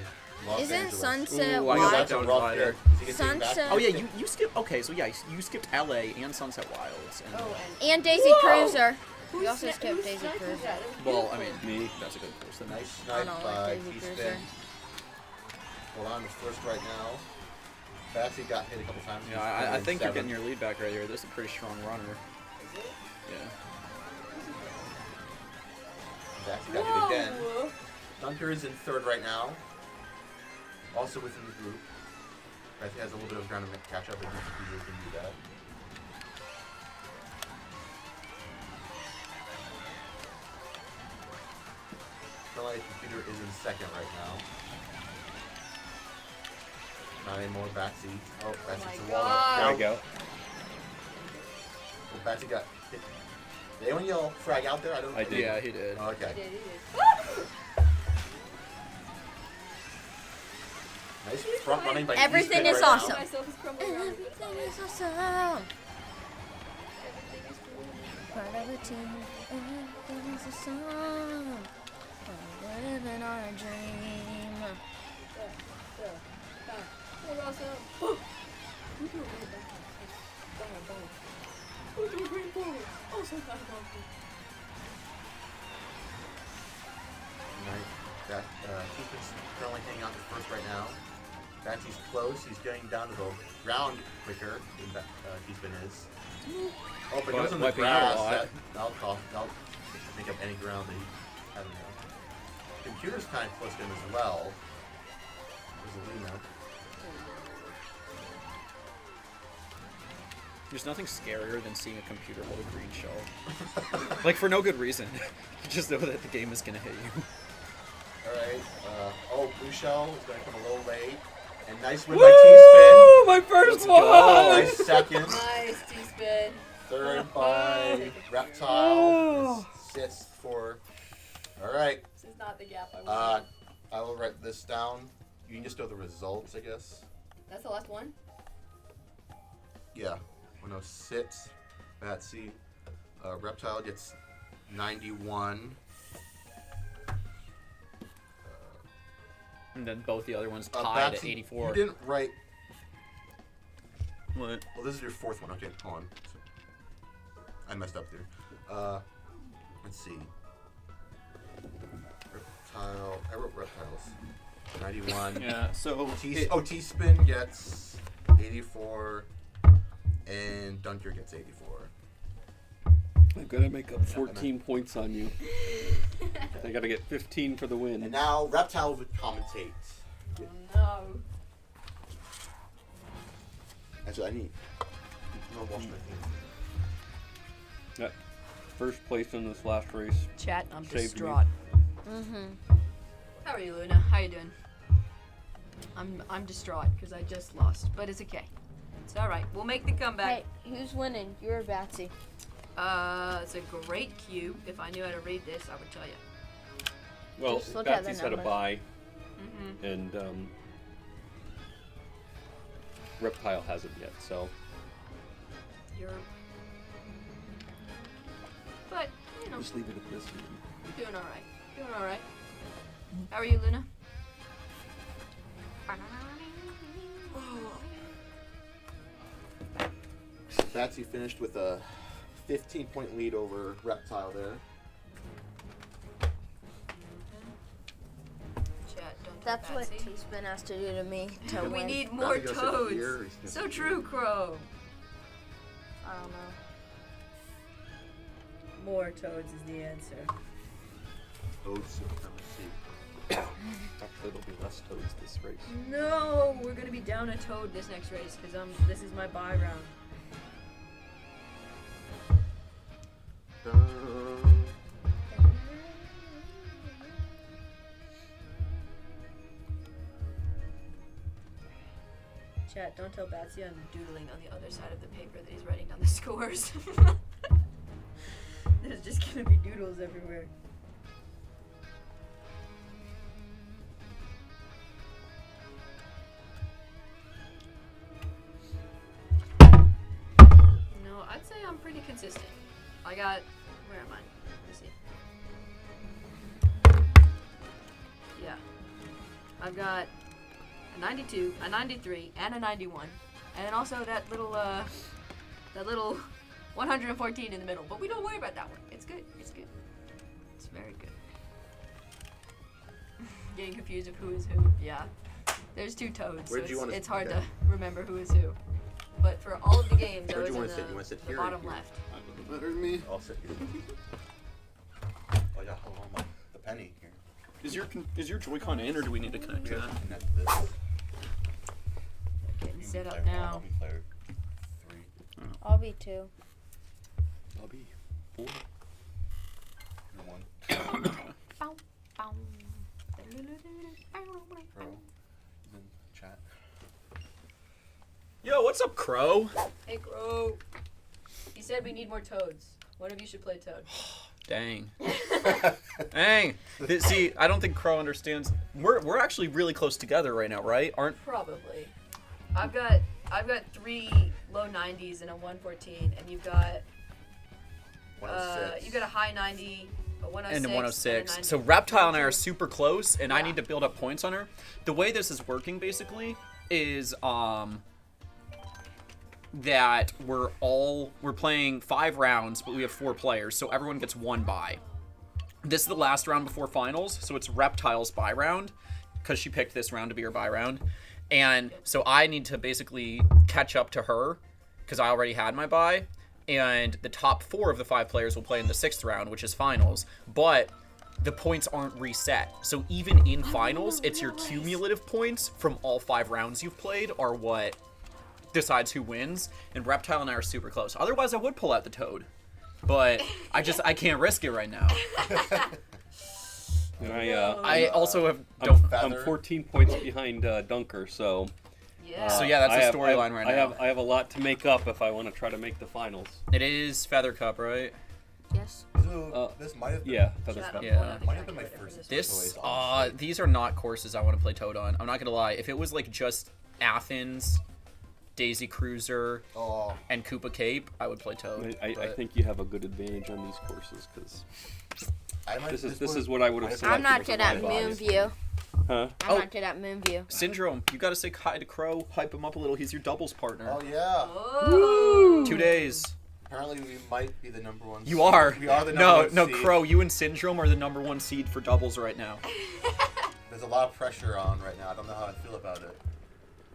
Los Isn't Angeles. Sunset Ooh, I got Wild? that That's a down rough wider. hit. Is he gonna take it back? Sunset- Oh yeah, you skipped. Okay, so yeah, you skipped LA and Sunset Wilds. And, Oh, And Daisy Whoa! Cruiser. Who We also sna- skipped who Daisy sniped Cruiser. that? It was well, I beautiful. mean, Me. that's a good course. Then. Nice I snipe don't by like Daisy T-spin. Cruiser. Hold on to first right now. Batsy got hit a couple times. Yeah, I think you're getting your lead back right here. This is a pretty strong runner. Is it? Yeah. Batsy got hit again. Whoa! Dunker is in third right now. Also within the group. Batsy has a little bit of ground to catch up, and computer can do that. The computer is in second right now. Not anymore, Batsy. Oh, Batsy my hits the wall. God. There we go. Well, Batsy got hit. Did anyone yell frag out there? I don't. I did. Yeah, he did. Oh, okay. He did. Nice front running by Everything T-spin is right now. awesome. Myself is crumbling around me. Everything is awesome. Everything is cool. Part of a team. Everything is awesome. We're living on a dream. We're awesome. Who threw a green back? Who threw a green forward? Oh, so kind of awesome. Nice. That T-spin's currently hanging on to first right now. Batsy's close. He's getting down to the ground quicker than T-spin is. Oh, but he was on the Wiping out a grass. lot. That'll make up any ground that he I don't know. Computer's kind of close to him as well. There's a Luna. There's nothing scarier than seeing a computer hold a green shell. Like, for no good reason. You just know that the game is gonna hit you. Alright. Oh, blue shell is going to come a little late. And nice win by T-spin. My first Let's go. Nice second. Nice T-spin. Third by Reptile. Sixth for. Alright. This is not the gap I was I will write this down. You can just know the results, I guess. That's the last one? Yeah. 106. Batsy. Reptile gets 91. and then both the other ones tied at Batsy, 84. You didn't write. What? Well, this is your fourth one. Okay, hold on. So, I messed up there. Let's see. Reptile. I wrote reptiles. 91. Yeah, so T-Spin gets 84, and Dunker gets 84. I'm gonna make up 14 points on you. I gotta get 15 for the And win. now Reptile would commentate. No. Actually, I need. No, wash my thing. Yeah. First place in this last race. Chat, I'm Saved me. distraught. Mm-hmm. How are you, Luna? How you doing? I'm distraught because I just lost, but it's okay. It's all right. We'll make the comeback. Hey, who's winning? You or Batsy? It's a great cue. If I knew how to read this, I would tell you. Well, Just look at the Batsy's had a numbers. bye, Mm-hmm. and Reptile hasn't yet, so. You're. But you know, Just leave it at this. you're doing all right. Doing all right. How are you, Luna? Batsy finished with a 15-point lead over Reptile there. Chat, don't That's tell what Batsy. T-Spin has to do to me to We win. need more Batsy goes to toads. here, he's gonna So see true, Crow. I don't know. More toads is the answer. Toads. Let's see. Actually, there'll be less toads this race. No, we're gonna be down a toad this next race because this is my bye round. Chat, don't tell Batsy I'm doodling on the other side of the paper that he's writing down the scores. There's just gonna be doodles everywhere. No, I'd say I'm pretty consistent. I got, where am I? Let me see. Yeah. I've got a 92, a 93, and a 91. And then also that little 114 in the middle. But we don't worry about that one. It's good. It's good. It's very good. Getting confused of who is who. Yeah. There's two toads, Where'd so you wanna it's sit? hard Okay. to remember who is who. But for all of the games, I Where'd was you in wanna sit? You wanna sit the here or bottom here? left. Better than me. I'll sit here. Oh yeah, hold on, the penny here. Is your Joy-Con in, or do we need to connect We to have that? to connect this. Getting You set can up play one, now. I'll be player 3 I'll be 2. I'll be 4. and 1. Bow, bow. Bro, then chat. Yo, what's up, Crow? Hey, Crow. He said we need more toads. One of you should play Toad. Dang. Dang. See, I don't think Crow understands. We're actually really close together right now, right? Aren't? Probably. I've got 3 low 90s and a 114, and you've got 106. you got a high 90, a 106, And a 106. 90. So Reptile and I are super close, and I need to build up points on her. The way this is working, basically, is that we're playing 5 rounds, but we have 4 players, so everyone gets 1 bye. This is the last round before finals, so it's Reptile's bye round, because she picked this round to be her bye round. And so I need to basically catch up to her, because I already had my bye. And the top 4 of the 5 players will play in the 6th round, which is finals. But the points aren't reset. So even in finals, it's your cumulative points from all 5 rounds you've played are what decides who wins. And Reptile and I are super close. Otherwise, I would pull out the Toad. But I can't risk it right now. And I also have I'm 14 points behind Dunker, so. Yeah. So yeah, that's I the have- storyline right now. I have a lot to make up if I want to try to make the finals. It is Feather Cup, right? Yes. So, this might have been, Yeah, Feather Chat, Cup. Yeah. pull out the might have been my calculator for first This, choice, honestly. these are not courses I want to play Toad on. I'm not gonna lie. If it was like just Athens, Daisy Cruiser, Oh, and Koopa Cape, I would play Toad. I but- think you have a good advantage on these courses because I might, this was- is what I would have might selected. I'm not as good my at bye. Moonview. Huh? I'm Oh. not good at Moonview. Syndrome, you gotta say hi to Crow, hype him up a little. He's your doubles partner. Oh yeah. Oh. 2 days. Apparently we might be the number one. You seed. are. We are the number one No, seed. Crow, you and Syndrome are the #1 seed for doubles right now. There's a lot of pressure on right now. I don't know how I feel about it.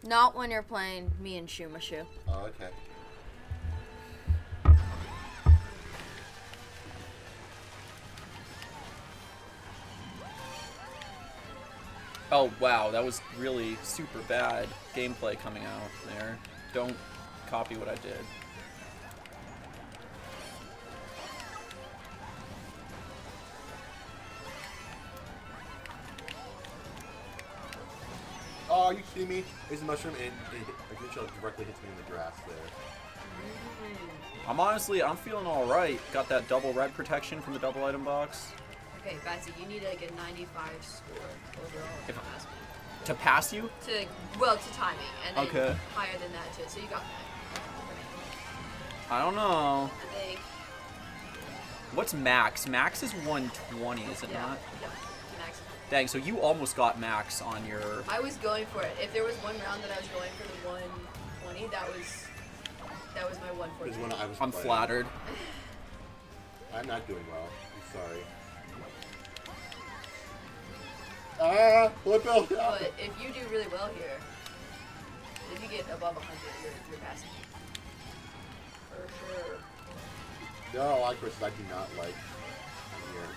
Not when you're playing me and Shumashu. Oh, okay. Oh wow, that was really super bad gameplay coming out there. Don't copy what I did. Oh, are you kidding me? There's a mushroom and a glitch directly hits me in the grass there. I'm feeling alright. Got that double red protection from the double item box. Okay, Betsy, you need like a 95 score overall to If- pass me. To pass you? To timing, and then Okay. higher than that too. So you got that. I don't know. I think. What's max? Max is 120, is it Yeah. not? Yeah. Max. Dang, so you almost got max on your... I was going for it. If there was one round that I was going for the 120, that was my 140. There's one I was I'm playing. flattered. I'm not doing well. I'm sorry. Ah, flip out. But if you do really well here, if you get above 100, you're passing. For sure. There are a lot of courses I do not like here.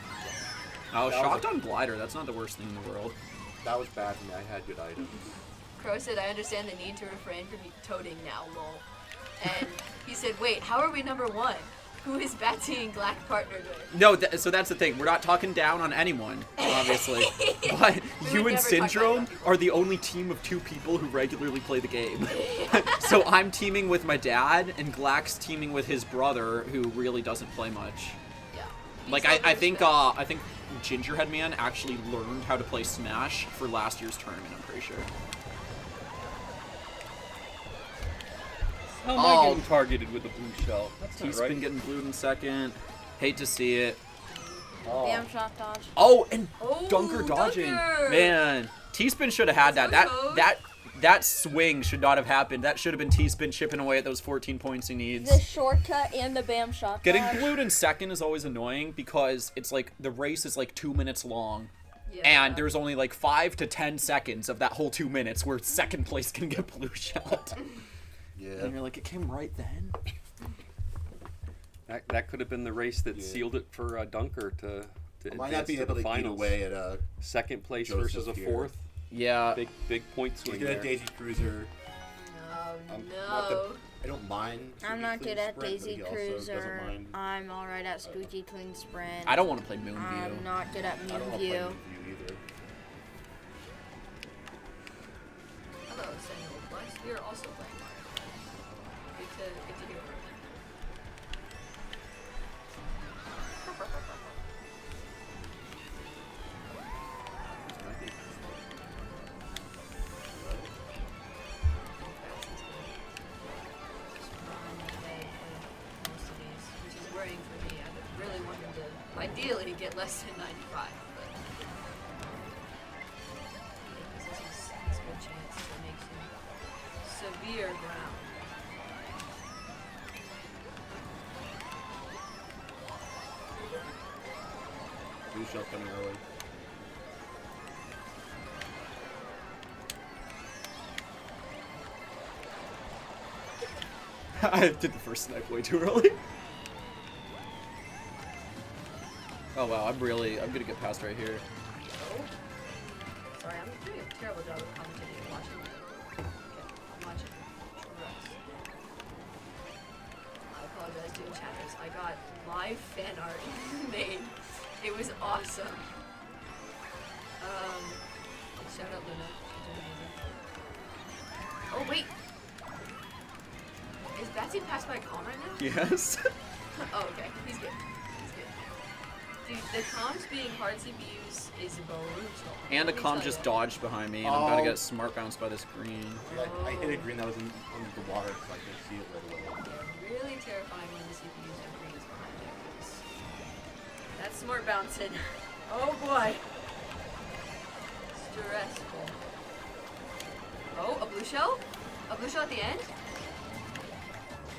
Oh, That was shocked on glider. That's not the worst thing in the world. That was bad for me. I had good items. Crow said, I understand the need to refrain from toting now, lol. And he said, wait, how are we #1? Who is Batsy and Glack partnered with? No, so that's the thing. We're not talking down on anyone, obviously. But We you would and never talk bad Syndrome about people. are the only team of 2 people who regularly play the game. So I'm teaming with my dad, and Glack's teaming with his brother, who really doesn't play much. Yeah. Like He's I think respect. I think Gingerhead Man actually learned how to play Smash for last year's tournament. I'm pretty sure. How am I Oh. getting targeted with a blue shell? That's not T-Spin right. getting blued in second. Hate to see it. Bam shot dodge. Oh, and Oh, Dunker dodging. Dunker! Man, T-Spin should have had that. Let's go, That swing should not have happened. That should have been T-Spin chipping away at those 14 points he needs. The shortcut and the bam shot Getting dodge. blued in second is always annoying because it's like the race is like 2 minutes long. Yeah. And there's only like 5 to 10 seconds of that whole 2 minutes where second place can get blue shot. Yeah. And you're like, it came right then. That could have been the race that Yeah. sealed it for Dunker to I might not advance be to able the to get finals. away at Second place Joseph versus a here. 4th. Yeah. Big point swing looking there. at Daisy Cruiser. No, Not no. I don't mind. I'm Squeaky not Clean good at Sprint, but Daisy he also doesn't Cruiser. mind. I'm alright at Squeaky Clean Sprint. I don't want to play Moonview. I'm not good at I don't want to play Moonview. Moonview either. Hello, Samuel Plus. We are also playing Mario. Good to hear from you. Which is worrying for me. I really want him to ideally get less than 95, but this is his good chance to make some severe ground. Blue shell coming early. I did the first snipe way too early. Oh wow, I'm gonna get past right here. Oh. Sorry, I'm doing a terrible job of commentating and watching. Okay, I'm watching. Trust. I apologize to the chatters. I got live fan art made. It was awesome. Shout out Luna. She's doing amazing. Oh wait. Is Batsy passed by calm right now? Yes. Oh, okay. He's good. He's good. Dude, the comms being hard CPUs is brutal. And a Let me com tell just ya. dodged behind me, and I'm about to Oh. get smart bounced by this green. Yeah, I hit a green that was under the water, so I could see it right away. Yeah, really terrifying when the CPUs have greens behind there, 'cause that's smart bouncing. Oh boy. It's stressful. Oh, a blue shell? A blue shell at the end?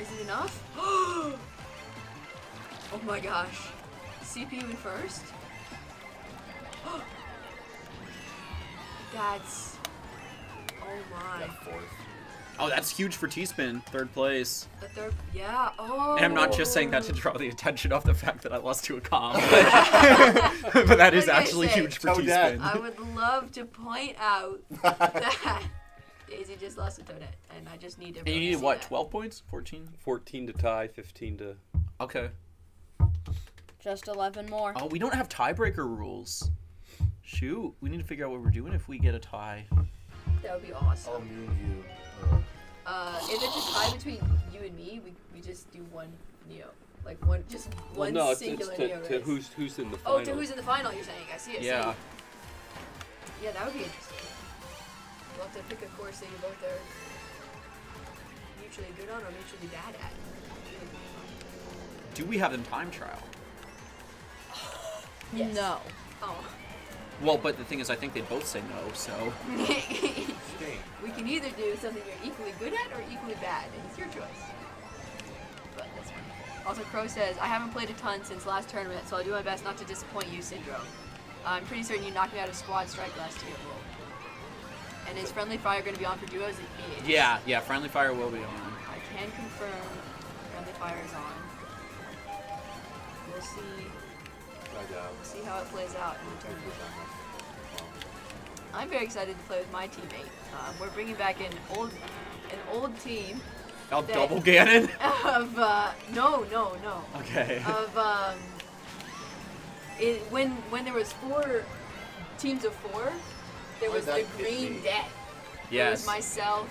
Is it enough? Oh my gosh. CPU in first? That's... Oh my. Got fourth. Oh, that's huge for T-Spin, 3rd place. The third... Yeah, oh. And I'm not just saying that to draw the attention off the fact that I lost to a comp. But that is Like I actually said, huge for Toadette. T-Spin. I would love to point out that Daisy just lost to Toadette, and I just need to. And you needed what, 12 points? 14? 14 to tie, 15 to. Okay. Just 11 more. Oh, we don't have tiebreaker rules. Shoot, we need to figure out what we're doing if we get a tie. That would be awesome. I'll immune you. If it's a tie between you and me, we just do one Neo, like one Well, no, it's singular to, Neo to race. who's in the final. Oh, to who's in the final? You're saying? I see it. Yeah. Yeah, that would be interesting. We'll have to pick a course that you both are mutually good on or mutually bad at. Do we have them time trial? Yes. No. Oh. Well, but the thing is, I think they'd both say no, so... We can either do something you're equally good at or equally bad, and it's your choice. But that's fine. Also, Crow says, I haven't played a ton since last tournament, so I'll do my best not to disappoint you, Syndrome. I'm pretty certain you knocked me out of Squad Strike last year. And is Friendly Fire going to be on for duos? It is. Yeah, Friendly Fire will be on. I can confirm Friendly Fire is on. We'll see. We'll see how it plays out in the tournament. I'm very excited to play with my teammate. We're bringing back an old team Oh, That- double Ganon? of no. Okay. Of when there was 4 teams of 4, there was the that fit Green me? Death. It was Yes. myself,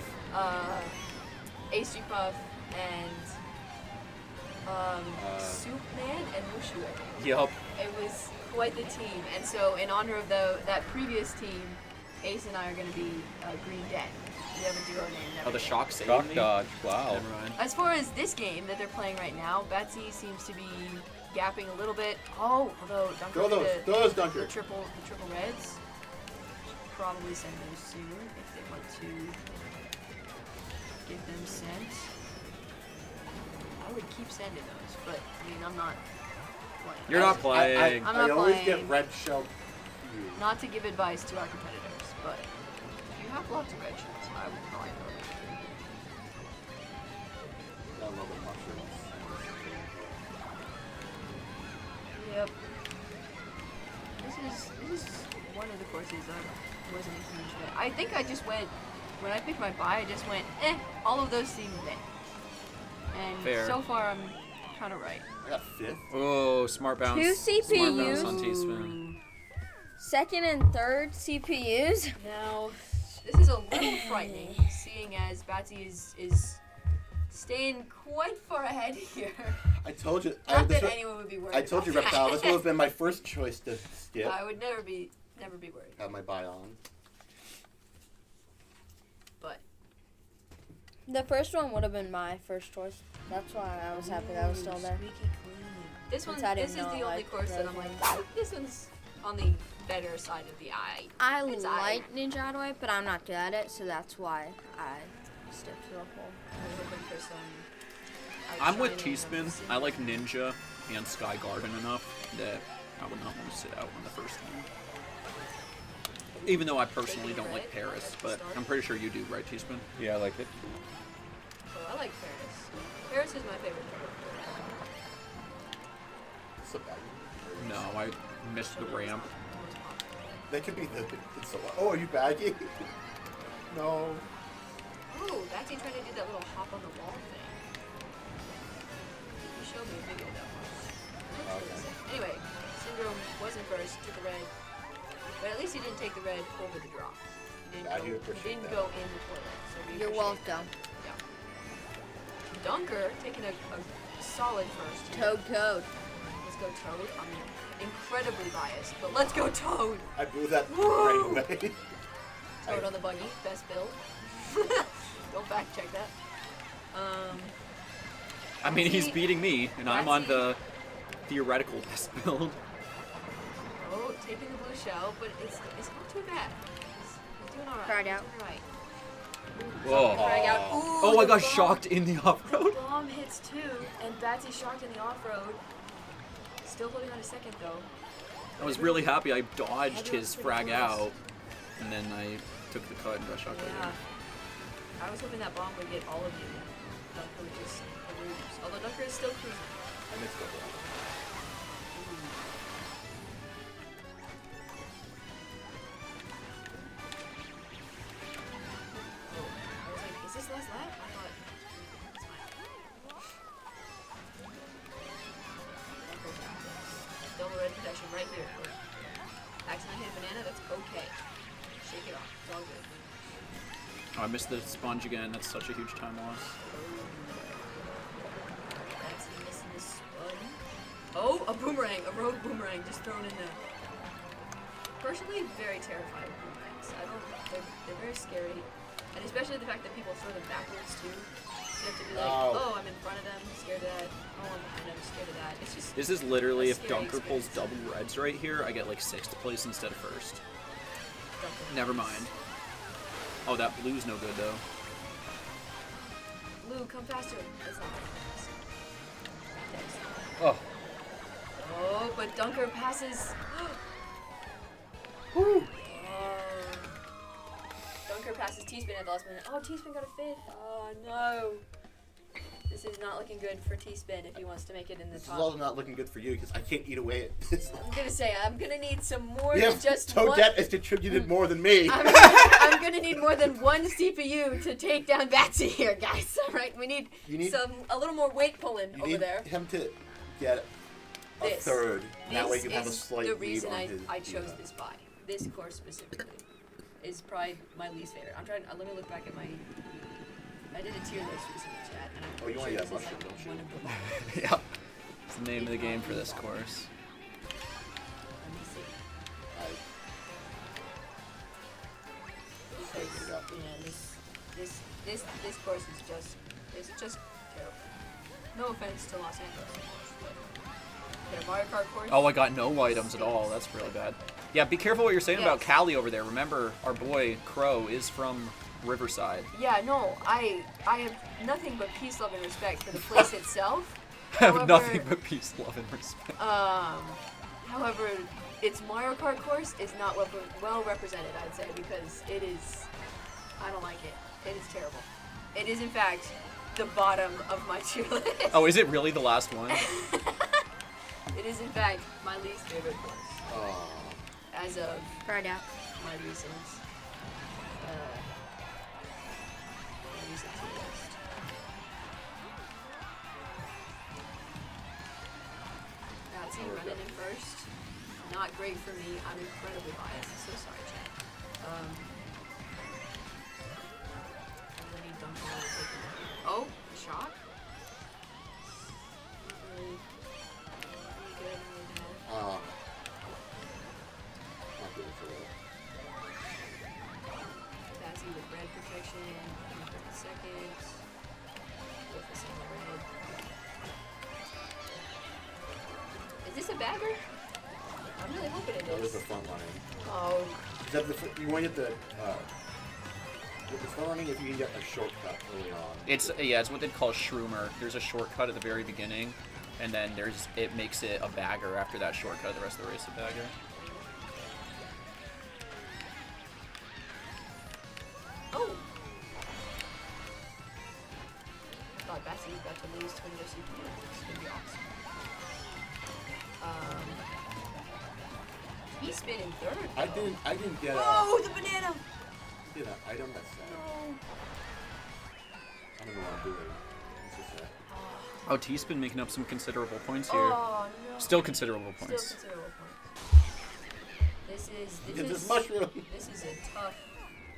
Ace G Puff, and Soup Man and Mushu. Yup. It was quite the team, and so in honor of that previous team, Ace and I are going to be Green Death. We have a duo name. and Oh, the everything. shock saved Shock me? dodge. Wow. Never mind. As far as this game that they're playing right now, Betsy seems to be gapping a little bit. Oh, although Dunker Throw did those, the Dunker. triple reds. Should probably send those soon if they want to get them sent. I would keep sending those, but I mean I'm not playing. You're not playing. I'm I not always playing. get red shell. Not to give advice to our competitors, but if you have lots of red shells, I would probably go. I love the mushrooms. Yep. This is one of the courses I wasn't a huge fan. I think I just went when I picked my buy. I just went all of those seem meh. And Fair. so far I'm kind of right. I got 5th. Oh, smart bounce. 2 Smart bounce CPUs. on T-Spin. Second and third CPUs. Now this is a little frightening, seeing as Batsy is staying quite far ahead here. I told you. Not that anyone would be worried. I told you, about Reptile. This that. would have been my first choice to skip. I would never be worried. Have my buy on. But The first one would have been my first choice. That's why I was happy that I was still there. Squeaky clean. This one, Since I this is didn't the know, only like, course that I'm like, this one's on the better side of the eye. I It's like Ninja Hideaway, but I'm not good at it, so that's why I stepped to the hole. I'm hoping for some. I'm with outshining T-Spin. of I like Ninja and Sky Garden enough that I would not want to sit out on the first one. Even though I personally don't like Paris, but I'm pretty sure you do, right, T-Spin? Yeah, I like it. Oh, I like Paris. Paris is my favorite color. It's so bad. No, I missed the ramp. They could be the. It's so, oh, are you bagging? No. Oh, Batsy trying to do that little hop on the wall thing. You showed me a video of that once. Okay. Anyway, Syndrome wasn't first, took a red. But at least he didn't take the red over the drop. He didn't, I do go, appreciate he didn't that. go in the toilet. So we You're appreciate welcome. that. Yeah. Dunker taking a solid first. Toad Code. Let's go Toad. I'm incredibly biased, but let's go Toad. I blew that Woo! right away. Toad on the buggy, best build. Don't fact check that. I mean, he's Batsy- beating me, and I'm on Batsy- the theoretical best build. Oh, taking the blue shell, but it's not too bad. Frag out. Right. Whoa. Frag out. Ooh, Oh, I the got bomb- shocked in the off-road. The bomb hits too, and Batsy's shocked in the off-road. Still holding on a second though. I was really happy I dodged his frag out, and then I took the cut and got shocked Yeah. again. I was hoping that bomb would get all of you. Dunker would just lose. Although Dunker is still cruising. I mixed up that. Oh, I was like, is this last lap? I thought it's fine. Dunker got this. Double red protection right here. Accidentally hit a banana, that's okay. Shake it off. It's all good. Oh, I missed the sponge again. That's such a huge time loss. That's missing the spun. Oh, a boomerang, a rogue boomerang just thrown in there. Personally, very terrified of boomerangs. I don't. They're very scary, and especially the fact that people throw them backwards too. So you have to be like, Oh. oh, I'm in front of them, scared of that. Oh, I'm behind them, scared of that. It's just. This is literally A if scary Dunker pulls experience. double reds right here, I get like 6th place instead of 1st. Dunker. Never mind. Oh, that blue's no good though. Blue, come faster. That's not very fast. Thanks. Oh. Oh, but Dunker passes. Woo! Oh. Dunker passes T-Spin at the last minute. Oh, T-Spin got a 5th. Oh, no. This is not looking good for T-Spin if he wants to make it in the This is top. also not looking good for you because I can't eat away at this. I'm gonna say, I'm gonna need some more Yeah, than just one. Toadette has contributed more than me. I'm gonna need more than one CPU to take down Batsy here, guys. All right, we need, You need- a little more weight pulling You over need there. him to get a This. third. And that way This you have a is slight the lead reason on his I chose diva. this buy. This course specifically is probably my least favorite. I'm trying. Let me look back at my. I did a tier list recently, chat, and I'm Oh, you pretty want sure that this is mushroom, don't you? one of the. Yeah. It's the name of the game for this course. Let me see. Sorry, get it up. Yeah, this course is just terrible. No offense to Los Angeles, of course, but their Mario Kart course. Oh, I got no items at all. That's really bad. Yeah, be careful what you're saying about Yes. Callie over there. Remember, our boy Crow is from Riverside. Yeah, no, I have nothing but peace, love, and respect for the place itself. I have However- nothing but peace, love, and respect. However, its Mario Kart course is not well represented, I'd say, because it is. I don't like it. It is terrible. It is, in fact, the bottom of my tier list. Oh, is it really the last one? It is, in fact, my least favorite course Oh. as of Frag out. my recent tier list. Nazi running in first. Not great for me. I'm incredibly biased. So sorry, chat. I need Dunker to take it. Oh, shot. Really good right now. Not good for that. That's either red protection, 30 seconds. With the single red. Is this a bagger? I'm really hoping it That was is. the front running. Oh, Is that you want to get the with the front running if you can get a shortcut early on. It's what they call shroomer. There's a shortcut at the very beginning, and then it makes it a bagger after that shortcut. The rest of the race is a bagger. oh. I thought Batsy was about to lose 20 CPU. It's gonna be awesome. He's spinning third. I though. didn't get Oh, the banana! an item that's sad. No. I don't know what I'm doing. It's just that. Oh, T's been making up some considerable points here. Oh no. Still considerable Still points. considerable points. Get this mushroom. This is a tough.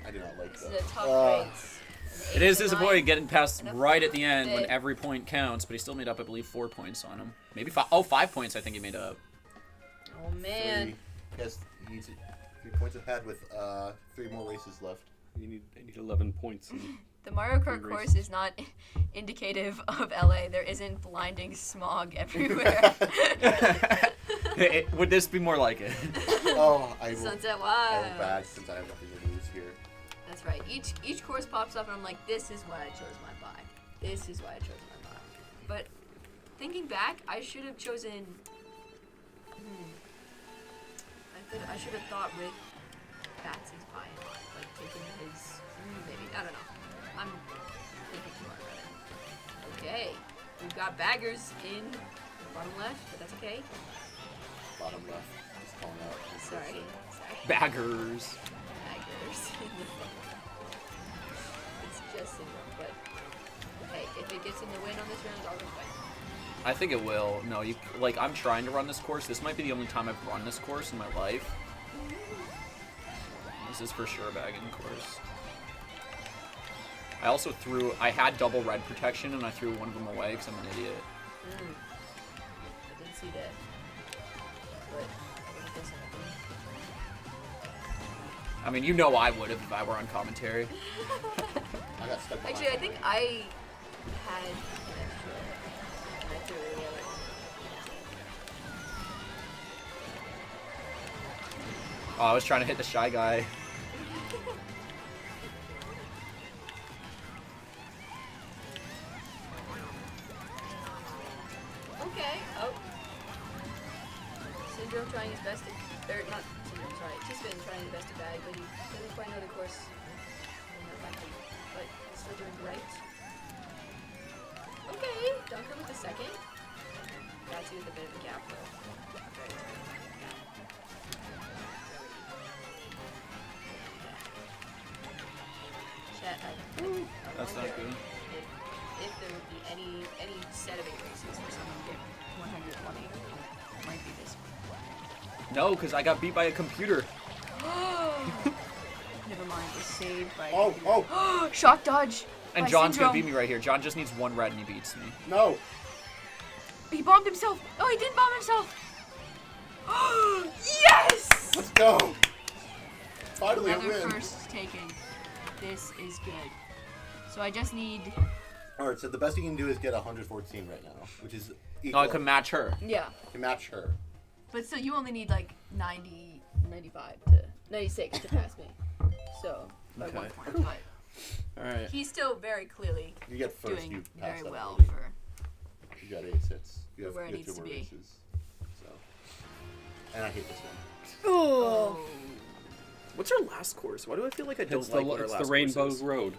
I do not like This is that. a tough race. It is disappointing getting past and a right at the end when fifth. every point counts, but he still made up, I believe, 4 points on him. Maybe 5. Oh, 5 points I think he made up. Oh man. Yes, he needs 3 points ahead with 3 more races left. I need 11 points. The Mario Kart Three course races. is not indicative of LA. There isn't blinding smog everywhere. Would this be more like it? Oh, I will. Sunset I Wild. will bad since I have nothing to lose here. That's each course pops up and I'm like, this is why I chose my buy. This is why I chose my buy. But thinking back, I should have chosen. I should have thought with Batsy's buy in mind, like taking his maybe. I don't know. I'm thinking too hard about it. Okay, we've got baggers in bottom left, but that's okay. Bottom left. Just calling out. Sorry. Baggers. Baggers. It's just syndrome, but hey, if it gets in the win on this round, I'll go fight. I think it will. No, you like. I'm trying to run this course. This might be the only time I've run this course in my life. This is for sure a bagging course. I also I had double red protection and I threw one of them away because I'm an idiot. I didn't see that. But it doesn't. I mean, you know I would have if I were on commentary. I got stuck behind Actually, I think somebody. I had an extra. And I threw it away. Oh, I was trying to hit the shy guy. Okay. Oh. Syndrome trying his best to. Or not Syndrome, sorry. T-Spin trying his best to bag, but he doesn't quite know the course. But he's still doing great. Okay. Dunker with the second. Batsy with a bit of a gap though. Very good. Chat, I That's not wonder good. if there would be any set of 8 races where someone would get 120. It might be this one. No, because I got beat by a computer. Never mind, it's saved by. Oh! Shock dodge! And by John's Syndrome. gonna beat me right here. John just needs one red and he beats me. No! He bombed himself! Oh, he didn't bomb himself! Yes! Let's go! Finally a Another win! first taken. This is good. So I just need. Alright, so the best you can do is get 114 right now, which is No, equal. I could match her. Yeah. You can match her. But still, you only need like 90, 95 to. 96 to pass me. So, by Okay. 1 point. But Alright. he's still very clearly You get first, doing you pass very that well already. for. You got 8 hits. You have, where it you have needs 2 to more be. races. So. And I hate this one. Oh. What's our last course? Why do I feel like I don't It's like what our it's last the Rainbow course is? Road.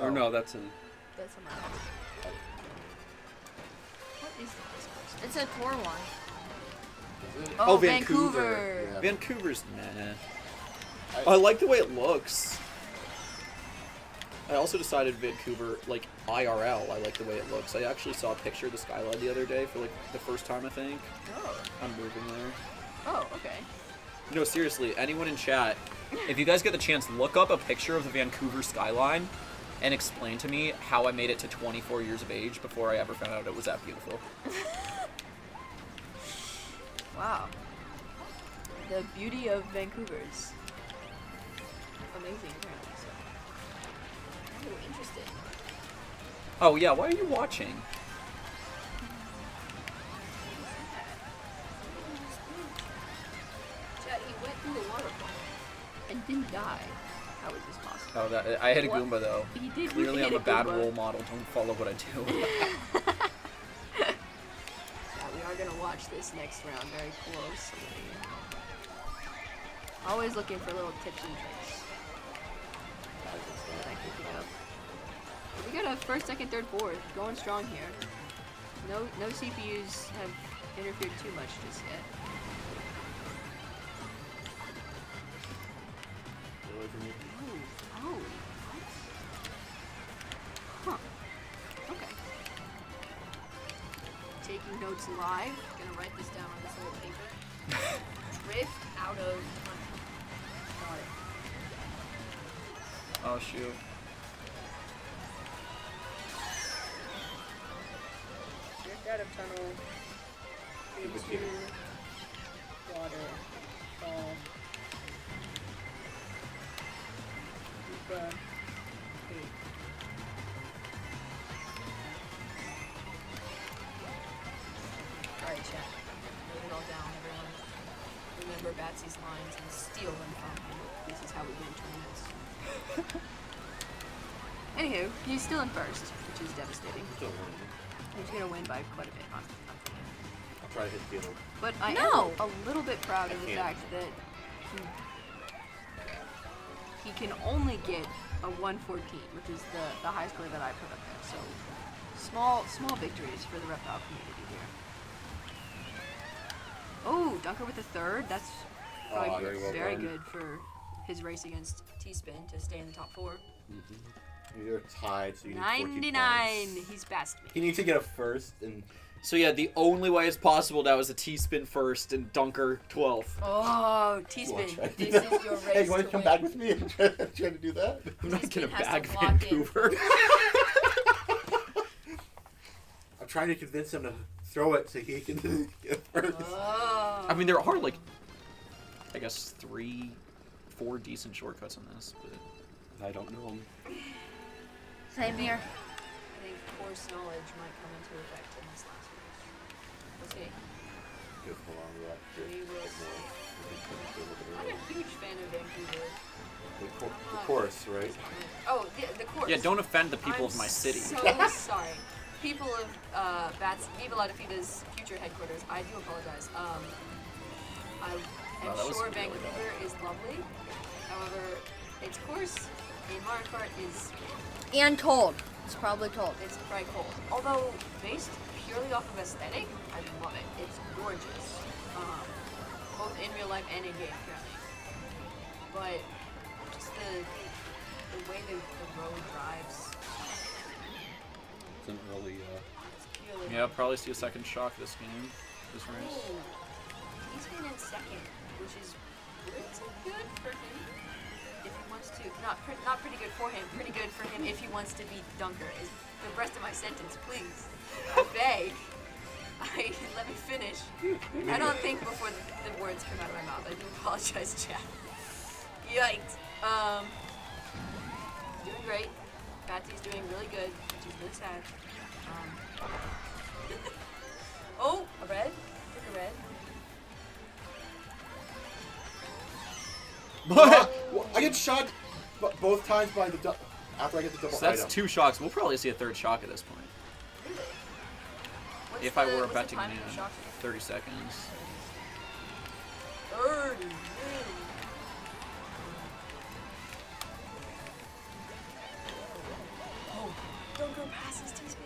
Or no, that's in. That's somewhere else. What is the last course? It's a tour one. Is it? Oh, Vancouver. Yeah. Vancouver's nah. I like the way it looks. I also decided Vancouver, like IRL, I like the way it looks. I actually saw a picture of the skyline the other day for like the first time, I think. Oh. I'm moving there. Oh, okay. No, seriously, anyone in chat, If you guys get the chance, look up a picture of the Vancouver skyline and explain to me how I made it to 24 years of age before I ever found out it was that beautiful. Wow. The beauty of Vancouver's amazing, apparently. So. Oh, interesting. Oh yeah, why are you watching? Chad, he went through the waterfall and didn't die. How is this possible? Oh, that I hit a What? Goomba though. He did Clearly, hit I'm a a bad Goomba. role model. Don't follow what I do. Yeah, we are gonna watch this next round very closely. Always looking for little tips and tricks that I can pick up. We got a first, second, third, fourth. Going strong here. No CPUs have interfered too much just yet. Get away from me. Oh, what? Huh. Okay. Taking notes live. Gonna write this down on this little paper. Drift out of. Got it. Oh shoot. Drift out of tunnel. Into water. Fall. Koopa. Cave. Alright, chat. Note it all down, everyone. Remember Batsy's lines and steal them from him. This is how we win tournaments. Anywho, he's still in first, which is devastating. Still winning. He's gonna win by quite a bit. I'll try to hit field. But I No. am a little bit proud of the can't. fact that he can only get a 114, which is the high score that I put up there. So small victories for the Reptile community here. Oh, Dunker with the third. That's probably very well done. good for his race against T-Spin to stay in the top 4. You're tied, so you need 14 99. points. He's best me. He needs to get a first, and So yeah, the only way it's possible now is a T-spin first and Dunker 12th. Oh, T-Spin, Watch out. this is your race hey, you want to to come win. back with me and try to do that? I'm not T-spin gonna has to bag lock in. Vancouver. I'm trying to convince him to throw it so he can get first. Oh. I mean, there are like, I guess 3-4 decent shortcuts on this, but I don't know them. Same here. I think course knowledge might come into effect in this last race. We'll see. Good, hold on to that. We will see. I'm a huge fan of Vancouver. The course, right? Oh, the course. Yeah, don't offend the people I'm of my city. So sorry. People of Viva La Fida's future headquarters, I do apologize. I am that was sure really Vancouver is lovely. However, its course in Mario Kart is And cold. It's probably cold. it's very cold. Although based purely off of aesthetic, I love it. It's gorgeous, both in real life and in game currently. But just the way the road drives. It's an early. It's purely. Yeah, I'll probably see a second shock this game, this race. Oh, he's been in second, which is pretty good for him. If he wants to, not pretty good for him. Pretty good for him if he wants to beat Dunker. Is the rest of my sentence, please? I beg. Let me finish. I don't think before the words come out of my mouth. I do apologize, chat. Yikes. Doing great. Patsy's doing really good, which is really sad. Oh, a red. Took a red. What? I get shot both times by the after I get the double So that's item. 2 shocks. We'll probably see a third shock at this point. Really? What's If I were a what's the betting timing man, of shock? 30 seconds. 30. Oh, don't go past his T-Spin.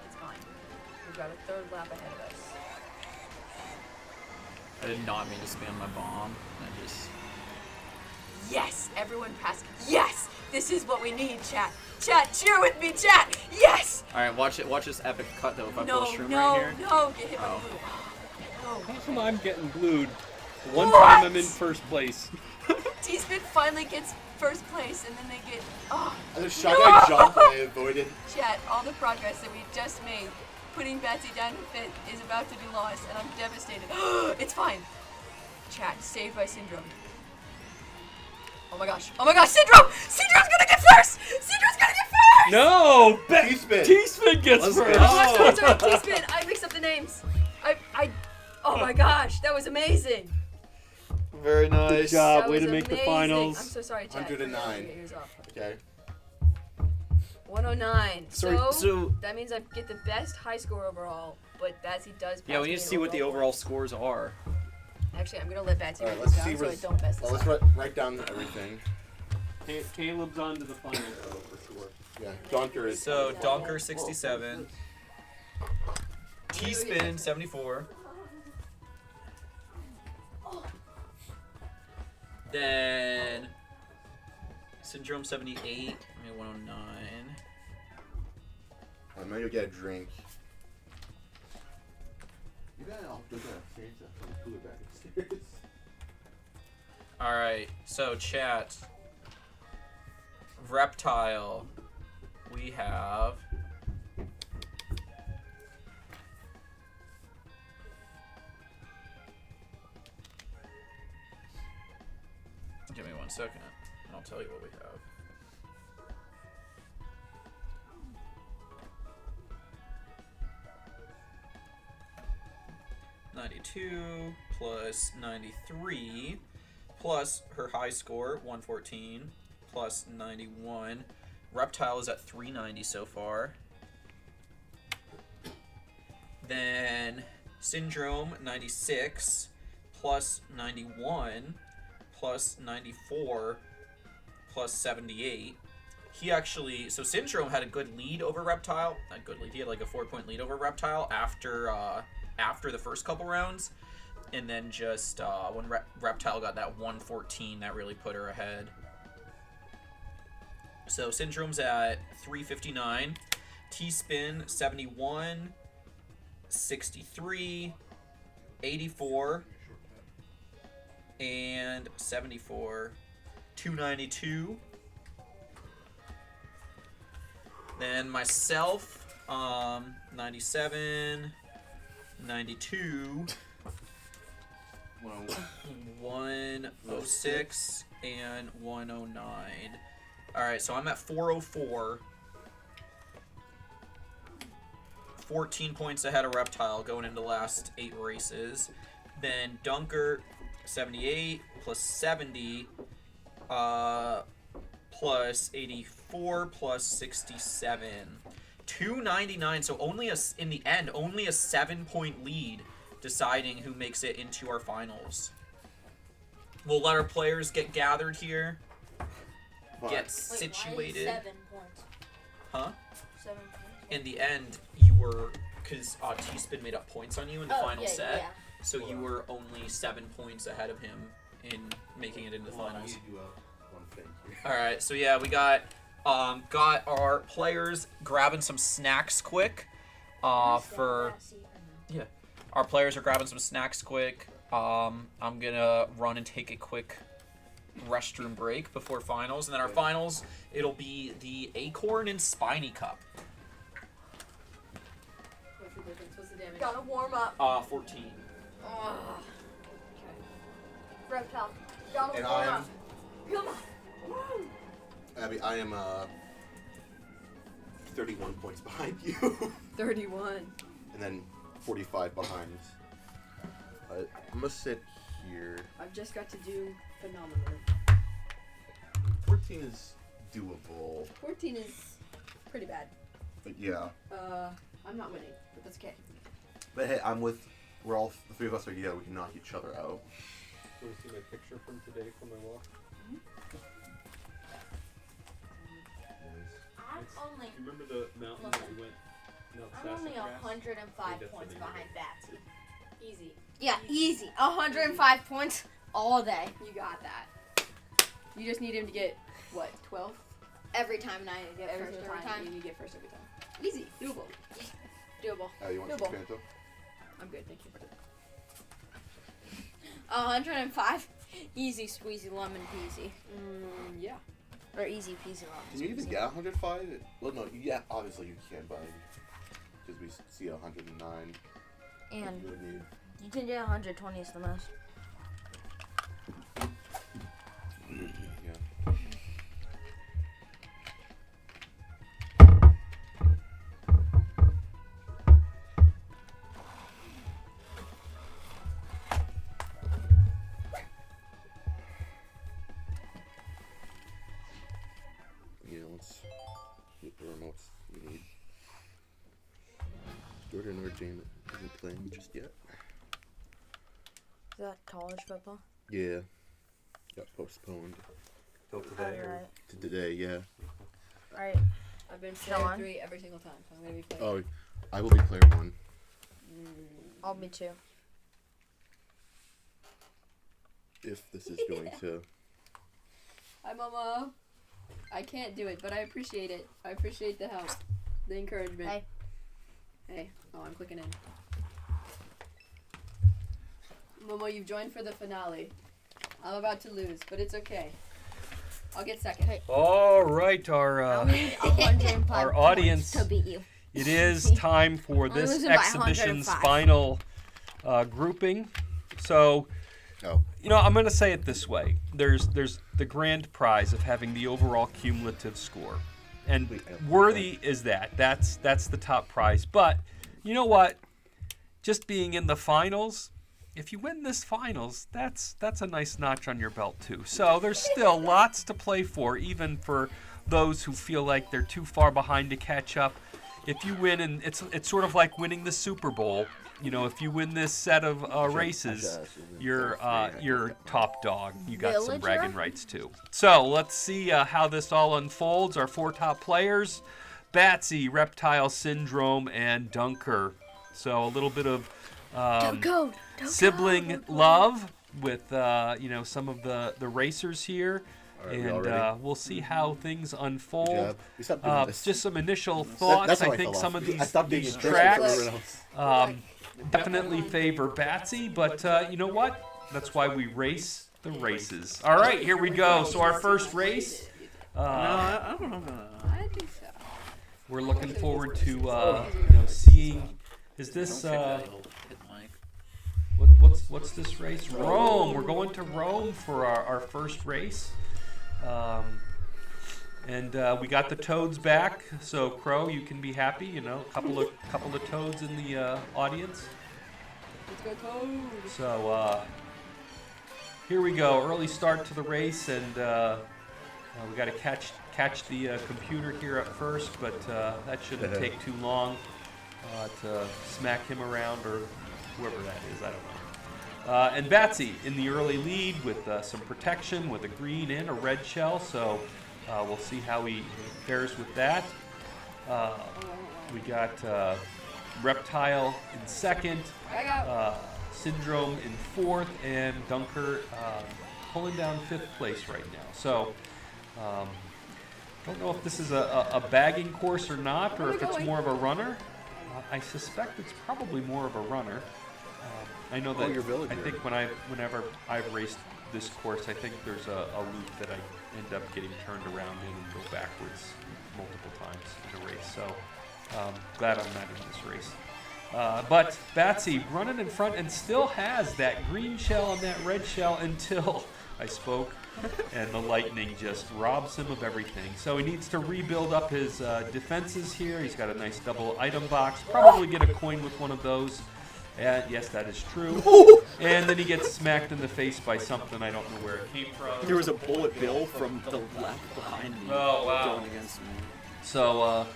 It's fine. We've got a third lap ahead of us. I did not mean to spam my bomb. I just... Yes! Everyone passed. Yes! This is what we need, chat. Chat, cheer with me, chat! Yes! Alright, watch this epic cut though. If I pull No, a shroom no, right here. no! Get hit by Oh. the blue. How come I'm getting blued? One What? time I'm in first place. T-Spin finally gets first place, and then they get. Oh, And the shot I jumped and I avoided. chat, all the progress that we just made, putting Betsy down to fifth, is about to be lost, and I'm devastated. It's fine. Chat, saved by Syndrome. Oh my gosh, Syndrome! Syndrome's gonna get first! Syndrome's gonna get first! No! T-spin. T-spin gets Let's first. go. Oh, sorry, T-Spin, I mixed up the names. Oh my gosh, that was amazing. Very nice. Good job. That Way was to make the amazing. finals. I'm so sorry, chat. 109. Get yours off. Okay. 109. Sorry, So, so- that means I get the best high score overall, but Batsy does pass Yeah, we me need to in see what the overall points. scores are. Actually, I'm gonna let Batsy All right, write let's this see down so I what's. don't mess this Well, let's up. write down everything. Caleb's on to the finals though, for sure. Yeah, Donker is. So Donker 67, T-Spin 74, then Syndrome 78, I mean 109. I'm gonna go get a drink. You gotta go get a cooler back upstairs. All right, so chat. Reptile, we have. Give me 1 second, and I'll tell you what we have. $92 plus 93 plus her high score, 114, plus 91. Reptile is at 390 so far. Then Syndrome, 96, plus 91, plus 94, plus 78. He actually, so Syndrome had a good lead over Reptile. Not good lead, he had like a 4-point lead over Reptile after the first couple rounds. And then just when Reptile got that 114, that really put her ahead. So Syndrome's at 359, T-Spin 71, 63, 84, and 74, 292. Then myself, 97, 92, 106, and 109. Alright, so I'm at 404. 14 points ahead of Reptile going into the last 8 races. Then Dunker, 78, plus 70, plus 84, plus 67. 299, so only in the end, only a 7-point lead deciding who makes it into our finals. We'll let our players get gathered here, get situated. 7 points. Huh? 7 points. In the end, you were, because T-Spin made up points on you in the final set, so you were only 7 points ahead of him in making it into the finals. Alright, so yeah, we got our players grabbing some snacks quick. Our players are grabbing some snacks quick. I'm gonna run and take a quick restroom break before finals, and then our finals, it'll be the Acorn and Spiny Cup. What's the damage? Gotta warm up. 14. Okay. Reptile. Gotta And warm I am, up. Come on. Abby, I am 31 points behind you. 31. And then 45 behind. I'm gonna sit here. I've just got to do phenomenally. 14 is doable. 14 is pretty bad. But yeah. I'm not winning, but that's okay. But hey, we're all, the 3 of us are together. We can knock each other out. You want to see my picture from today from my walk? I'm only, You remember the mountain that we went? I'm only 105 points behind Batsy. Easy. Yeah, easy. 105 points all day. You got that. You just need him to get, what, 12? Every time and I get Every first single every time. time. You get first every time. Easy. Doable. Doable. You want No some ball. Fanta? I'm good, thank you. 105. Easy squeezy lemon peasy. Yeah. Or easy peasy lemon. Can you even squeezy. get 105? Well, no, yeah, obviously you can, but because we see 109. And You would need. you can get 120 is the most. Yeah. Yeah, let's get the remotes we need. Jordan or Jane isn't playing just yet. Is that college football? Yeah. Got postponed Till today. Alright. to today, yeah. Alright. I've been Sean? player 3 every single time, so I'm going to be playing. Oh, I will be player 1. I'll be 2. If this is going to. Hi, Mama. I can't do it, but I appreciate it. I appreciate the help, the encouragement. Hey. Hey. Oh, I'm clicking in. Momo, you've joined for the finale. I'm about to lose, but it's okay. I'll get second. Hey. All right, I'll need 105 our points audience. to beat you. It is time for I'm this losing by exhibition's 105. final grouping. So, Oh. you know, I'm going to say it this way. There's the grand prize of having the overall cumulative score. And worthy is that. That's the top prize. But you know what? Just being in the finals if you win this finals, that's a nice notch on your belt too. So there's still lots to play for, even for those who feel like they're too far behind to catch up. If you win, and it's sort of like winning the Super Bowl. You know, if you win this set of races, you're top dog. You got some bragging rights too. So let's see how this all unfolds. Our 4 top players: Batsy, Reptile, Syndrome, and Dunker. So a little bit of sibling love with some of the racers here. And we'll see how things unfold. Just some initial thoughts. I think some of these tracks definitely favor Batsy, but you know what? That's why we race the races. All right, here we go. So our first race. I don't know. I think so. We're looking forward to seeing. Is this what's this race? Rome. We're going to Rome for our first race. And we got the toads back, so Crow, you can be happy. You know, couple of toads in the audience. Let's go toads. So here we go. Early start to the race, and we got to catch the computer here up first, but that shouldn't take too long to smack him around, or whoever that is. I don't know. And Batsy in the early lead with some protection with a green and a red shell, so we'll see how he fares with that. We got Reptile in second, Syndrome in fourth, and Dunker pulling down 5th place right now. So don't know if this is a bagging course or not, or if it's more of a runner. I suspect it's probably more of a runner. I know that I think whenever I've raced this course, I think there's a loop that I end up getting turned around in and go backwards multiple times in a race. So glad I'm not in this race. But Batsy running in front and still has that green shell and that red shell until I spoke, and the lightning just robs him of everything. So he needs to rebuild up his defenses here. He's got a nice double item box. Probably get a coin with one of those. Yes, that is true. And then he gets smacked in the face by something. I don't know where it came from. There was a bullet bill from the left behind me going against me. So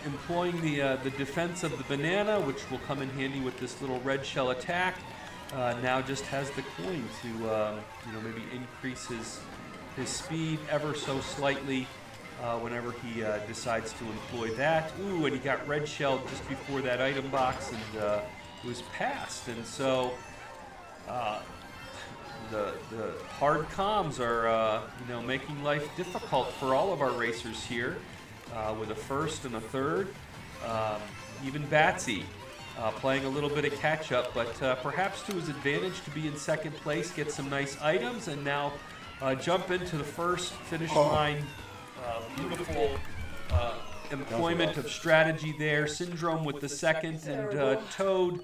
employing the defense of the banana, which will come in handy with this little red shell attack, now just has the coin to maybe increase his speed ever so slightly. Whenever he decides to employ that. Ooh, and he got red shelled just before that item box, and was passed. And so the hard comms are making life difficult for all of our racers here, with a first and a third. Even Batsy playing a little bit of catch up, but perhaps to his advantage to be in second place, get some nice items, and now jump into the first finish line. Beautiful employment of strategy there. Syndrome with the second, and Toad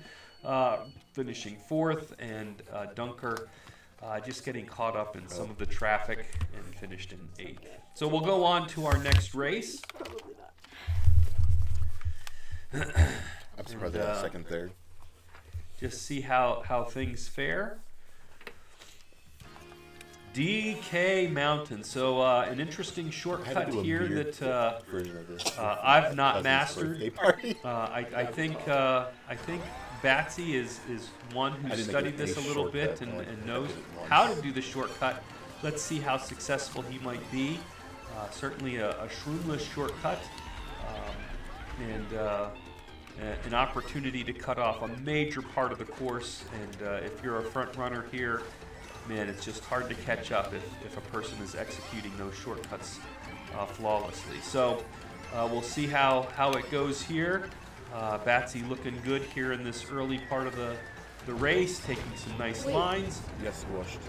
finishing fourth, and Dunker just getting caught up in some of the traffic and finished in 8th. So we'll go on to our next race. I'm surprised they got second, third. Just see how things fare. DK Mountain. So an interesting shortcut here that I've not mastered. I think Batsy is one who studied this a little bit and knows how to do the shortcut. Let's see how successful he might be. Certainly a shroomless shortcut, and an opportunity to cut off a major part of the course. And if you're a front runner here, man, it's just hard to catch up if a person is executing those shortcuts flawlessly. So we'll see how it goes here. Batsy looking good here in this early part of the race, taking some nice lines. Yes, washed.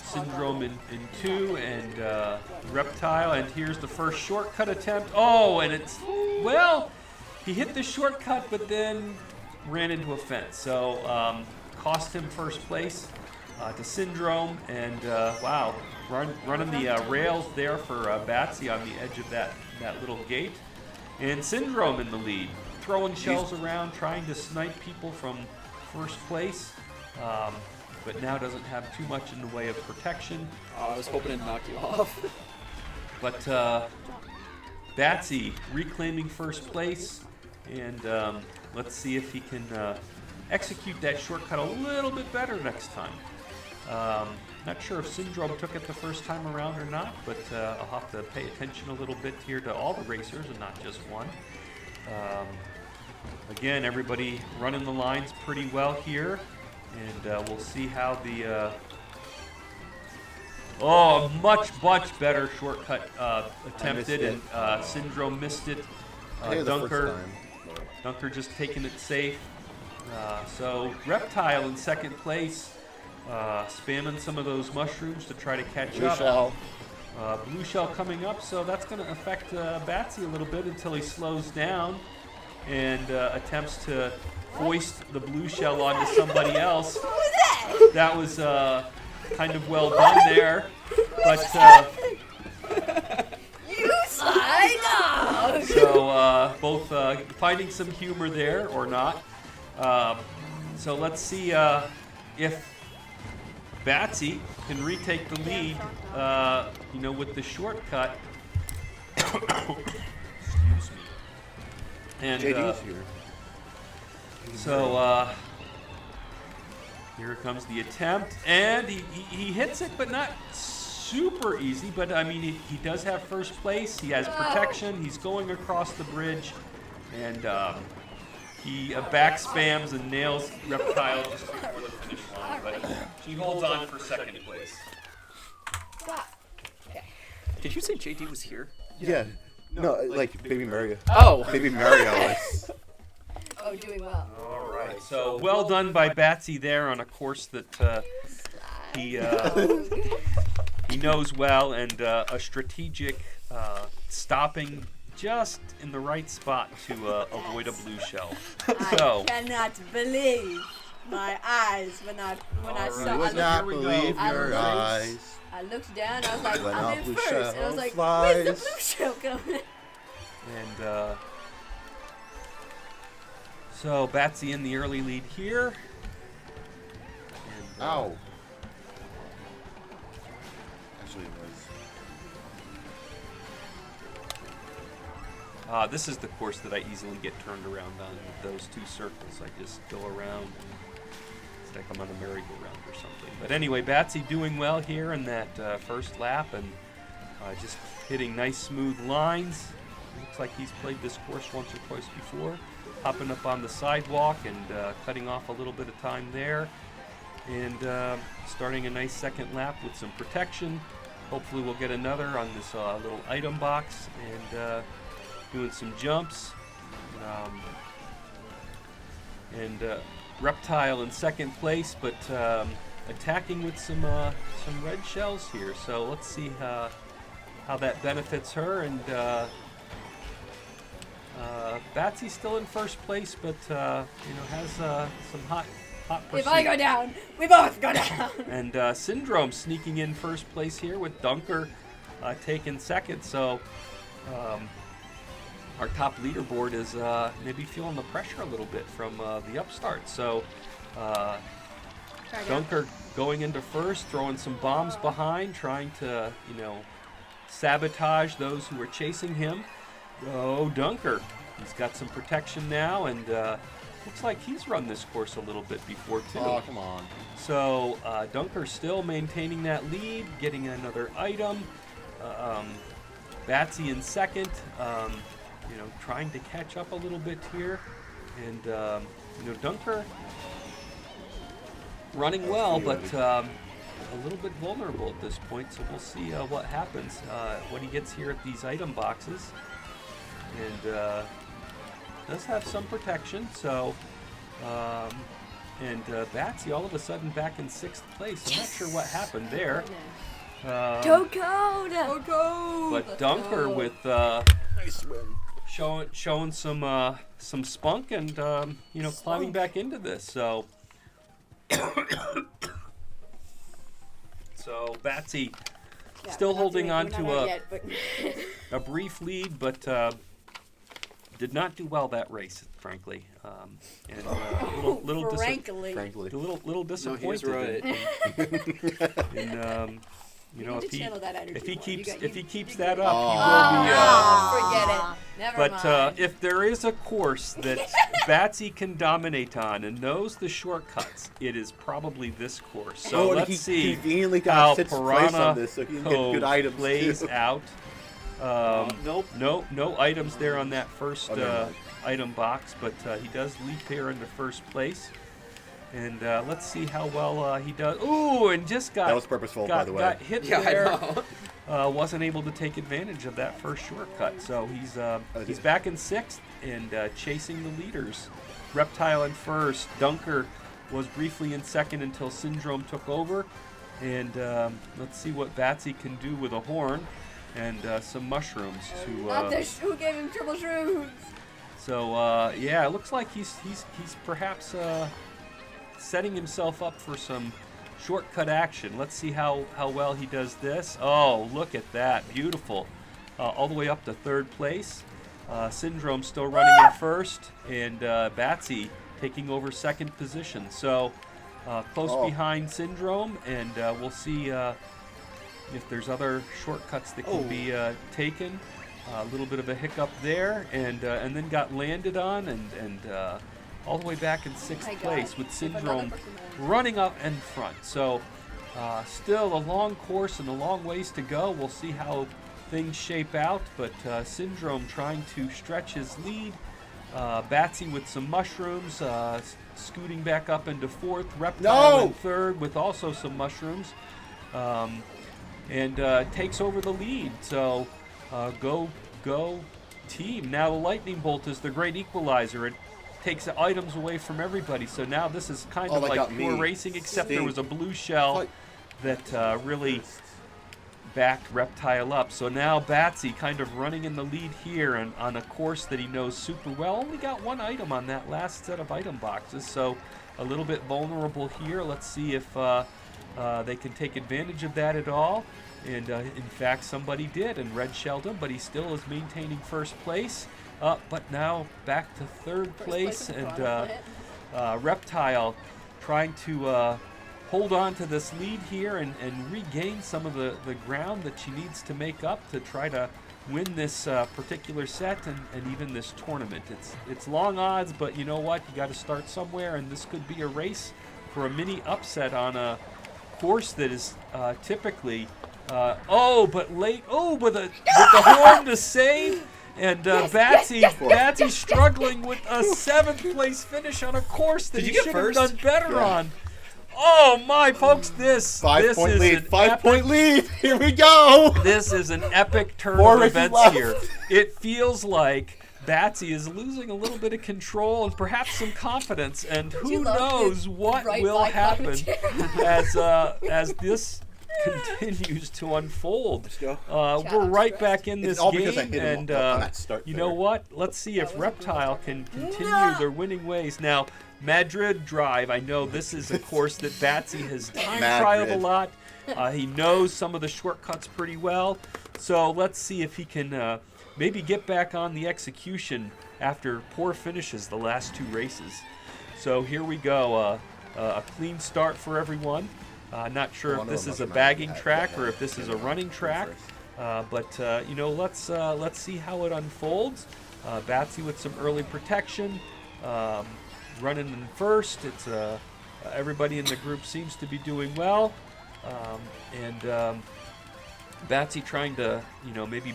Syndrome in 2, and Reptile, and here's the first shortcut attempt. Oh, and he hit the shortcut, but then ran into a fence. So cost him first place to Syndrome, and wow, running the rails there for Batsy on the edge of that little gate. And Syndrome in the lead. throwing shells around, trying to snipe people from first place, but now doesn't have too much in the way of protection. I was hoping to knock you off. But Batsy reclaiming first place, and let's see if he can execute that shortcut a little bit better next time. Not sure if Syndrome took it the first time around or not, but I'll have to pay attention a little bit here to all the racers and not just one. Again, everybody running the lines pretty well here, and we'll see how the much better shortcut attempted, and Syndrome missed it. Dunker just taking it safe. So Reptile in second place, spamming some of those mushrooms to try to catch Blue up. shell. Blue shell coming up, so that's going to affect Batsy a little bit until he slows down and attempts to foist the blue shell onto somebody else. What was that? That was kind of well done there, but You sly dog! so both finding some humor there or not. So let's see if Batsy can retake the lead, with the shortcut. Excuse me. And JD's here. so here comes the attempt, and he hits it, but not super easy. But I mean, he does have first place. He has protection. He's going across the bridge, and he back spams and nails Reptile just before the finish line. But he holds on for second place. Did you say JD was here? Yeah. No, like Baby Mario. Oh. Baby Mario is. Oh, doing well. All right. So well done by Batsy there on a course that he knows well, and a strategic stopping just in the right spot to avoid a blue shell. So I cannot believe my eyes when I saw. Would not believe I your looked- eyes. I looked down. I was like, When I'm our in blue first, and I was shell like, flies. where's the blue shell coming? and so Batsy in the early lead here. And, Ow. Actually, it was. This is the course that I easily get turned around on with those two circles. I just go around. It's like I'm on a merry-go-round or something. But anyway, Batsy doing well here in that first lap, and just hitting nice smooth lines. Looks like he's played this course once or twice before. Hopping up on the sidewalk and cutting off a little bit of time there. And starting a nice second lap with some protection. Hopefully we'll get another on this little item box, and doing some jumps. And Reptile in second place, but attacking with some red shells here. So let's see how that benefits her. And Batsy's still in first place, but has some hot pursuit. If I go down, we both go down. And Syndrome sneaking in first place here with Dunker taking second. So our top leaderboard is maybe feeling the pressure a little bit from the upstart. So Dunker going into first, throwing some bombs behind, trying to, sabotage those who are chasing him. Oh, Dunker, he's got some protection now, and looks like he's run this course a little bit before too. Oh, come on. So Dunker still maintaining that lead, getting another item. Batsy in second, trying to catch up a little bit here. And, Dunker running well, but a little bit vulnerable at this point. So we'll see what happens when he gets here at these item boxes. And does have some protection. So, Batsy all of a sudden back in sixth place. I'm not sure what happened there. Toko! But Dunker with Nice win. showing some spunk and climbing back into this. So Batsy still holding on to a brief lead, but did not do well that race, frankly, and little Frankly. Frankly. little disappointed. right. And you know, need to channel that energy if he more. keeps You that got- up, Oh. he will be. Forget it. Never But mind. if there is a course that Batsy can dominate on and knows the shortcuts, it is probably this course. So and let's he see conveniently how got 6th place Piranha on this, so he can get good Cove items plays too. out. Nope. No items there on that first Oh, never mind. item box, but he does leap here into first place. And let's see how well he does. Ooh, and just got That was purposeful, by the way. got hit Yeah, there. I know. Wasn't able to take advantage of that first shortcut, so he's back in 6th and chasing the leaders. Reptile in first. Dunker was briefly in 2nd until Syndrome took over. And let's see what Batsy can do with a horn and some mushrooms to. Not the who gave him triple shrooms. So yeah, it looks like he's perhaps setting himself up for some shortcut action. Let's see how well he does this. Oh, look at that, beautiful! All the way up to 3rd place. Syndrome still running in first, and Batsy taking over 2nd position. So close behind Syndrome, and we'll see if there's other shortcuts that can be taken. A little bit of a hiccup there, and then got landed on, and all the way back in 6th My God. place with If another Syndrome person running up in front. So still a long course and a long ways to go. We'll see how things shape out, but Syndrome trying to stretch his lead. Batsy with some mushrooms, scooting back up into 4th. Reptile in 3rd with also some mushrooms, and takes over the lead. So go team. Now the Lightning Bolt is the great equalizer. It takes items away from everybody. So now this is kind of that like got pure me. racing, except there Stink. was a blue shell that really backed Reptile up. So now Batsy kind of running in the lead here and on a course that he knows super well. Only got 1 item on that last set of item boxes, so a little bit vulnerable here. Let's see if they can take advantage of that at all. And in fact, somebody did and red shelled him, but he still is maintaining first place. But now back to 3rd place, and Reptile trying to hold on to this lead here and regain some of the ground that she needs to make up to try to win this particular set and even this tournament. It's long odds, but you know what? You got to start somewhere, and this could be a race for a mini upset on a course that is typically but late. Oh, with the horn to save. And Batsy struggling with a 7th place finish on a course that Did he you get should have first? done better Yeah. on. Oh my, folks! This 5-point is lead. an 5-point lead. Here we go. This is an epic turn More of races events left. here. It feels like Batsy is losing a little bit of control and perhaps some confidence, and you who love knows his what right will by happen commentary? as this continues to unfold. go. We're right back in this It's all because I game, hit him and on that start you there. know what? Let's see if Reptile can continue their winning ways. Now, Madrid Drive, I know this is a course that Batsy has time trialed a Madrid. lot. He knows some of the shortcuts pretty well. So let's see if he can maybe get back on the execution after poor finishes the last 2 races. So here we go. A clean start for everyone. Not sure if this is a bagging track or if this is a running track. But you know, let's see how it unfolds. Batsy with some early protection, running in first. It's everybody in the group seems to be doing well, and Batsy trying to maybe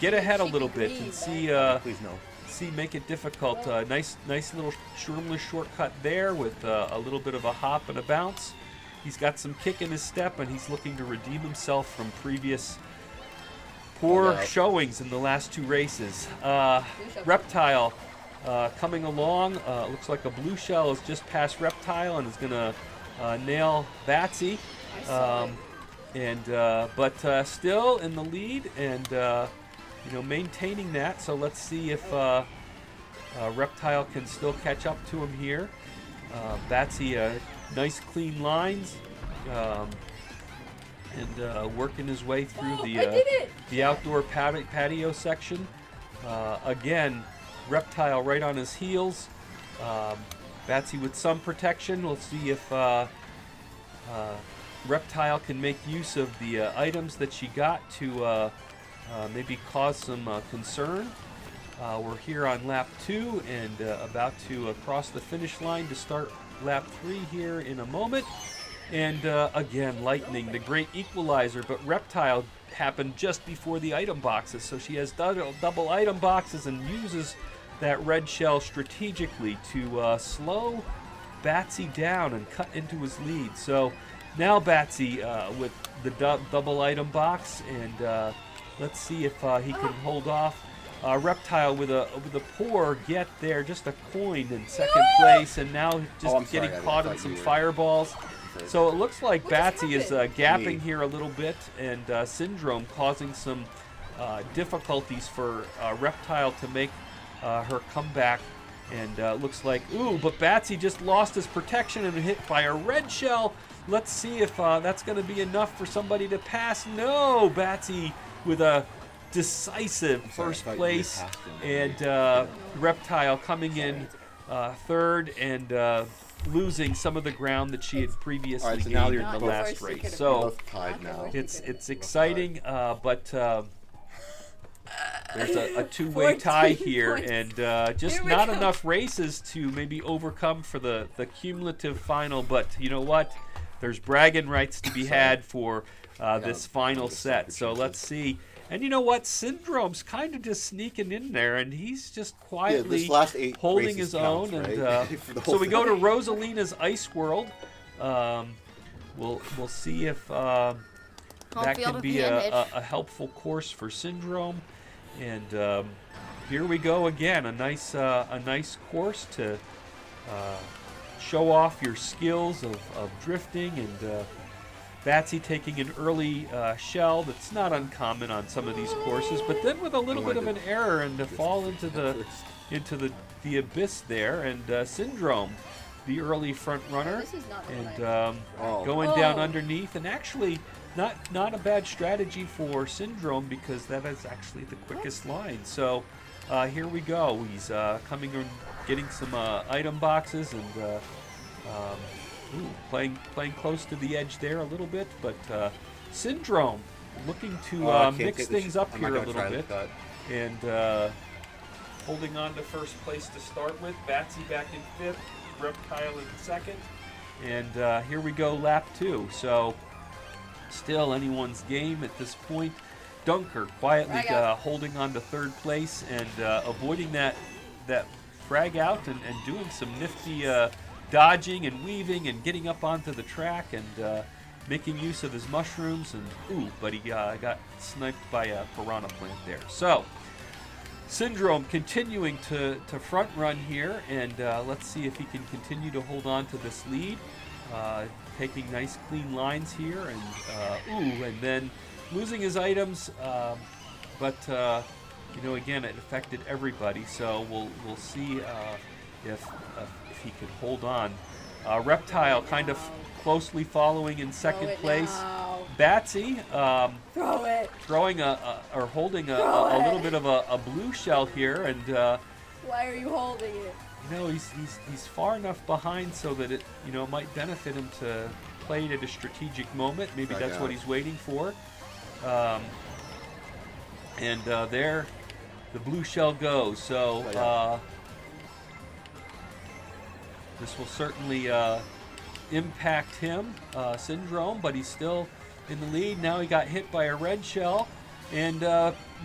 get ahead a little bit and see Please no. make it difficult. Nice little shroomless shortcut there with a little bit of a hop and a bounce. He's got some kick in his step, and he's looking to redeem himself from previous poor showings in the last 2 races. Reptile coming along. Looks like a blue shell is just past Reptile and is going to nail Batsy. But still in the lead and maintaining that. So let's see if Reptile can still catch up to him here. Batsy, nice clean lines, and working his way through the outdoor patio section. Again, Reptile right on his heels. Batsy with some protection. We'll see if Reptile can make use of the items that she got to maybe cause some concern. We're here on lap 2 and about to cross the finish line to start lap 3 here in a moment. And again, Lightning, the great equalizer, but Reptile happened just before the item boxes, so she has double item boxes and uses that red shell strategically to slow Batsy down and cut into his lead. So now Batsy with the double item box, and let's see if he can hold off. Reptile with a poor get there, just a coin in second place, and now just getting caught in some fireballs. So it looks like Batsy is gapping here a little bit, and Syndrome causing some difficulties for Reptile to make her comeback. And looks like, but Batsy just lost his protection and hit by a red shell. Let's see if that's going to be enough for somebody to pass. No, Batsy with a decisive first place, and Reptile coming in third and losing some of the ground that she had previously gained in the last race. So it's exciting, but there's a two-way tie here, and just not enough races to maybe overcome for the cumulative final. But you know what? There's bragging rights to be had for this final set. So let's see. And you know what? Syndrome's kind of just sneaking in there, and he's just quietly holding his own. And so we go to Rosalina's Ice World. We'll see if that can be a helpful course for Syndrome. And here we go again. A nice course to show off your skills of drifting, and Batsy taking an early shell that's not uncommon on some of these courses, but then with a little bit of an error and to fall into the abyss there, and Syndrome, the early front runner, and going down underneath, and actually not a bad strategy for Syndrome, because that is actually the quickest line. So here we go. He's coming and getting some item boxes, and playing close to the edge there a little bit, but Syndrome looking to mix things up here a little bit, and holding on to first place to start with. Batsy back in fifth, Reptile in second, and here we go, lap 2. So still anyone's game at this point. Dunker quietly holding on to third place and avoiding that frag out and doing some nifty dodging and weaving and getting up onto the track and making use of his mushrooms, and but he got sniped by a piranha plant there. So Syndrome continuing to front run here, and let's see if he can continue to hold on to this lead, taking nice clean lines here, and and then losing his items, but again, it affected everybody, so we'll see if he can hold on. Reptile kind of closely following in second place. Batsy throwing holding a little bit of a blue shell here, and why are you holding it? He's far enough behind so that it might benefit him to play it at a strategic moment. Maybe that's what he's waiting for. And there the blue shell goes. So this will certainly impact him, Syndrome, but he's still in the lead. Now he got hit by a red shell, and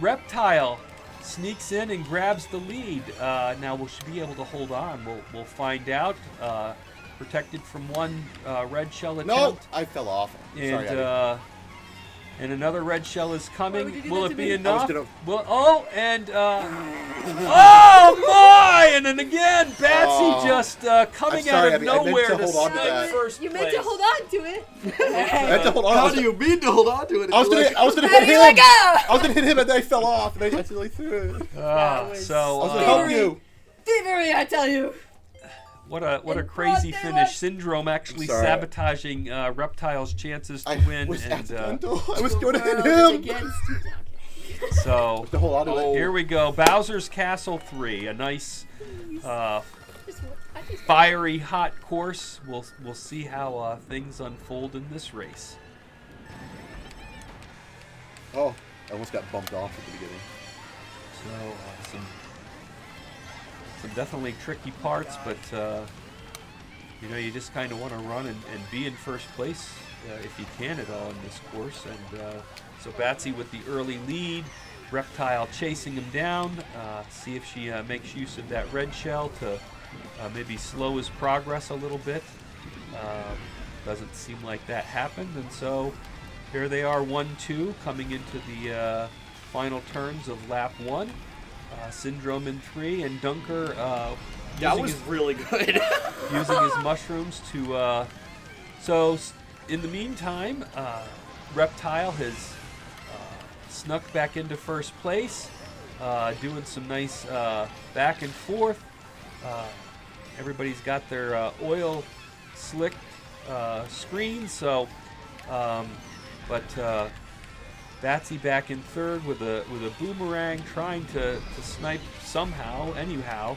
Reptile sneaks in and grabs the lead. Now we should be able to hold on. We'll find out. Protected from one red shell attempt. No, I fell off. And and another red shell is coming. Will it be enough? Oh my! And then again, Batsy just coming out of nowhere to snipe first place. You meant to hold on to it. How do you mean to hold on to it? I was gonna hit him. I was gonna hit him, and then I fell off, and I accidentally threw it. I was gonna help you. Thievery, I tell you. What a crazy finish. Syndrome actually sabotaging Reptile's chances to win. I was going to hit him. So The whole auto. here we go. Bowser's Castle 3, a nice I just fiery hot course. We'll see how things unfold in this race. Oh, I almost got bumped off at the beginning. So some definitely tricky parts, but you know, you just kind of want to run and be in first place if you can at all in this course. And so Batsy with the early lead, Reptile chasing him down. See if she makes use of that red shell to maybe slow his progress a little bit. Doesn't seem like that happened, and so here they are, 1-2, coming into the final turns of lap 1. Syndrome in 3, and Dunker That using was his, really good. using his mushrooms to. So in the meantime, Reptile has snuck back into first place, doing some nice back and forth. Everybody's got their oil slick screen, so. But Batsy back in third with a boomerang, trying to snipe somehow, anyhow.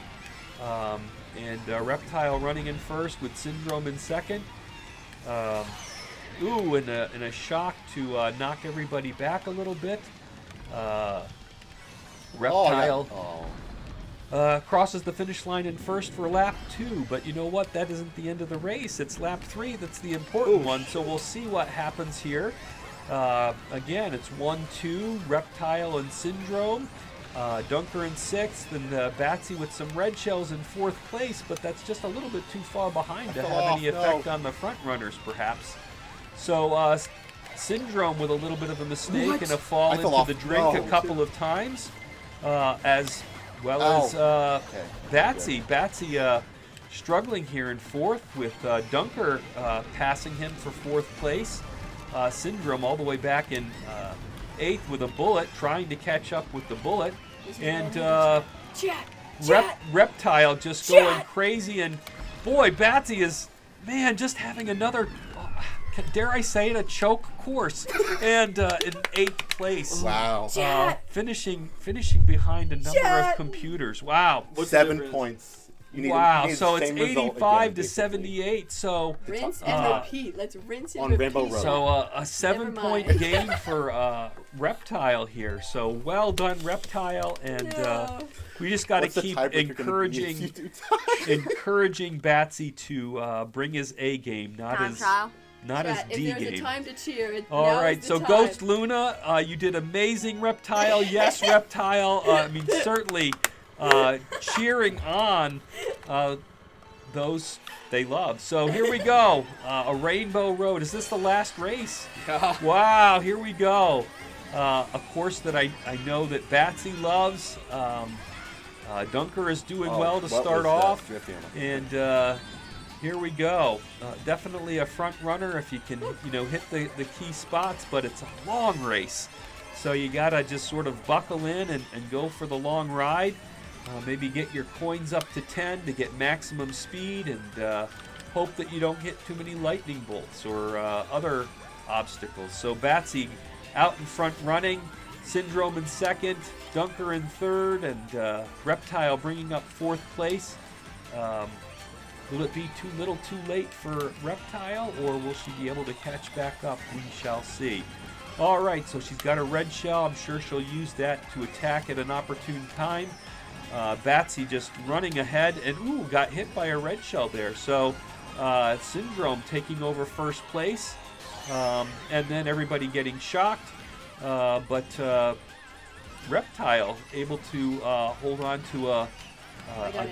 And Reptile running in first with Syndrome in second. Ooh, and a shock to knock everybody back a little bit. Reptile crosses the finish line in first for lap 2, but you know what? That isn't the end of the race. It's lap 3 that's the important one, so we'll see what happens here. Again, it's 1-2, Reptile and Syndrome. Dunker in 6th, and Batsy with some red shells in 4th place, but that's just a little bit too far behind to have any effect on the front runners, perhaps. So Syndrome with a little bit of a mistake and a fall into the drink a couple of times, as well as Batsy. Batsy struggling here in 4th with Dunker passing him for 4th place. Syndrome all the way back in 8th with a bullet, trying to catch up with the bullet. And Reptile just going crazy. And boy, Batsy is, man, just having another, dare I say it, a choke course. And in 8th place. Wow. Finishing behind a number of computers. Wow. 7 points. Wow, so it's 85 to 78. So rinse and repeat. Let's rinse and on repeat. Rainbow Road. So a 7-point gain for Reptile here. So well done, Reptile, and we just got to keep encouraging Batsy to bring his A game, not his D if there's game. a time to cheer, All right, so time. Ghost Luna, you did amazing, Reptile. Yes, Reptile. I mean, certainly. Cheering on those they love. So here we go. A Rainbow Road. Is this the last race? Yeah. Wow, here we go. A course that I know that Batsy loves. Dunker is doing well to start off. And here we go. Definitely a front runner if you can, hit the key spots, but it's a long race. So you got to just sort of buckle in and go for the long ride. Maybe get your coins up to 10 to get maximum speed, and hope that you don't hit too many lightning bolts or other obstacles. So Batsy out in front running, Syndrome in 2nd, Dunker in 3rd, and Reptile bringing up 4th place. Will it be too little too late for Reptile, or will she be able to catch back up? We shall see. All right, so she's got a red shell. I'm sure she'll use that to attack at an opportune time. Batsy just running ahead, and got hit by a red shell there. So Syndrome taking over first place, and then everybody getting shocked. But Reptile able to hold on to a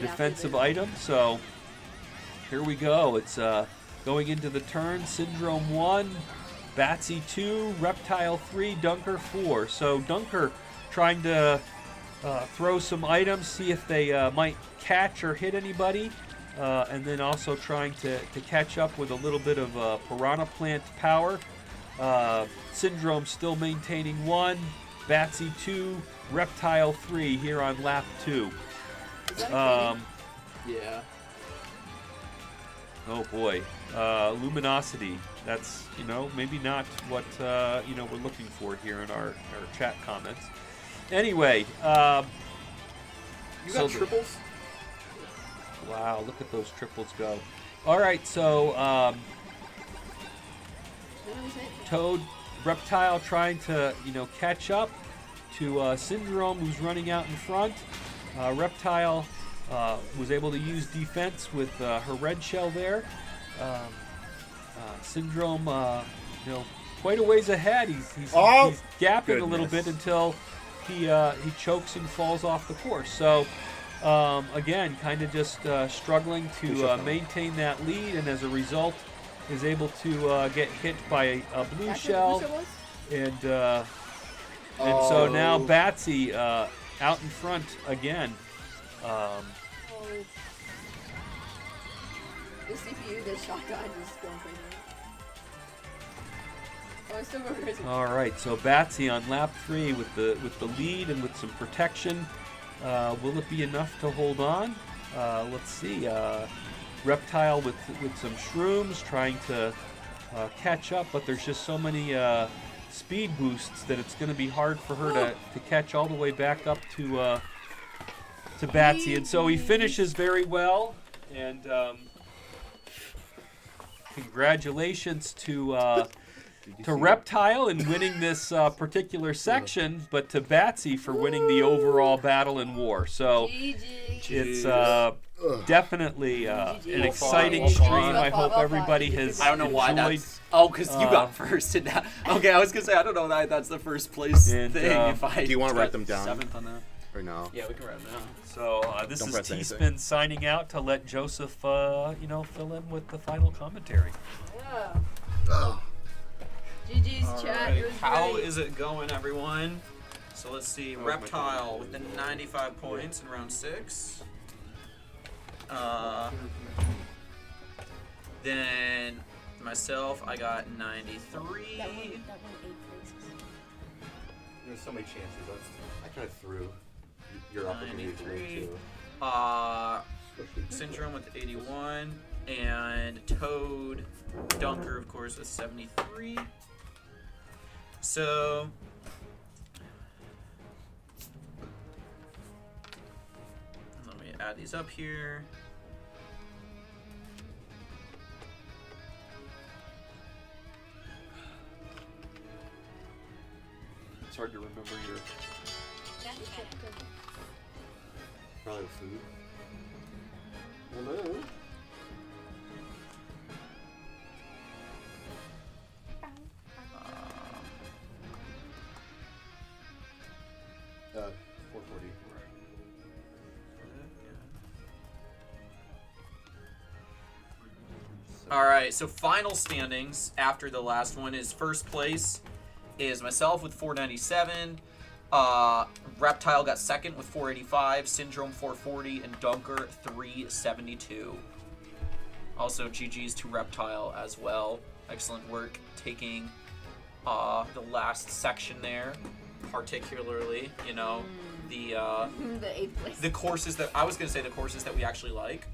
defensive item. So here we go. It's going into the turn. Syndrome 1, Batsy 2, Reptile 3, Dunker 4. So Dunker trying to throw some items, see if they might catch or hit anybody, and then also trying to catch up with a little bit of Piranha Plant power. Syndrome still maintaining 1, Batsy 2, Reptile 3 here on lap 2. Yeah. Oh boy, Luminosity. That's maybe not what we're looking for here in our chat comments. Anyway, You got so triples? wow, look at those triples go. All right, so Toad, Reptile trying to catch up to Syndrome, who's running out in front. Reptile was able to use defense with her red shell there. Syndrome, quite a ways ahead. He's gapping a little bit until he chokes and falls off the course. So again, kind of just struggling to maintain that lead, and as a result, is able to get hit by a blue shell, and so now Batsy out in front again. The CPU, the shotgun is going crazy. Oh, it's still going crazy. All right, so Batsy on lap 3 with the lead and with some protection. Will it be enough to hold on? Let's see. Reptile with some shrooms trying to catch up, but there's just so many speed boosts that it's going to be hard for her to catch all the way back up to Batsy. And so he finishes very well, and congratulations to Reptile in winning this particular section, but to Batsy for winning the overall battle and war. So it's definitely an exciting stream. I hope everybody has I don't know why enjoyed. that's... Oh, because you got first in that. Okay, I was going to say, I don't know why that's the first place And, thing. If I do you wanna got write them down? 7th on that. Or no? Yeah, we can write them down. So this Don't is press anything. T-Spin signing out to let Joseph, fill in with the final commentary. Yeah. Ugh. GG's chat. Alright, It was how great. is it going, everyone? So let's see. my Reptile God. with the 95 points in round 6. Then myself, I got 93. There's so many chances. I kind of threw your opportunity to win 93. too. Syndrome with 81. And Toad, Dunker, of course, with 73. So let me add these up here. It's hard to remember your. Probably food. Hello. Uh, 440. All right, so final standings after the last one is first place is myself with 497. Reptile got second with 485, Syndrome 440, and Dunker 372. Also, GG's to Reptile as well. Excellent work taking the last section there, particularly, the the 8th place. the courses that I was gonna say the courses that we actually like.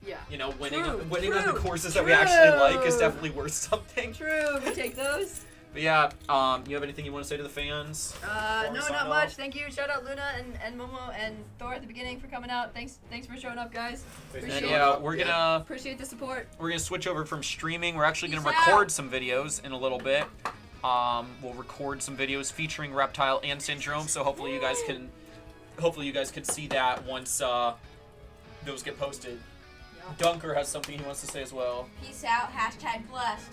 Yeah. Winning True, on the true, courses that we actually like is true. definitely worth something. True. We take those. But yeah, you have anything you want to say to the fans? No, we not sign much. off? Thank you. Shout out Luna and Momo and Thor at the beginning for coming out. Thanks for showing up, guys. And Appreciate yeah, it. we're gonna Appreciate the support. switch over from streaming. We're actually gonna Peace record out. some videos in a little bit. We'll record some videos featuring Reptile and Syndrome. So hopefully you guys can see that once those get posted. Yeah. Dunker has something he wants to say as well. Peace out. #blessed.